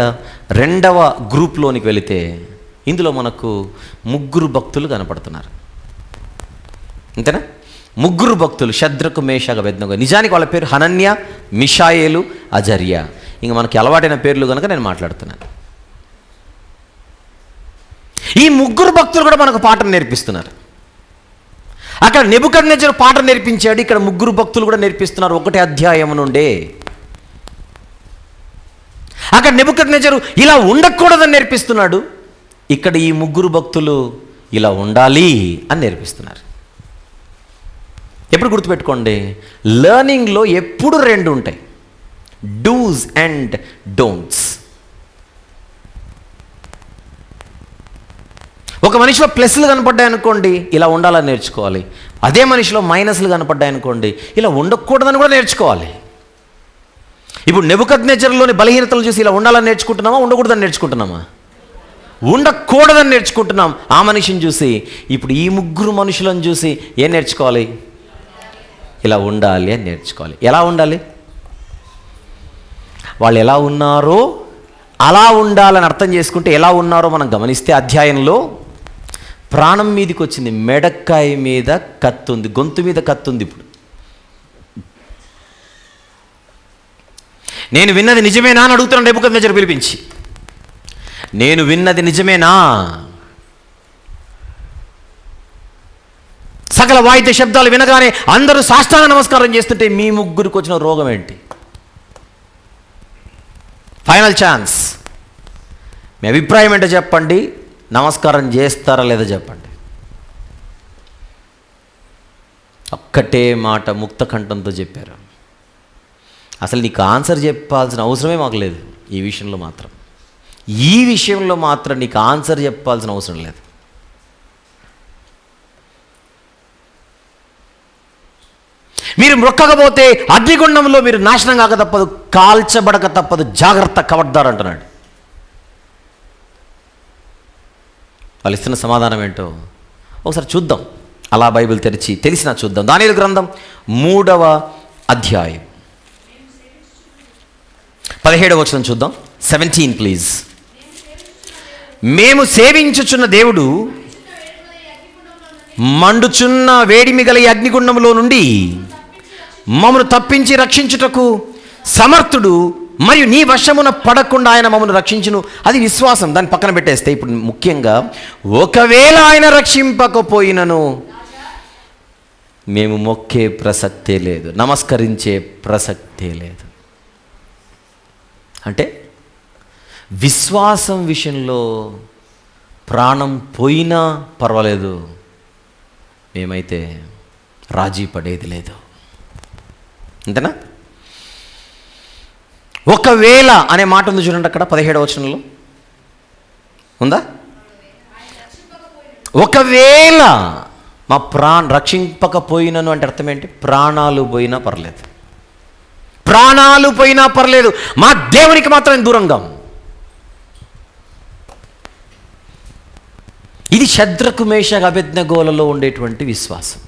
2వ గ్రూప్లోనికి వెళితే ఇందులో మనకు 3 భక్తులు కనపడుతున్నారు. అంతేనా? 3 భక్తులు, షద్రకు, మేషాకు, అబేద్నెగో. నిజానికి వాళ్ళ పేరు హనన్య, మిషాయేలు, అజర్యా. ఇంక మనకి అలవాటైన పేర్లు కనుక నేను మాట్లాడుతున్నాను. ఈ 3 భక్తులు కూడా మనకు పాఠం నేర్పిస్తున్నారు. అక్కడ నెబుకద్నెజరు పాఠం నేర్పించాడు, ఇక్కడ 3 భక్తులు కూడా నేర్పిస్తున్నారు 1వ అధ్యాయం నుండే. అక్కడ నెబుకద్నెజరు ఇలా ఉండకూడదని నేర్పిస్తున్నాడు, ఇక్కడ ఈ 3 భక్తులు ఇలా ఉండాలి అని నేర్పిస్తున్నారు. ఎప్పుడు గుర్తుపెట్టుకోండి, లెర్నింగ్లో ఎప్పుడు 2 ఉంటాయి, డూస్ అండ్ డోంట్స్. ఒక మనిషిలో ప్లస్లు కనపడ్డాయి అనుకోండి, ఇలా ఉండాలని నేర్చుకోవాలి. అదే మనిషిలో మైనస్లు కనపడ్డాయి అనుకోండి, ఇలా ఉండకూడదని కూడా నేర్చుకోవాలి. ఇప్పుడు నెబుకద్నెజరులోని బలహీనతలు చూసి ఇలా ఉండాలని నేర్చుకుంటున్నామా, ఉండకూడదని నేర్చుకుంటున్నామా? ఉండకూడదని నేర్చుకుంటున్నాం. ఆ మనిషిని చూసి ఇప్పుడు ఈ 3 మనుషులను చూసి ఏం నేర్చుకోవాలి? ఇలా ఉండాలి అని నేర్చుకోవాలి. ఎలా ఉండాలి? వాళ్ళు ఎలా ఉన్నారో అలా ఉండాలని అర్థం చేసుకుంటే, ఎలా ఉన్నారో మనం గమనిస్తే అధ్యాయంలో ప్రాణం మీదకి వచ్చింది, మెడకాయ మీద కత్తుంది, గొంతు మీద కత్తుంది. ఇప్పుడు నేను విన్నది నిజమేనా అని అడుగుతున్నాను నెబుకద్నెజరు పిలిపించి. నేను విన్నది నిజమేనా? సకల వాయిద్య శబ్దాలు వినగానే అందరూ సాష్టాంగ నమస్కారం చేస్తుంటే మీ ముగ్గురికి వచ్చిన రోగం ఏంటి? ఫైనల్ ఛాన్స్, మీ అభిప్రాయం ఏంటో చెప్పండి. నమస్కారం చేస్తారా లేదా చెప్పండి. ఒక్కటే మాట ముక్త కంఠంతో చెప్పారు. అసలు నీకు ఆన్సర్ చెప్పాల్సిన అవసరమే మాకు లేదు. ఈ విషయంలో మాత్రం నీకు ఆన్సర్ చెప్పాల్సిన అవసరం లేదు. మీరు మొక్కకపోతే అగ్నిగుండంలో మీరు నాశనం కాక తప్పదు, కాల్చబడక తప్పదు, జాగ్రత్త, కవడ్దారు అంటున్నాడు. వాళ్ళు ఇస్తున్న సమాధానం ఏంటో ఒకసారి చూద్దాం. అలా బైబిల్ తెరిచి తెలిసినా చూద్దాం. దానియేలు గ్రంథం 3వ అధ్యాయం 17వ వచనం చూద్దాం. 17 ప్లీజ్. మేము సేవించుచున్న దేవుడు మండుచున్న వేడిమి గల అగ్నిగుండంలో నుండి మమ్మను తప్పించి రక్షించుటకు సమర్థుడు, మరియు నీ వశమున పడకుండా ఆయన మమ్మను రక్షించును. అది విశ్వాసం. దాన్ని పక్కన పెట్టేస్తే ఇప్పుడు ముఖ్యంగా, ఒకవేళ ఆయన రక్షింపకపోయినను మేము మొక్కే ప్రసక్తే లేదు, నమస్కరించే ప్రసక్తే లేదు. అంటే విశ్వాసం విషయంలో ప్రాణం పోయినా పర్వాలేదు, మేమైతే రాజీ పడేది లేదు. అంతేనా? ఒకవేళ అనే మాట ఉంది చూడండి, అక్కడ 17వ వచనంలో ఉందా? ఒకవేళ మా రక్షింపకపోయినను అంటే అర్థం ఏంటి? ప్రాణాలు పోయినా పర్లేదు, ప్రాణాలు పోయినా పర్లేదు, మా దేవునికి మాత్రం దూరంగా. ఇది శద్రకు మేషకు అబేద్నెగోలలో ఉండేటువంటి విశ్వాసం.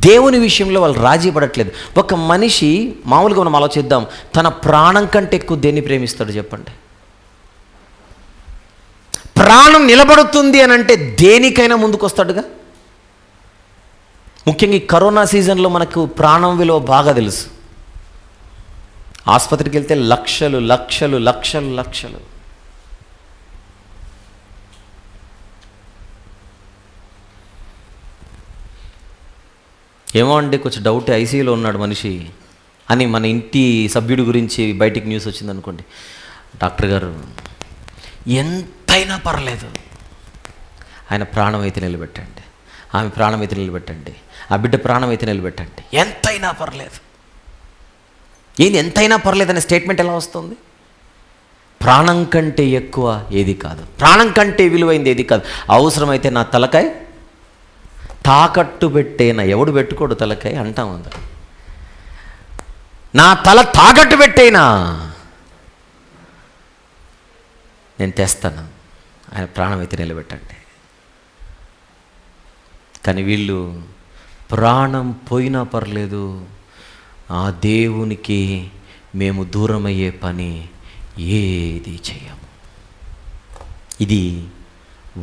దేవుని విషయంలో వాళ్ళు రాజీ పడట్లేదు. ఒక మనిషి మామూలుగా మనం ఆలోచిద్దాం, తన ప్రాణం కంటే ఎక్కువ దేన్ని ప్రేమిస్తాడు చెప్పండి? ప్రాణం నిలబడుతుంది అని అంటే దేనికైనా ముందుకు వస్తాడుగా. ముఖ్యంగా ఈ కరోనా సీజన్లో మనకు ప్రాణం విలువ బాగా తెలుసు. ఆసుపత్రికి వెళ్తే లక్షలు లక్షలు లక్షలు లక్షలు. ఏమో అండి, కొంచెం డౌట్, ఐసీయూలో ఉన్నాడు మనిషి అని మన ఇంటి సభ్యుడి గురించి బయటికి న్యూస్ వచ్చిందనుకోండి, డాక్టర్ గారు ఎంతైనా పర్లేదు, ఆయన ప్రాణం అయితే నిలబెట్టండి, ఆమె ప్రాణం అయితే నిలబెట్టండి, ఆ బిడ్డ ప్రాణం అయితే నిలబెట్టండి, ఎంతైనా పర్లేదు. ఏంది ఎంతైనా పర్లేదు అనే స్టేట్మెంట్ ఎలా వస్తుంది? ప్రాణం కంటే ఎక్కువ ఏది కాదు, ప్రాణం కంటే విలువైంది ఏది కాదు. అవసరమైతే నా తలకాయ తాకట్టు పెట్టేనా, ఎవడు పెట్టుకోడు తలకాయ అంటాం అందరు. నా తల తాకట్టు పెట్టేనా నేను తెస్తాను, ఆయన ప్రాణం అయితే నిలబెట్టండి. కానీ వీళ్ళు ప్రాణం పోయినా పర్లేదు, ఆ దేవునికి మేము దూరమయ్యే పని ఏది చేయము. ఇది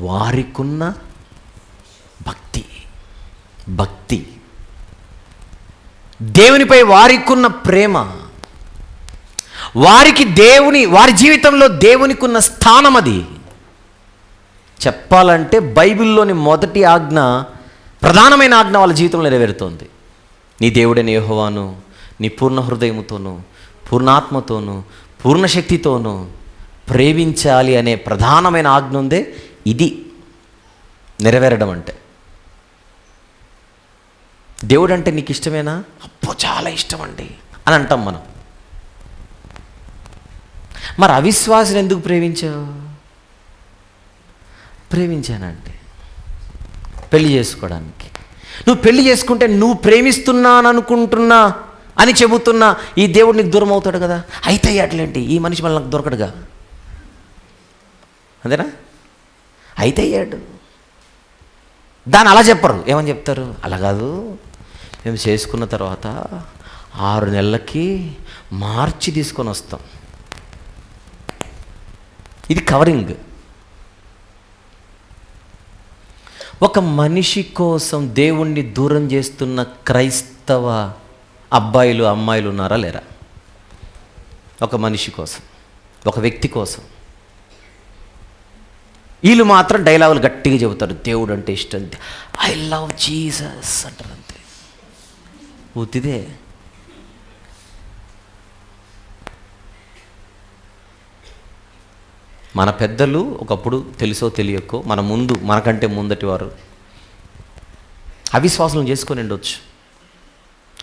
వారికున్న భక్తి, దేవునిపై వారికున్న ప్రేమ, వారి జీవితంలో దేవునికి ఉన్న స్థానం. అది చెప్పాలంటే బైబిల్లోని మొదటి ఆజ్ఞ, ప్రధానమైన ఆజ్ఞ వాళ్ళ జీవితంలో నెరవేరుతోంది. నీ దేవుడైన యెహోవాను నీ పూర్ణ హృదయముతోనూ, పూర్ణాత్మతోనూ, పూర్ణ శక్తితోనూ ప్రేమించాలి అనే ప్రధానమైన ఆజ్ఞ ఉందే ఇది నెరవేరడం అంటే. దేవుడు అంటే నీకు ఇష్టమేనా? అబ్బో చాలా ఇష్టం అండి అని అంటాం మనం. మరి అవిశ్వాసిని ఎందుకు ప్రేమించావు? ప్రేమించానండి పెళ్లి చేసుకోవడానికి. నువ్వు పెళ్లి చేసుకుంటే నువ్వు ప్రేమిస్తున్నాను అనుకుంటున్నా అని చెబుతున్నా ఈ దేవుడు నీకు దూరం అవుతాడు కదా. అయితే అయ్యాట్లేంటి, ఈ మనిషి మళ్ళీ నాకు దొరకడుగా, అంతేనా? అయితే అయ్యాడు. దాన్ని అలా చెప్పరు. ఏమని చెప్తారు? అలా కాదు, మేము చేసుకున్న తర్వాత 6 నెలలకి మార్చి తీసుకొని వస్తాం. ఇది కవరింగ్. ఒక మనిషి కోసం దేవుణ్ణి దూరం చేస్తున్న క్రైస్తవ అబ్బాయిలు అమ్మాయిలు ఉన్నారా లేరా? ఒక మనిషి కోసం, ఒక వ్యక్తి కోసం. వీళ్ళు మాత్రం డైలాగులు గట్టిగా చెబుతారు, దేవుడు అంటే ఇష్టం, ఐ లవ్ జీసస్ అంటారు, అంతే. ఉత్తిదే. మన పెద్దలు ఒకప్పుడు తెలుసో తెలియకో మనకంటే ముందటి వారు అవిశ్వాసం చేసుకొని ఉండొచ్చు.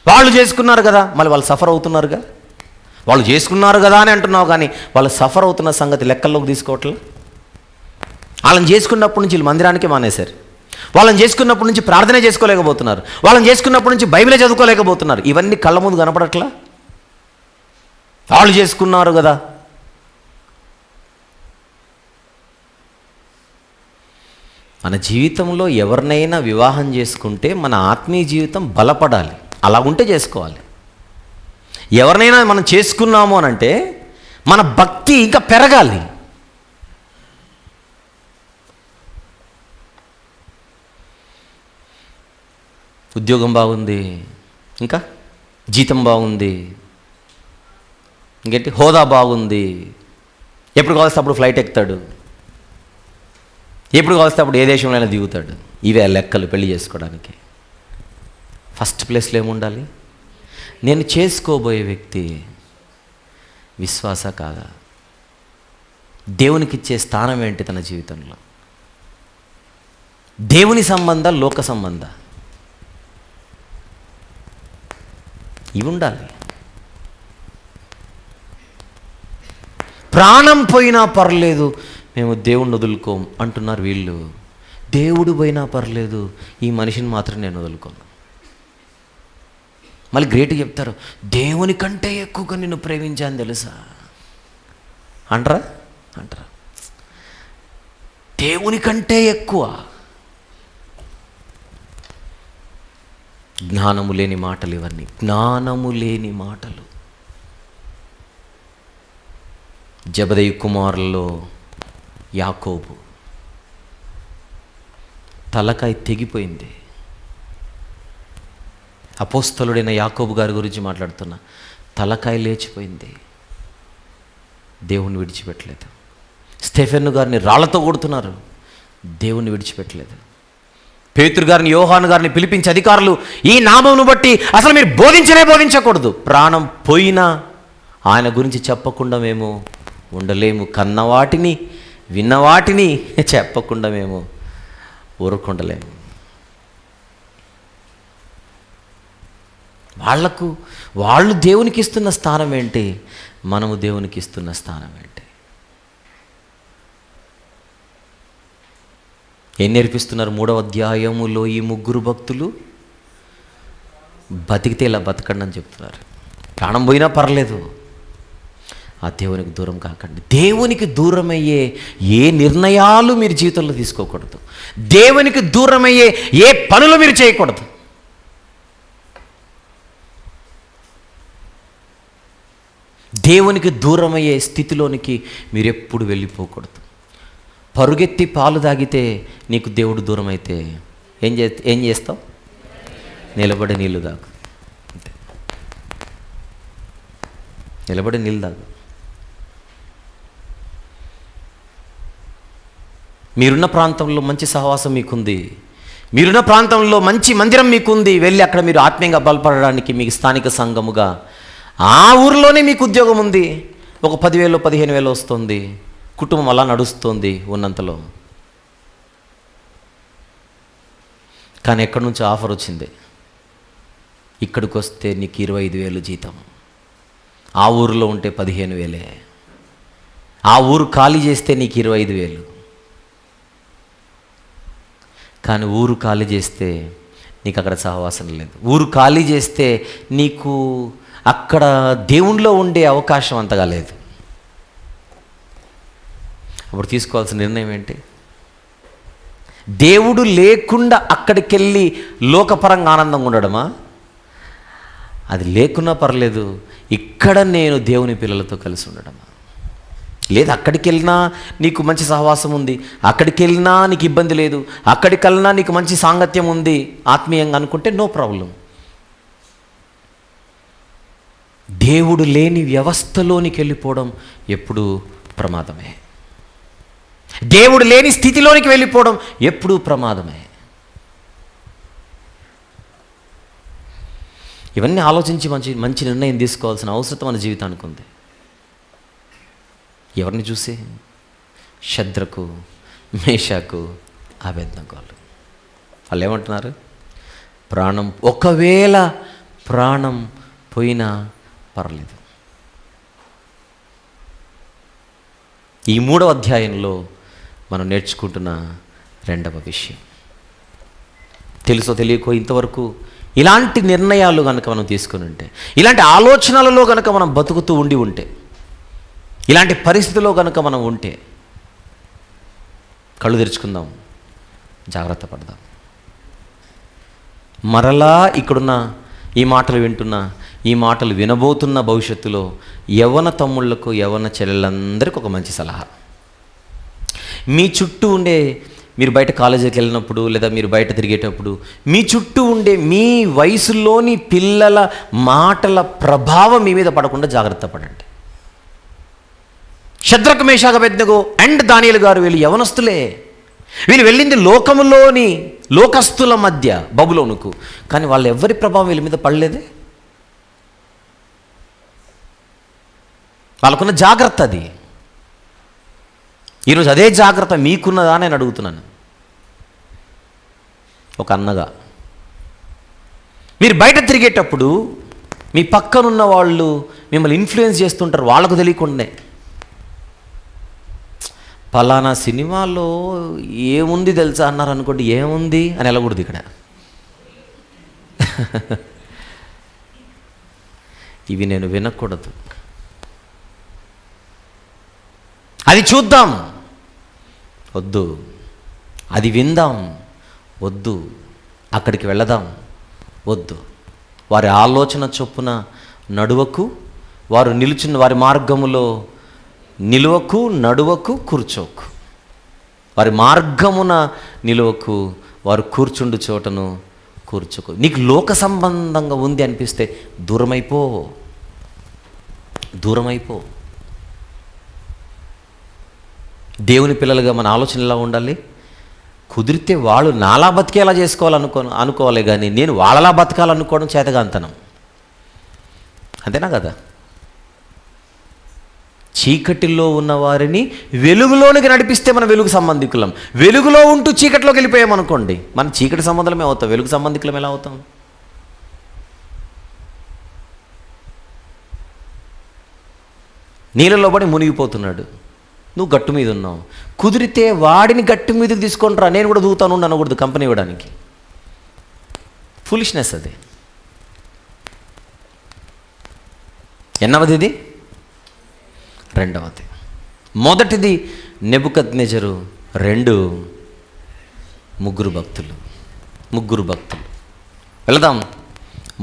వాళ్ళు చేసుకున్నారు కదా, మళ్ళీ వాళ్ళు సఫర్ అవుతున్నారుగా. వాళ్ళు చేసుకున్నారు కదా అని అంటున్నావు, కానీ వాళ్ళు సఫర్ అవుతున్న సంగతి లెక్కల్లోకి తీసుకోవట్లే. వాళ్ళని చేసుకున్నప్పటి నుంచి మందిరానికే మానేశారు. వాళ్ళని చేసుకున్నప్పటి నుంచి ప్రార్థన చేసుకోలేకపోతున్నారు. వాళ్ళని చేసుకున్నప్పటి నుంచి బైబిలే చదువుకోలేకపోతున్నారు. ఇవన్నీ కళ్ళ ముందు కనపడట్లా. వాళ్ళు చేసుకున్నారు కదా. మన జీవితంలో ఎవరినైనా వివాహం చేసుకుంటే మన ఆత్మీయ జీవితం బలపడాలి. అలా ఉంటే చేసుకోవాలి. ఎవరినైనా మనం చేసుకున్నాము అని అంటే మన భక్తి ఇంకా పెరగాలి. ఉద్యోగం బాగుంది, ఇంకా జీతం బాగుంది, ఇంకేంటి హోదా బాగుంది, ఎప్పుడు కావస్తే అప్పుడు ఫ్లైట్ ఎక్కుతాడు, ఎప్పుడు కావస్తే అప్పుడు ఏ దేశంలో దిగుతాడు. ఇవే లెక్కలు పెళ్లి చేసుకోవడానికి. ఫస్ట్ ప్లేస్లో ఏముండాలి? నేను చేసుకోబోయే వ్యక్తి విశ్వాస కాదా? దేవునికి ఇచ్చే స్థానం ఏంటి తన జీవితంలో? దేవుని సంబంధ, లోక సంబంధ, ఇవి ఉండాలి. ప్రాణం పోయినా పర్లేదు మేము దేవుణ్ణి వదులుకోం అంటున్నారు వీళ్ళు. దేవుడు పోయినా పర్లేదు, ఈ మనిషిని మాత్రం నేను వదులుకోను. మళ్ళీ గ్రేట్గా చెప్తారు, దేవుని కంటే ఎక్కువగా నిన్ను ప్రేమించాను తెలుసా అంటారా? దేవుని కంటే ఎక్కువ. జ్ఞానము లేని మాటలు ఇవన్నీ, జ్ఞానము లేని మాటలు. జబదయి కుమారుల్లో యాకోబు తలకాయ తెగిపోయింది. అపోస్తలుడైన యాకోబు గారి గురించి మాట్లాడుతున్నా. తలకాయ లేచిపోయింది. దేవుణ్ణి విడిచిపెట్టలేదు. స్టెఫెను గారిని రాళ్లతో కొడుతున్నారు, దేవుణ్ణి విడిచిపెట్టలేదు. పేతురు గారిని, యోహాను గారిని పిలిపించి అధికారులు, ఈ నామమును బట్టి అసలు మీరు బోధించకూడదు, ప్రాణం పోయినా ఆయన గురించి చెప్పకుండా మేము ఉండలేము, కన్నవాటిని విన్నవాటిని చెప్పకుండా మేము ఊరుకుండలేము. వాళ్ళు దేవునికి ఇస్తున్న స్థానం ఏంటి? మనము దేవునికి ఇస్తున్న స్థానం ఏంటి? ఏం నేర్పిస్తున్నారు? 3వ అధ్యాయములో ఈ ముగ్గురు భక్తులు బతికితే ఇలా బతకండి అని చెప్తున్నారు. ప్రాణం పోయినా పర్లేదు, ఆ దేవునికి దూరం కాకండి. దేవునికి దూరమయ్యే ఏ నిర్ణయాలు మీరు జీవితంలో తీసుకోకూడదు. దేవునికి దూరమయ్యే ఏ పనులు మీరు చేయకూడదు. దేవునికి దూరమయ్యే స్థితిలోనికి మీరు ఎప్పుడు వెళ్ళిపోకూడదు. పరుగెత్తి పాలు తాగితే నీకు దేవుడు దూరం అయితే ఏం చేస్తావు? నిలబడి నీళ్ళు తాగు, అంతే. నిలబడి నీళ్ళు తాగు. మీరున్న ప్రాంతంలో మంచి సహవాసం మీకుంది, మీరున్న ప్రాంతంలో మంచి మందిరం మీకుంది, వెళ్ళి అక్కడ మీరు ఆత్మీయంగా బలపడడానికి మీకు స్థానిక సంఘముగా ఆ ఊరిలోనే మీకు ఉద్యోగం ఉంది, ఒక 10,000 15,000 వస్తుంది, కుటుంబం అలా నడుస్తుంది ఉన్నంతలో. కానీ ఎక్కడి నుంచి ఆఫర్ వచ్చింది? ఇక్కడికి వస్తే నీకు 25,000 జీతం, ఆ ఊరిలో ఉంటే 15,000, ఆ ఊరు ఖాళీ చేస్తే నీకు 25,000. కానీ ఊరు ఖాళీ చేస్తే నీకు అక్కడ సహవాసం లేదు. ఊరు ఖాళీ చేస్తే నీకు అక్కడ దేవునిలో ఉండే అవకాశం అంతగా లేదు. అప్పుడు తీసుకోవాల్సిన నిర్ణయం ఏంటి? దేవుడు లేకుండా అక్కడికి వెళ్ళి లోకపరంగా ఆనందంగా ఉండడమా? అది లేకున్నా పర్లేదు, ఇక్కడ నేను దేవుని పిల్లలతో కలిసి ఉండడమా? లేదు, అక్కడికి వెళ్ళినా నీకు మంచి సహవాసం ఉంది, అక్కడికి వెళ్ళినా నీకు ఇబ్బంది లేదు, అక్కడికి వెళ్ళినా నీకు మంచి సాంగత్యం ఉంది ఆత్మీయంగా అనుకుంటే నో ప్రాబ్లం. దేవుడు లేని వ్యవస్థలోనికి వెళ్ళిపోవడం ఎప్పుడు ప్రమాదమే. దేవుడు లేని స్థితిలోనికి వెళ్ళిపోవడం ఎప్పుడూ ప్రమాదమే. ఇవన్నీ ఆలోచించి మంచి నిర్ణయం తీసుకోవాల్సిన అవసరం మన జీవితానికి ఉంది. ఎవరిని చూసి? షద్రకు, మేషాకు, అబేద్నెగోలు. వాళ్ళు ఏమంటున్నారు? ఒకవేళ ప్రాణం పోయినా పర్లేదు. ఈ 3వ అధ్యాయంలో మనం నేర్చుకుంటున్న 2వ విషయం, తెలుసో తెలియకో ఇంతవరకు ఇలాంటి నిర్ణయాలు కనుక మనం తీసుకుని ఉంటే, ఇలాంటి ఆలోచనలలో కనుక మనం బతుకుతూ ఉంటే, ఇలాంటి పరిస్థితిలో కనుక మనం ఉంటే కళ్ళు తెరుచుకుందాం, జాగ్రత్త పడదాం. మరలా ఇక్కడున్న ఈ మాటలు వింటున్న, ఈ మాటలు వినబోతున్న భవిష్యత్తులో యవ్వన తమ్ముళ్లకు, యవ్వన చెల్లెళ్ళందరికీ ఒక మంచి సలహా. మీ చుట్టూ ఉండే, మీరు బయట కాలేజీకి వెళ్ళినప్పుడు లేదా మీరు బయట తిరిగేటప్పుడు మీ చుట్టూ ఉండే మీ వయసులోని పిల్లల మాటల ప్రభావం మీ మీద పడకుండా జాగ్రత్త పడండి. షద్రకు, మేషాకు, అబేద్నెగో అండ్ దానియేలు గారు వీళ్ళు యవనస్తులే. వీళ్ళు వెళ్ళింది లోకములోని లోకస్తుల మధ్య బబులోనుకు, కానీ వాళ్ళు ఎవరి ప్రభావం వీళ్ళ మీద పడలేదే. వాళ్ళకున్న జాగ్రత్త అది. ఈరోజు అదే జాగ్రత్త మీకున్నదా అని నేను అడుగుతున్నాను. ఒక అన్నగా మీరు బయట తిరిగేటప్పుడు మీ పక్కనున్న వాళ్ళు మిమ్మల్ని ఇన్ఫ్లుయెన్స్ చేస్తుంటారు, వాళ్ళకు తెలియకుండానే. పలానా సినిమాలో ఏముంది తెలుసా అన్నారు అనుకోండి, ఏముంది అని వెళ్ళకూడదు ఇక్కడ. ఇవి నేను వినకూడదు. అది చూద్దాం వద్దు, అది విందాం వద్దు, అక్కడికి వెళదాం వద్దు. వారి ఆలోచన చొప్పున నడువకు, వారు నిలుచున్న వారి మార్గములో నిలువకు, నడువకు, కూర్చోకు. వారి మార్గమున నిలువకు, వారు కూర్చుండు చోటను కూర్చోకు. నీకు లోక సంబంధంగా ఉంది అనిపిస్తే దూరమైపో. దేవుని పిల్లలుగా మన ఆలోచన ఎలా ఉండాలి? కుదిరితే వాళ్ళు నాలా బతికేలా అనుకోవాలి కానీ నేను వాళ్ళలా బతకాలనుకోవడం చేతగాంతనం. అంతేనా కదా? చీకటిలో ఉన్న వారిని వెలుగులోనికి నడిపిస్తే మనం వెలుగు సంబంధికులం. వెలుగులో ఉంటూ చీకటిలోకి వెళ్ళిపోయామనుకోండి, మనం చీకటి సంబంధులమే అవుతాం, వెలుగు సంబంధికులం ఎలా అవుతాం? నీళ్ళలో పడి మునిగిపోతున్నాడు, నువ్వు గట్టు మీద ఉన్నావు. కుదిరితే వాడిని గట్టు మీదకి తీసుకొని రా, నేను కూడా దూతాను అనకూడదు కంపెనీ ఇవ్వడానికి. ఫులిష్నెస్ అది. ఎన్నవది ఇది? 2వది. మొదటిది నెబుకద్నెజరు, 2 ముగ్గురు భక్తులు. వెళదాం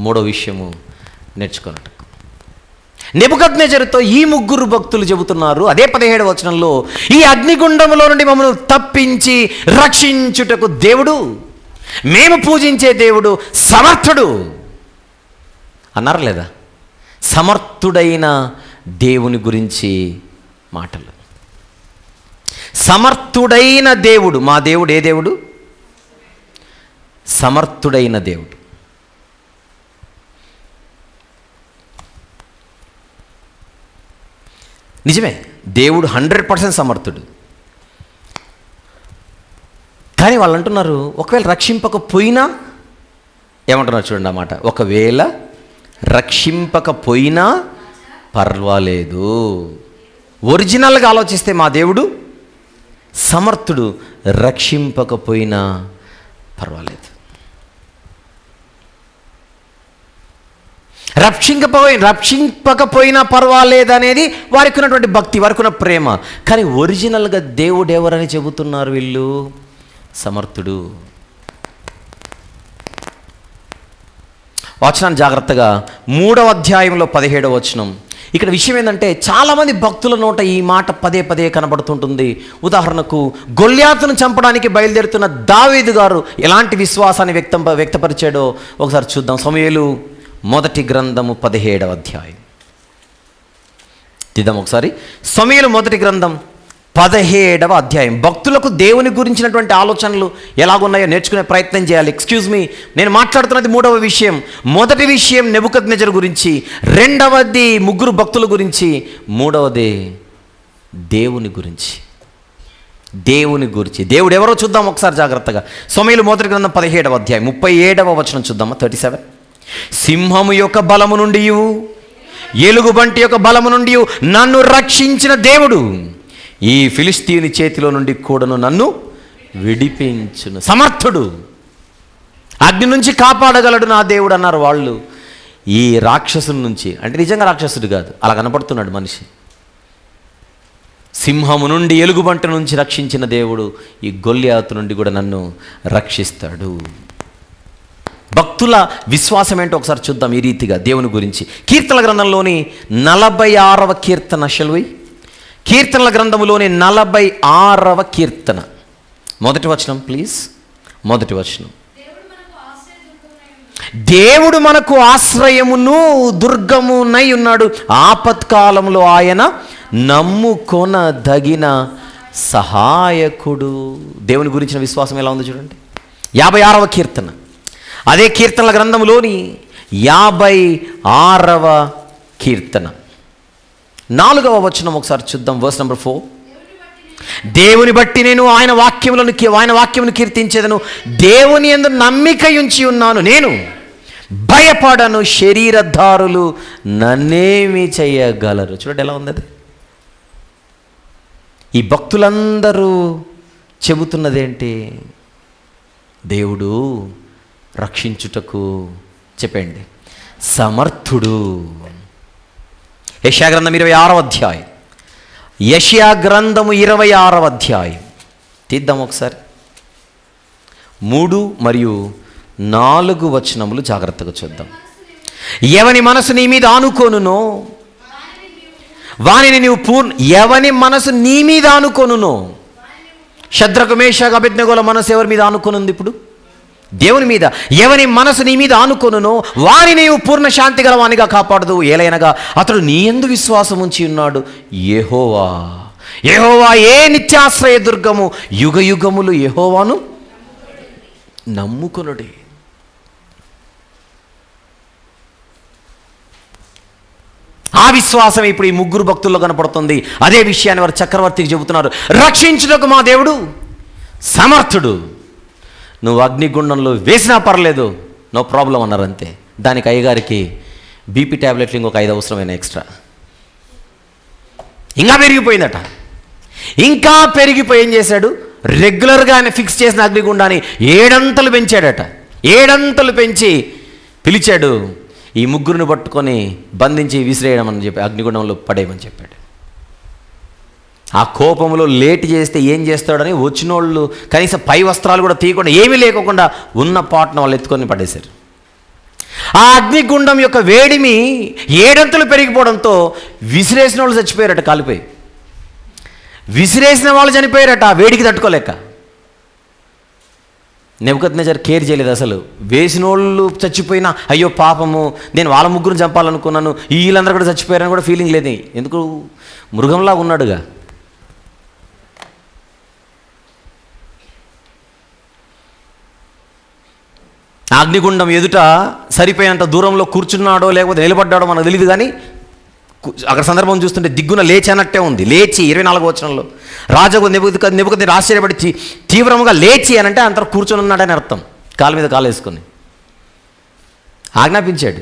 3వ విషయము నేర్చుకున్నట్టు. నెబుకద్నెజరుతో ఈ 3 భక్తులు చెబుతున్నారు అదే 17వ వచనంలో, ఈ అగ్నిగుండములో నుండి మమ్మల్ని తప్పించి రక్షించుటకు దేవుడు, మేము పూజించే దేవుడు సమర్థుడు అన్నారు లేదా? సమర్థుడైన దేవుని గురించి మాటలు. సమర్థుడైన దేవుడు, మా దేవుడు ఏ దేవుడు? సమర్థుడైన దేవుడు. నిజమే, దేవుడు 100% సమర్థుడు. కానీ వాళ్ళు అంటున్నారు ఒకవేళ రక్షింపకపోయినా, ఏమంటున్నారు చూడండి ఆ మాట, ఒకవేళ రక్షింపకపోయినా పర్వాలేదు. ఒరిజినల్గా ఆలోచిస్తే మా దేవుడు సమర్థుడు, రక్షింపకపోయినా పర్వాలేదు. రక్షింపకపోయినా పర్వాలేదు అనేది వారికి ఉన్నటువంటి భక్తి, వారికి ఉన్న ప్రేమ. కానీ ఒరిజినల్గా దేవుడు ఎవరని చెబుతున్నారు వీళ్ళు? సమర్థుడు. వచనాన్ని జాగ్రత్తగా 3వ అధ్యాయంలో 17వ వచనం. ఇక్కడ విషయం ఏంటంటే చాలామంది భక్తుల నోట ఈ మాట పదే కనబడుతుంటుంది. ఉదాహరణకు గొల్యాతును చంపడానికి బయలుదేరుతున్న దావీదు గారు ఎలాంటి విశ్వాసాన్ని వ్యక్తపరిచాడో ఒకసారి చూద్దాం. సమూయేలు మొదటి గ్రంథము 17వ అధ్యాయం తీద్దాం ఒకసారి. సమూయేలు మొదటి గ్రంథం 17వ అధ్యాయం. భక్తులకు దేవుని గురించినటువంటి ఆలోచనలు ఎలాగున్నాయో నేర్చుకునే ప్రయత్నం చేయాలి. ఎక్స్క్యూజ్ మీ, నేను మాట్లాడుతున్నది 3వ విషయం. మొదటి విషయం నెబుకద్నెజరు గురించి, రెండవది ముగ్గురు భక్తుల గురించి, మూడవది దేవుని గురించి. దేవుని గురించి, దేవుడు ఎవరో చూద్దాం ఒకసారి జాగ్రత్తగా. సమూయేలు మొదటి గ్రంథం 17వ అధ్యాయం 37వ వచనం చూద్దామా. 37. సింహము యొక్క బలము నుండి, ఎలుగుబంటి యొక్క బలము నుండి నన్ను రక్షించిన దేవుడు ఈ ఫిలిష్తీయుని చేతిలో నుండి కూడాను నన్ను విడిపించును. సమర్థుడు, అగ్ని నుంచి కాపాడగలడు నా దేవుడు అన్నారు వాళ్ళు. ఈ రాక్షసుని నుంచి, అంటే నిజంగా రాక్షసుడు కాదు, అలా కనపడుతున్నాడు మనిషి. సింహము నుండి, ఎలుగుబంటి నుంచి రక్షించిన దేవుడు ఈ గొల్లియాతు నుండి కూడా నన్ను రక్షిస్తాడు. భక్తుల విశ్వాసం ఏంటో ఒకసారి చూద్దాం ఈ రీతిగా దేవుని గురించి. కీర్తనల గ్రంథంలోని 46వ కీర్తన. షల్వి కీర్తనల గ్రంథములోని 46వ కీర్తన మొదటి వచనం ప్లీజ్. మొదటి వచనం. దేవుడు మనకు ఆశ్రయమును దుర్గమునై ఉన్నాడు, ఆపత్కాలంలో ఆయన నమ్ముకొనదగిన సహాయకుడు. దేవుని గురించిన విశ్వాసం ఎలా ఉందో చూడండి. 56వ కీర్తన, అదే కీర్తనల గ్రంథంలోని 56వ కీర్తన 4వ వచనం ఒకసారి చూద్దాం. Verse number 4. దేవుని బట్టి నేను ఆయన వాక్యమును కీర్తించేదను, దేవుని యందు నమ్మిక ఉంచి ఉన్నాను, నేను భయపడను, శరీరధారులు నన్నేమి చేయగలరు. చూడండి ఎలా ఉంది అది. ఈ భక్తులందరూ చెబుతున్నదేంటి? దేవుడు రక్షించుటకు చెప్పండి సమర్థుడు. యెషయా గ్రంథం 26వ అధ్యాయం. యెషయా గ్రంథము 26వ అధ్యాయం తీద్దాం ఒకసారి. 3 మరియు 4 వచనములు జాగ్రత్తగా చూద్దాం. ఎవని మనసు నీ మీద ఆనుకొనునో వానిని నీవు ఎవని మనసు నీ మీద ఆనుకొనునో. షద్రకు మేషకు అబేద్నెగోల మనసు ఎవరి మీద ఆనుకొనుంది? ఇప్పుడు దేవుని మీద. ఎవని మనసు నీ మీద ఆనుకొనునో వాని నీవు పూర్ణ శాంతి గలవానిగా కాపాడదు, ఏలైనగా అతడు నీ యందు విశ్వాసం ఉంచి ఉన్నాడు. యెహోవా, యెహోవా ఏ నిత్యాశ్రయ దుర్గము, యుగ యుగములు యెహోవాను నమ్ముకొనుడి. ఆ విశ్వాసం ఇప్పుడు ఈ ముగ్గురు భక్తుల్లో కనపడుతుంది. అదే విషయాన్ని వారు చక్రవర్తికి చెబుతున్నారు. రక్షించుటకు మా దేవుడు సమర్థుడు, నువ్వు అగ్నిగుండంలో వేసినా పర్లేదు, నో ప్రాబ్లం అన్నారు అంతే. దానికి అయ్యగారికి బీపీ ట్యాబ్లెట్లు ఇంకొక 5 అవసరమైన ఎక్స్ట్రా. ఇంకా పెరిగిపోయిందట. ఇంకా పెరిగిపోయి ఏం చేశాడు? రెగ్యులర్గా ఆయన ఫిక్స్ చేసిన అగ్నిగుండాన్ని 7 అంతలు పెంచాడట. 7 అంతలు పెంచి పిలిచాడు. ఈ ముగ్గురిని పట్టుకొని బంధించి విసిరేయడం అని చెప్పి అగ్నిగుండంలో పడేయమని చెప్పాడు. ఆ కోపంలో లేట్ చేస్తే ఏం చేస్తాడని వచ్చినోళ్ళు కనీసం పై వస్త్రాలు కూడా తీయకుండా, ఏమీ లేకుండా ఉన్న పాటను వాళ్ళు ఎత్తుకొని పడేశారు. ఆ అగ్నిగుండం యొక్క వేడిమి 7 అంతలు పెరిగిపోవడంతో విసిరేసిన వాళ్ళు చచ్చిపోయారట, కాలిపోయి. విసిరేసిన వాళ్ళు చనిపోయారట ఆ వేడికి తట్టుకోలేక. నెబుకద్నెజర్ కేర్ చేయలేదు అసలు. వేసినోళ్ళు చచ్చిపోయినా అయ్యో పాపము, నేను వాళ్ళ ముగ్గురు చంపాలనుకున్నాను, వీళ్ళందరూ కూడా చచ్చిపోయారని కూడా ఫీలింగ్ లేదు. ఎందుకు? మృగంలాగా ఉన్నాడుగా. అగ్నిగుండం ఎదుట సరిపోయినంత దూరంలో కూర్చున్నాడో లేకపోతే నిలబడ్డాడో మనకు తెలియదు, కానీ అక్కడ సందర్భం చూస్తుంటే దిగ్గున లేచి అన్నట్టే ఉంది. లేచి 24వ వచనంలో రాజు నెబుకద్నెజర్ ఆశ్చర్యపడి తీవ్రంగా లేచి అనంటే అంత కూర్చొని ఉన్నాడని అర్థం. కాలు మీద కాలు వేసుకొని ఆజ్ఞాపించాడు.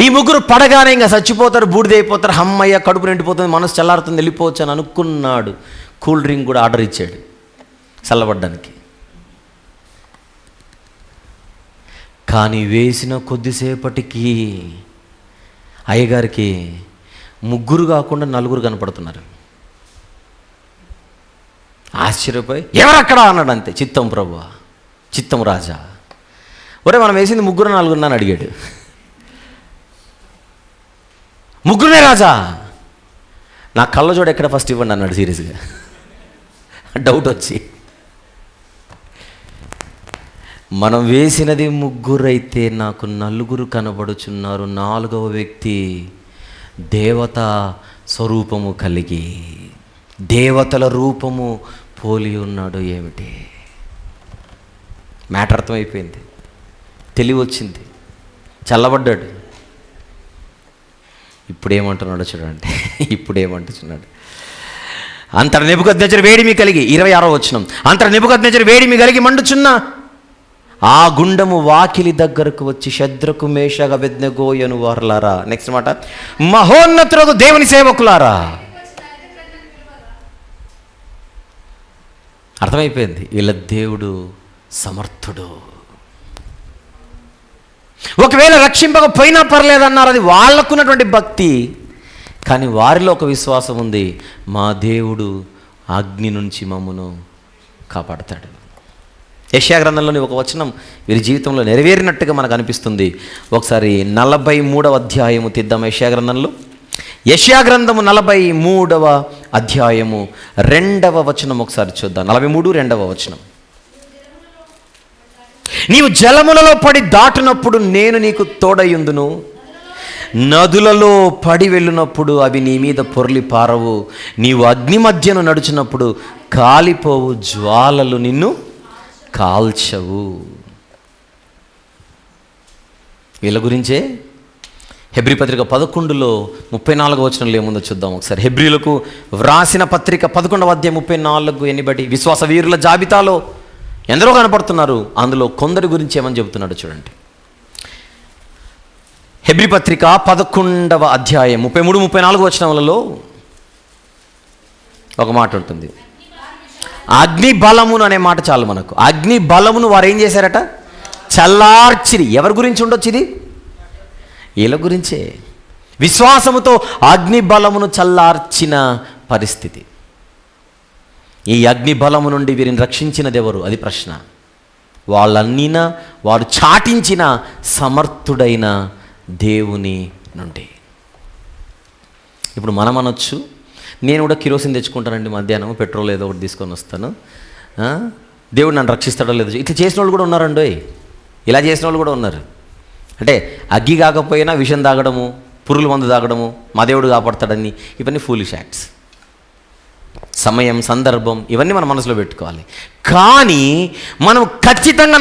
ఈ ముగ్గురు పడగానే ఇంకా చచ్చిపోతారు, బూడిదైపోతారు, హమ్మయ్య కడుపు నిండిపోతుంది, మనసు చల్లారుతుంది, వెళ్ళిపోవచ్చు అని అనుకున్నాడు. కూల్ డ్రింక్ కూడా ఆర్డర్ ఇచ్చాడు చల్లబడ్డానికి. కానీ వేసిన కొద్దిసేపటికి అయ్యగారికి ముగ్గురు కాకుండా 4 కనపడుతున్నారు. ఆశ్చర్యపోయి ఎవరక్కడ అన్నాడు అంతే. చిత్తం ప్రభువా, చిత్తం రాజా. ఒరే మనం వేసింది 3 4 అని అడిగాడు. 3 రాజా, నా కళ్ళజోడు ఎక్కడ ఫస్ట్ ఇవ్వండి అన్నాడు సీరియస్గా, డౌట్ వచ్చి. మనం వేసినది 3 అయితే నాకు 4 కనబడుచున్నారు, 4వ వ్యక్తి దేవతా స్వరూపము కలిగి, దేవతల రూపము పోలి ఉన్నాడు. ఏమిటి మ్యాటర్ అర్థమైపోయింది, తెలివి వచ్చింది, చల్లబడ్డాడు. ఇప్పుడేమంటున్నాడో చూడండి, ఇప్పుడేమంటున్నాడు. అంతట నెబుకద్నెజరు వేడిమి కలిగి, 26వ వచనం, అంతట నెబుకద్నెజరు వేడిమి కలిగి మండుచున్న ఆ గుండము వాకిలి దగ్గరకు వచ్చి శద్రకు మేషగ అబేద్నెగోయను వారలారా. నెక్స్ట్ మాట, మహోన్నతులకు దేవుని సేవకులారా. అర్థమైపోయింది, వీళ్ళ దేవుడు సమర్థుడు. ఒకవేళ రక్షింపకపోయినా పర్లేదన్నారు, అది వాళ్ళకున్నటువంటి భక్తి. కానీ వారిలో ఒక విశ్వాసం ఉంది, మా దేవుడు అగ్ని నుంచి మమ్మను కాపాడతాడు. యెషయా గ్రంథంలోని ఒక వచనం వీరి జీవితంలో నెరవేరినట్టుగా మనకు అనిపిస్తుంది. ఒకసారి 43వ అధ్యాయము తీద్దాం. యెషయా గ్రంథంలో, యెషయా గ్రంథము 43వ అధ్యాయము 2వ వచనం ఒకసారి చూద్దాం. 43 2వ వచనం. నీవు జలములలో పడి దాటునప్పుడు నేను నీకు తోడయుందును, నదులలో పడి వెళ్ళినప్పుడు అవి నీ మీద పొర్లి పారవు, నీవు అగ్ని మధ్యను నడుచున్నప్పుడు కాలిపోవు జ్వాలలు నిన్ను కాల్చవు. వీళ్ళ గురించే హెబ్రీ పత్రిక 11లో 34వ వచనంలో ఏముందో చూద్దాం ఒకసారి. హెబ్రీలకు వ్రాసిన పత్రిక 11వ అధ్యాయం 34 ఎన్నిబడి విశ్వాస వీరుల జాబితాలో ఎందరో కనపడుతున్నారు, అందులో కొందరి గురించి ఏమని చెబుతున్నాడు చూడండి. హెబ్రీ పత్రిక 11వ అధ్యాయం 33 34 వచనములలో ఒక మాట ఉంటుంది, అగ్ని బలమును అనే మాట చాలు మనకు. అగ్ని బలమును వారు ఏం చేశారట? చల్లార్చిరి. ఎవరి గురించి ఉండొచ్చు ఇది? వీళ్ళ గురించే. విశ్వాసముతో అగ్ని బలమును చల్లార్చిన పరిస్థితి. ఈ అగ్ని బలము నుండి వీరిని రక్షించినది ఎవరు? అది ప్రశ్న. వాళ్ళన్నీనా వారు చాటించిన సమర్థుడైన దేవుని నుండి. ఇప్పుడు మనం అనొచ్చు, నేను కూడా కిరోసిన్ తెచ్చుకుంటానండి, మధ్యాహ్నం పెట్రోల్ ఏదో ఒకటి తీసుకొని వస్తాను, దేవుడు నన్ను రక్షిస్తాడో లేదో. ఇట్లా చేసిన వాళ్ళు కూడా ఉన్నారండి, ఇలా చేసిన వాళ్ళు కూడా ఉన్నారు. అంటే అగ్గి కాకపోయినా విషం తాగడము, పురుగుల మందు తాగడము, మా దేవుడు కాపాడతాడని, ఇవన్నీ ఫూలిష్ యాక్ట్స్. సమయం, సందర్భం ఇవన్నీ మన మనసులో పెట్టుకోవాలి. కానీ మనం ఖచ్చితంగా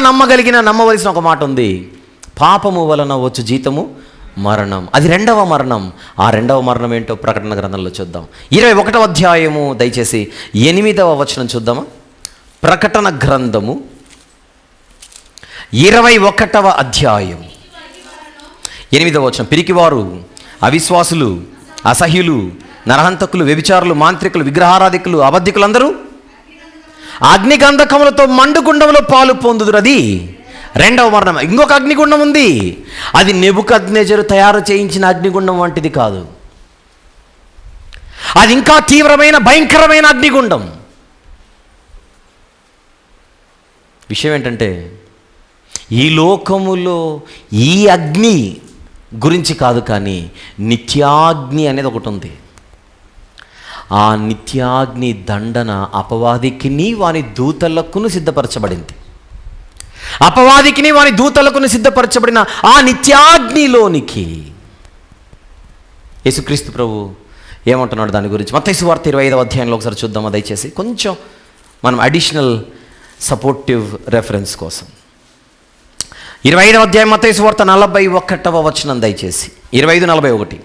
నమ్మవలసిన ఒక మాట ఉంది, పాపము వలన వచ్చు జీతము మరణం. అది 2వ మరణం. ఆ 2వ మరణం ఏంటో ప్రకటన గ్రంథంలో చూద్దాం. 21వ అధ్యాయము దయచేసి 8వ వచనం చూద్దామా. ప్రకటన గ్రంథము 21వ అధ్యాయం 8వ వచనం. పిరికివారు, అవిశ్వాసులు, అసహ్యులు, నరహంతకులు, వ్యభిచారులు, మాంత్రికులు, విగ్రహారాధికులు, అబద్ధికులందరూ అగ్నిగంధకములతో మండుగుండంలో పాలు పొందుదురు. అది 2వ మరణం. ఇంకొక అగ్నిగుండం ఉంది, అది నెబుకద్నెజరు తయారు చేయించిన అగ్నిగుండం వంటిది కాదు, అది ఇంకా తీవ్రమైన భయంకరమైన అగ్నిగుండం. విషయం ఏంటంటే, ఈ లోకములో ఈ అగ్ని గురించి కాదు, కానీ నిత్యాగ్ని అనేది ఒకటి ఉంది. ఆ నిత్యాగ్ని దండన అపవాదికిని వాని దూతలకును సిద్ధపరచబడింది. అపవాదికిని వాని దూతలకును సిద్ధపరచబడిన ఆ నిత్యాగ్నిలోనికి యేసుక్రీస్తు ప్రభు ఏమంటున్నాడు దాని గురించి. మత్తయి సువార్త 25వ అధ్యాయంలో ఒకసారి చూద్దామా దయచేసి, కొంచెం మనం అడిషనల్ సపోర్టివ్ రెఫరెన్స్ కోసం. 25వ అధ్యాయం మత్తయి సువార్త 41వ వచనం దయచేసి, 25:41.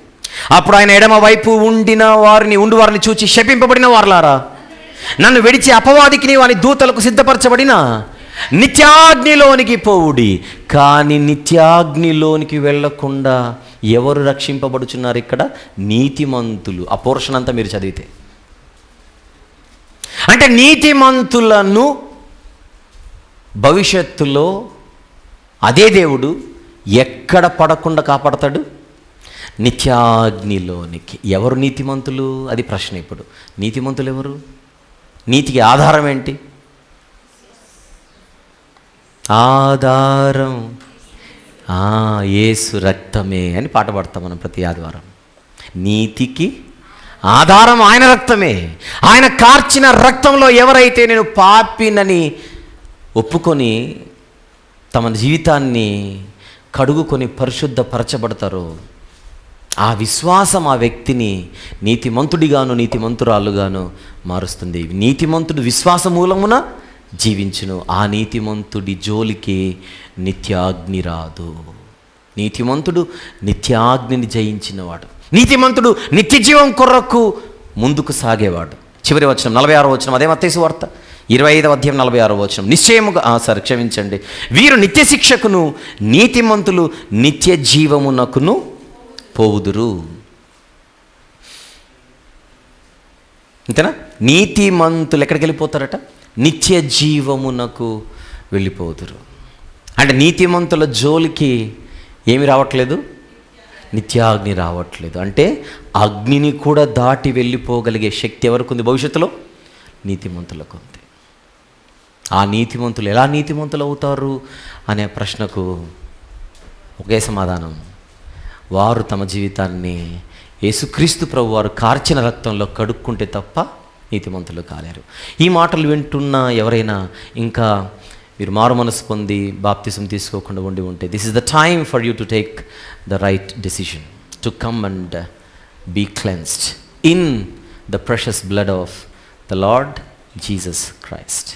అప్పుడు ఆయన ఎడమ వైపు ఉండి వారిని చూచి, శపింపబడిన వారలారా, నన్ను విడిచి అపవాదికిని వాని దూతలకు సిద్ధపరచబడిన నిత్యాగ్నిలోనికి పోవుడి. కానీ నిత్యాగ్నిలోనికి వెళ్లకుండా ఎవరు రక్షింపబడుచున్నారు ఇక్కడ? నీతిమంతులు. ఆ పోర్షన్ అంతా మీరు చదివితే, అంటే నీతిమంతులను భవిష్యత్తులో అదే దేవుడు ఎక్కడ పడకుండా కాపాడతాడు? నిత్యాగ్నిలోనికి. ఎవరు నీతిమంతులు? అది ప్రశ్న. ఇప్పుడు నీతిమంతులు ఎవరు? నీతికి ఆధారం ఏంటి? ఆధారం యేసు రక్తమే అని పాట పాడతాం మనం ప్రతి ఆదివారం. నీతికి ఆధారం ఆయన రక్తమే. ఆయన కార్చిన రక్తంలో ఎవరైతే నేను పాపినని ఒప్పుకొని తమ జీవితాన్ని కడుగుకొని పరిశుద్ధపరచబడతారో ఆ విశ్వాసం ఆ వ్యక్తిని నీతిమంతుడిగాను నీతిమంతురాలుగాను మారుస్తుంది. నీతిమంతుడు విశ్వాస మూలమున జీవించును, ఆ నీతిమంతుడి జోలికి నిత్యాగ్ని రాదు. నీతిమంతుడు నిత్యాగ్నిని జయించినవాడు, నీతిమంతుడు నిత్య జీవం కొరకు ముందుకు సాగేవాడు. చివరి వచనం 46వ వచనం, అదే మత్తయి సువార్త 25వ అధ్యాయం 46వ వచనం. నిశ్చయముగా క్షమించండి, వీరు నిత్య శిక్షకును నీతిమంతులు నిత్య జీవమునకును పోవుదురు. అంతేనా? నీతిమంతులు ఎక్కడికి వెళ్ళిపోతారట? నిత్య జీవమునకు వెళ్ళిపోదురు. అంటే నీతిమంతుల జోలికి ఏమి రావట్లేదు? నిత్యాగ్ని రావట్లేదు. అంటే అగ్నిని కూడా దాటి వెళ్ళిపోగలిగే శక్తి ఎవరికి ఉంది భవిష్యత్తులో? నీతిమంతులకు ఉంది. ఆ నీతిమంతులు ఎలా నీతిమంతులు అవుతారు అనే ప్రశ్నకు ఒకే సమాధానం, వారు తమ జీవితాన్ని యేసుక్రీస్తు ప్రభు వారు కార్చిన రక్తంలో కడుక్కుంటే తప్ప నీతిమంతులు కాలేరు. ఈ మాటలు వింటున్న ఎవరైనా ఇంకా మీరు మారు మనసు పొంది బాప్తిసం తీసుకోకుండా ఉంటే, this is the time for you to take the right decision to come and be cleansed in the precious blood of the Lord Jesus Christ.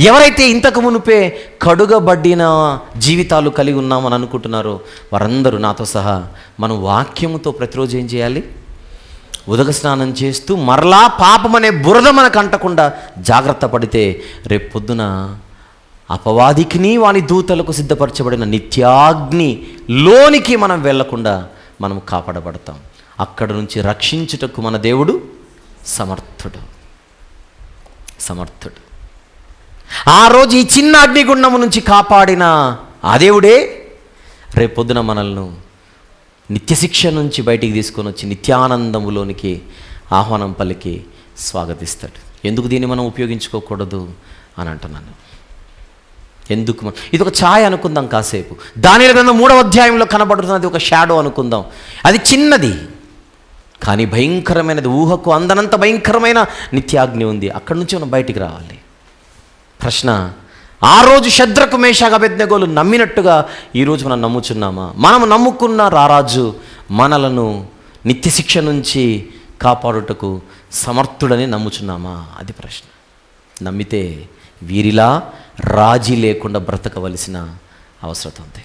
ఎవరైతే ఇంతకు మునుపే కడుగబడిన జీవితాలు కలిగి ఉన్నామని అనుకుంటున్నారో వారందరూ నాతో సహా మనం వాక్యముతో ప్రతిరోజు ఏం చేయాలి? ఉదక స్నానం చేస్తూ మరలా పాపం అనే బురద మనకు అంటకుండా జాగ్రత్త పడితే రేపు పొద్దున అపవాదికిని వాని దూతలకు సిద్ధపరచబడిన నిత్యాగ్ని లోనికి మనం వెళ్లకుండా మనం కాపాడబడతాం. అక్కడ నుంచి రక్షించుటకు మన దేవుడు సమర్థుడు. ఆ రోజు ఈ చిన్న అగ్నిగుండము నుంచి కాపాడిన ఆ దేవుడే రేపు పొద్దున మనల్ని నిత్యశిక్ష నుంచి బయటికి తీసుకొని వచ్చి నిత్యానందములోనికి ఆహ్వానం పలికి స్వాగతిస్తాడు. ఎందుకు దీన్ని మనం ఉపయోగించుకోకూడదు అని అంటున్నాను. ఎందుకు ఇది ఒక ఛాయ అనుకుందాం కాసేపు. దానియేలు గ్రంథం 3వ అధ్యాయంలో కనబడుతున్నది ఒక షాడో అనుకుందాం. అది చిన్నది కానీ భయంకరమైనది, ఊహకు అందనంత భయంకరమైన నిత్యాగ్ని ఉంది. అక్కడి నుంచి మనం బయటికి రావాలి. ప్రశ్న, ఆ రోజు శద్రకు మేషాకు అబేద్నెగోలు నమ్మినట్టుగా ఈరోజు మనం నమ్ముచున్నామా? మనం నమ్ముకున్న రారాజు మనలను నిత్యశిక్ష నుంచి కాపాడుటకు సమర్థుడని నమ్ముచున్నామా? అది ప్రశ్న. నమ్మితే వీరిలా రాజీ లేకుండా బ్రతకవలసిన అవసరం ఉంది.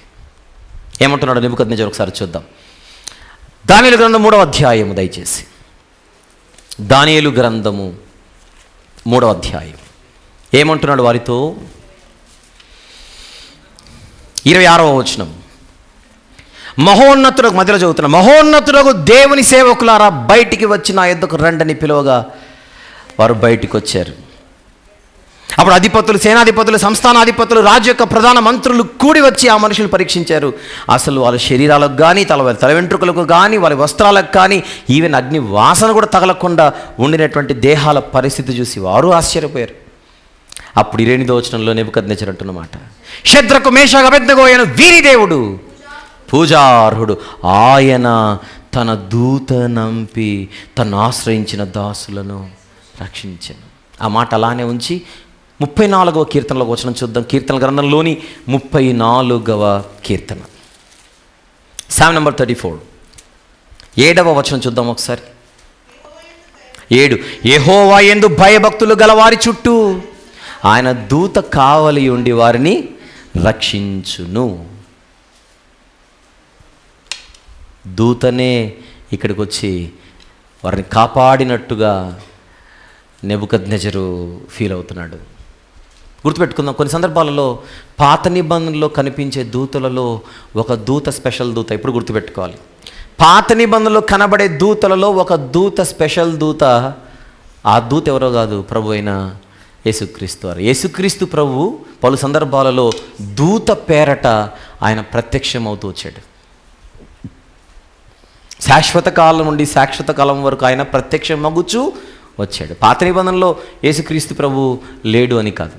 ఏమంటున్నాడు నెబుకద్నెజరు ఒకసారి చూద్దాం. దానియేలు గ్రంథం 3వ అధ్యాయము, దయచేసి దానియేలు గ్రంథము 3వ అధ్యాయం ఏమంటున్నాడు వారితో? 26వ వచనం, మహోన్నతులకు మధ్యలో చదువుతున్నా, మహోన్నతులకు దేవుని సేవకులారా బయటికి వచ్చి నా యొద్దకు రండని పిలువగా వారు బయటికి వచ్చారు. అప్పుడు అధిపతులు, సేనాధిపతులు, సంస్థానాధిపతులు, రాజు యొక్క ప్రధాన మంత్రులు కూడి వచ్చి ఆ మనుషులు పరీక్షించారు. అసలు వాళ్ళ శరీరాలకు కానీ తల వెంట్రుకలకు కానీ వాళ్ళ వస్త్రాలకు కానీ ఈవెన్ అగ్ని వాసన కూడా తగలకుండా ఉండినటువంటి దేహాల పరిస్థితి చూసి వారు ఆశ్చర్యపోయారు. అప్పుడు 28వ వచనంలో నెబుకద్నెజరు అంటున్నమాట, శద్రకు మేషాకు అబేద్నెగో అయిన వీరి దేవుడు పూజార్హుడు, ఆయన తన దూత నంపి తను ఆశ్రయించిన దాసులను రక్షించను. ఆ మాట అలానే ఉంచి 34వ కీర్తనలో వచనం చూద్దాం. కీర్తన గ్రంథంలోని 34వ కీర్తన, సామ్ నంబర్ 34, 7వ వచనం చూద్దాం ఒకసారి. 7, యెహోవా యందు భయభక్తులు గలవారి చుట్టూ ఆయన దూత కావలి ఉండి వారిని రక్షించును. దూతనే ఇక్కడికి వచ్చి వారిని కాపాడినట్టుగా నెబుకద్నెజరు ఫీల్ అవుతున్నాడు. గుర్తుపెట్టుకుందాం, కొన్ని సందర్భాలలో పాత నిబంధనలో కనిపించే దూతలలో ఒక దూత స్పెషల్ దూత. ఇప్పుడు గుర్తుపెట్టుకోవాలి, పాత నిబంధనలో కనబడే దూతలలో ఒక దూత స్పెషల్ దూత. ఆ దూత ఎవరో కాదు, ప్రభు అయిన యేసుక్రీస్తు వారు. యేసుక్రీస్తు ప్రభు పలు సందర్భాలలో దూత పేరట ఆయన ప్రత్యక్షం అవుతూ వచ్చాడు. శాశ్వత కాలం నుండి శాశ్వత కాలం వరకు ఆయన ప్రత్యక్షం మగుచూ వచ్చాడు. పాత నిబంధనలో యేసుక్రీస్తు ప్రభు లేడు అని కాదు.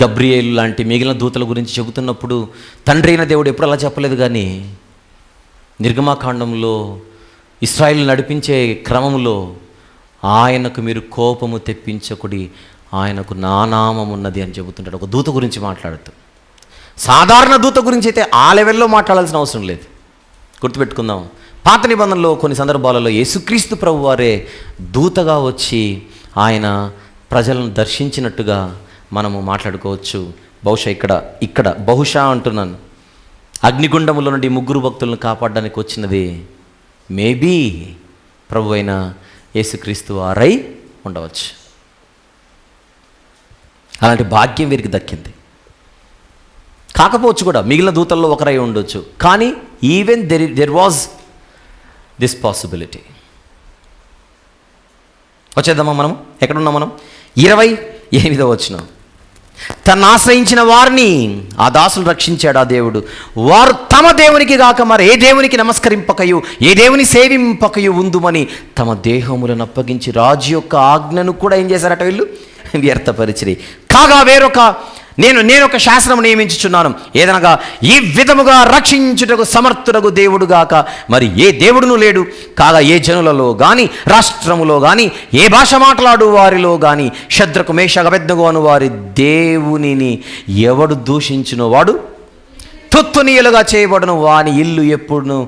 గబ్రియేలు లాంటి మిగిలిన దూతల గురించి చెబుతున్నప్పుడు తండ్రి అయిన దేవుడు ఎప్పుడు అలా చెప్పలేదు. కానీ నిర్గమాకాండంలో ఇశ్రాయేలు నడిపించే క్రమంలో ఆయనకు మీరు కోపము తెప్పించకుడి, ఆయనకు నా నామం ఉన్నది అని చెబుతుంటాడు. ఒక దూత గురించి మాట్లాడుతూ సాధారణ దూత గురించి అయితే ఆ లెవెల్లో మాట్లాడాల్సిన అవసరం లేదు. గుర్తుపెట్టుకుందాం, పాత నిబంధనలో కొన్ని సందర్భాలలో యేసుక్రీస్తు ప్రభువారే దూతగా వచ్చి ఆయన ప్రజలను దర్శించినట్టుగా మనము మాట్లాడుకోవచ్చు. బహుశా ఇక్కడ బహుశా అంటున్నాను, అగ్నిగుండములో నుండి 3 భక్తులను కాపాడడానికి వచ్చినది మేబీ ప్రభు అయిన యేసుక్రీస్తు వారై ఉండవచ్చు. అలాంటి భాగ్యం వీరికి దక్కింది. కాకపోవచ్చు కూడా, మిగిలిన దూతల్లో ఒకరై ఉండొచ్చు. కానీ even there was this possibility. వచ్చేద్దామా మనము? ఎక్కడున్నాం మనం? 28వ వచనం. తను ఆశ్రయించిన వారిని ఆ దాసులు రక్షించాడు ఆ దేవుడు. వారు తమ దేవునికి గాక మరి ఏ దేవునికి నమస్కరింపకయు ఏ దేవుని సేవింపకయు ఉందుమని తమ దేహములను అప్పగించి రాజు యొక్క ఆజ్ఞను కూడా ఏం చేశారట వీళ్ళు? వ్యర్థపరిచిరి. కాగా నేనొక శాసనం నియమించుచున్నాను, ఏదనగా ఈ విధముగా రక్షించుటకు సమర్థుడగు దేవుడు గాక మరి ఏ దేవుడును లేడు. కాగా ఏ జనులలో గాని రాష్ట్రములో గాని ఏ భాష మాట్లాడు వారిలో గాని శద్రకు మేషకు అబేద్నెగో అను వారి దేవునిని ఎవడు దూషించునో వాడు తుత్తునీయులుగా చేయబడును, వాని ఇల్లు ఎప్పుడును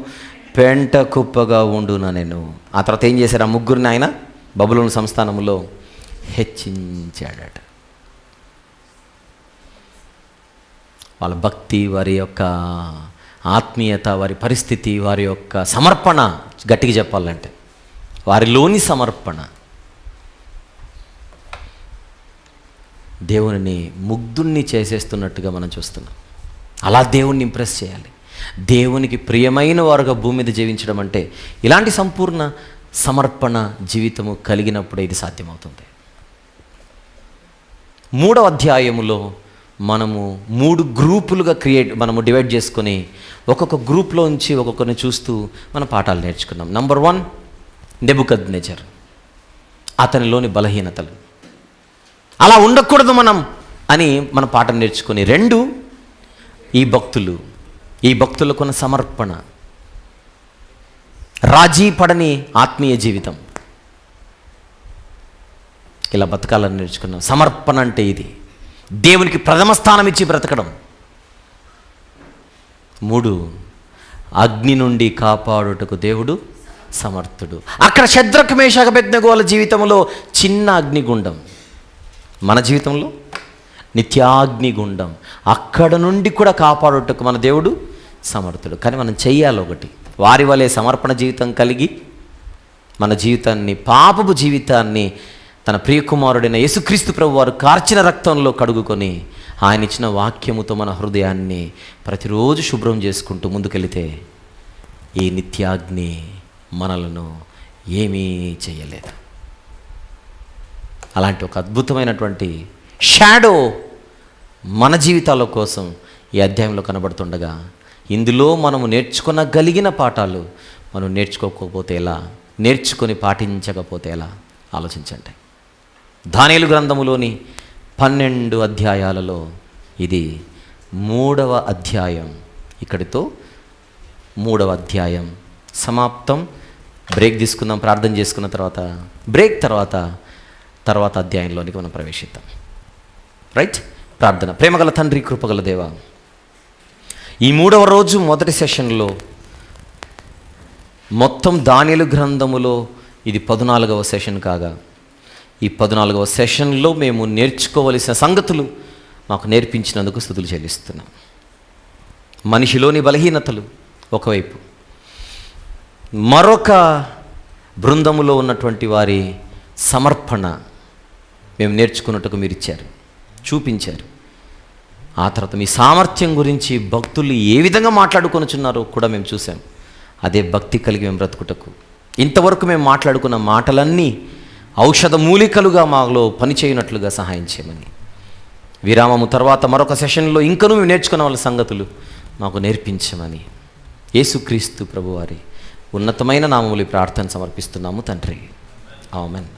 పెంట కుప్పగా ఉండున నేను. ఆ తర్వాత ఏం చేశారు? ఆ ముగ్గురిని ఆయన బబులోను సంస్థానములో హెచ్చించాడట. వాళ్ళ భక్తి, వారి యొక్క ఆత్మీయత, వారి పరిస్థితి, వారి యొక్క సమర్పణ, గట్టిగా చెప్పాలంటే వారిలోని సమర్పణ దేవునిని ముగ్ధుణ్ణి చేసేస్తున్నట్టుగా మనం చూస్తున్నాం. అలా దేవుణ్ణి ఇంప్రెస్ చేయాలి. దేవునికి ప్రియమైన వారుగా భూమి మీద జీవించడం అంటే ఇలాంటి సంపూర్ణ సమర్పణ జీవితము కలిగినప్పుడే ఇది సాధ్యమవుతుంది. 3వ అధ్యాయములో మనము 3 గ్రూపులుగా మనము డివైడ్ చేసుకొని ఒక్కొక్క గ్రూప్లోంచి ఒక్కొక్కరిని చూస్తూ మన పాఠాలు నేర్చుకున్నాం. నంబర్ 1 నెబుకద్నెజర్, అతనిలోని బలహీనతలు, అలా ఉండకూడదు మనం అని మన పాఠం నేర్చుకొని. 2 ఈ భక్తులకున్న సమర్పణ, రాజీ పడని ఆత్మీయ జీవితం, ఇలా బతకాలని నేర్చుకున్నాం. సమర్పణ అంటే ఇది, దేవునికి ప్రథమ స్థానం ఇచ్చి బ్రతకడం. 3 అగ్ని నుండి కాపాడుటకు దేవుడు సమర్థుడు. అక్కడ శద్రకు మేషకు అబేద్నెగోల జీవితంలో చిన్న అగ్నిగుండం, మన జీవితంలో నిత్యాగ్నిగుండం. అక్కడ నుండి కూడా కాపాడుటకు మన దేవుడు సమర్థుడు. కానీ మనం చెయ్యాలి ఒకటి, వారి వలె సమర్పణ జీవితం కలిగి మన జీవితాన్ని, పాపపు జీవితాన్ని తన ప్రియకుమారుడైన యేసుక్రీస్తు ప్రభు వారు కార్చిన రక్తంలో కడుగుకొని ఆయన ఇచ్చిన వాక్యముతో మన హృదయాన్ని ప్రతిరోజు శుభ్రం చేసుకుంటూ ముందుకెళితే ఈ నిత్యాగ్ని మనలను ఏమీ చేయలేదు. అలాంటి ఒక అద్భుతమైనటువంటి షాడో మన జీవితాల కోసం ఈ అధ్యాయంలో కనబడుతుండగా, ఇందులో మనము నేర్చుకోగలిగిన పాఠాలు మనం నేర్చుకోకపోతే ఎలా, నేర్చుకొని పాటించకపోతే ఎలా ఆలోచించండి. దానియేలు గ్రంథములోని 12 అధ్యాయాలలో ఇది 3వ అధ్యాయం. ఇక్కడితో 3వ అధ్యాయం సమాప్తం. బ్రేక్ తీసుకుందాం, ప్రార్థన చేసుకున్న తర్వాత బ్రేక్ తర్వాత అధ్యాయంలోనికి మనం ప్రవేశిద్దాం. రైట్? ప్రార్థన. ప్రేమగల తండ్రి, కృపగల దేవా, ఈ 3వ రోజు మొదటి సెషన్లో మొత్తం దానియేలు గ్రంథములో ఇది 14వ సెషన్ కాగా, ఈ 14వ సెషన్లో మేము నేర్చుకోవలసిన సంగతులు మాకు నేర్పించినందుకు స్తుతులు చెల్లిస్తున్నాం. మనిషిలోని బలహీనతలు ఒకవైపు, మరొక బృందములో ఉన్నటువంటి వారి సమర్పణ మేము నేర్చుకున్నట్టుకు మీరు ఇచ్చారు, చూపించారు. ఆ తర్వాత మీ సామర్థ్యం గురించి భక్తులు ఏ విధంగా మాట్లాడుకొనుచున్నారో కూడా మేము చూసాం. అదే భక్తి కలిగి మేము బ్రతుకుటకు ఇంతవరకు మేము మాట్లాడుకున్న మాటలన్నీ ఔషధ మూలికలుగా మాలో పనిచేయనట్లుగా సహాయం చేయమని, విరామము తర్వాత మరొక సెషన్లో ఇంకనూ మేము నేర్చుకున్న వాళ్ళ సంగతులు మాకు నేర్పించమని యేసుక్రీస్తు ప్రభువారి ఉన్నతమైన నామములో ప్రార్థన సమర్పిస్తున్నాము తండ్రి. ఆమేన్.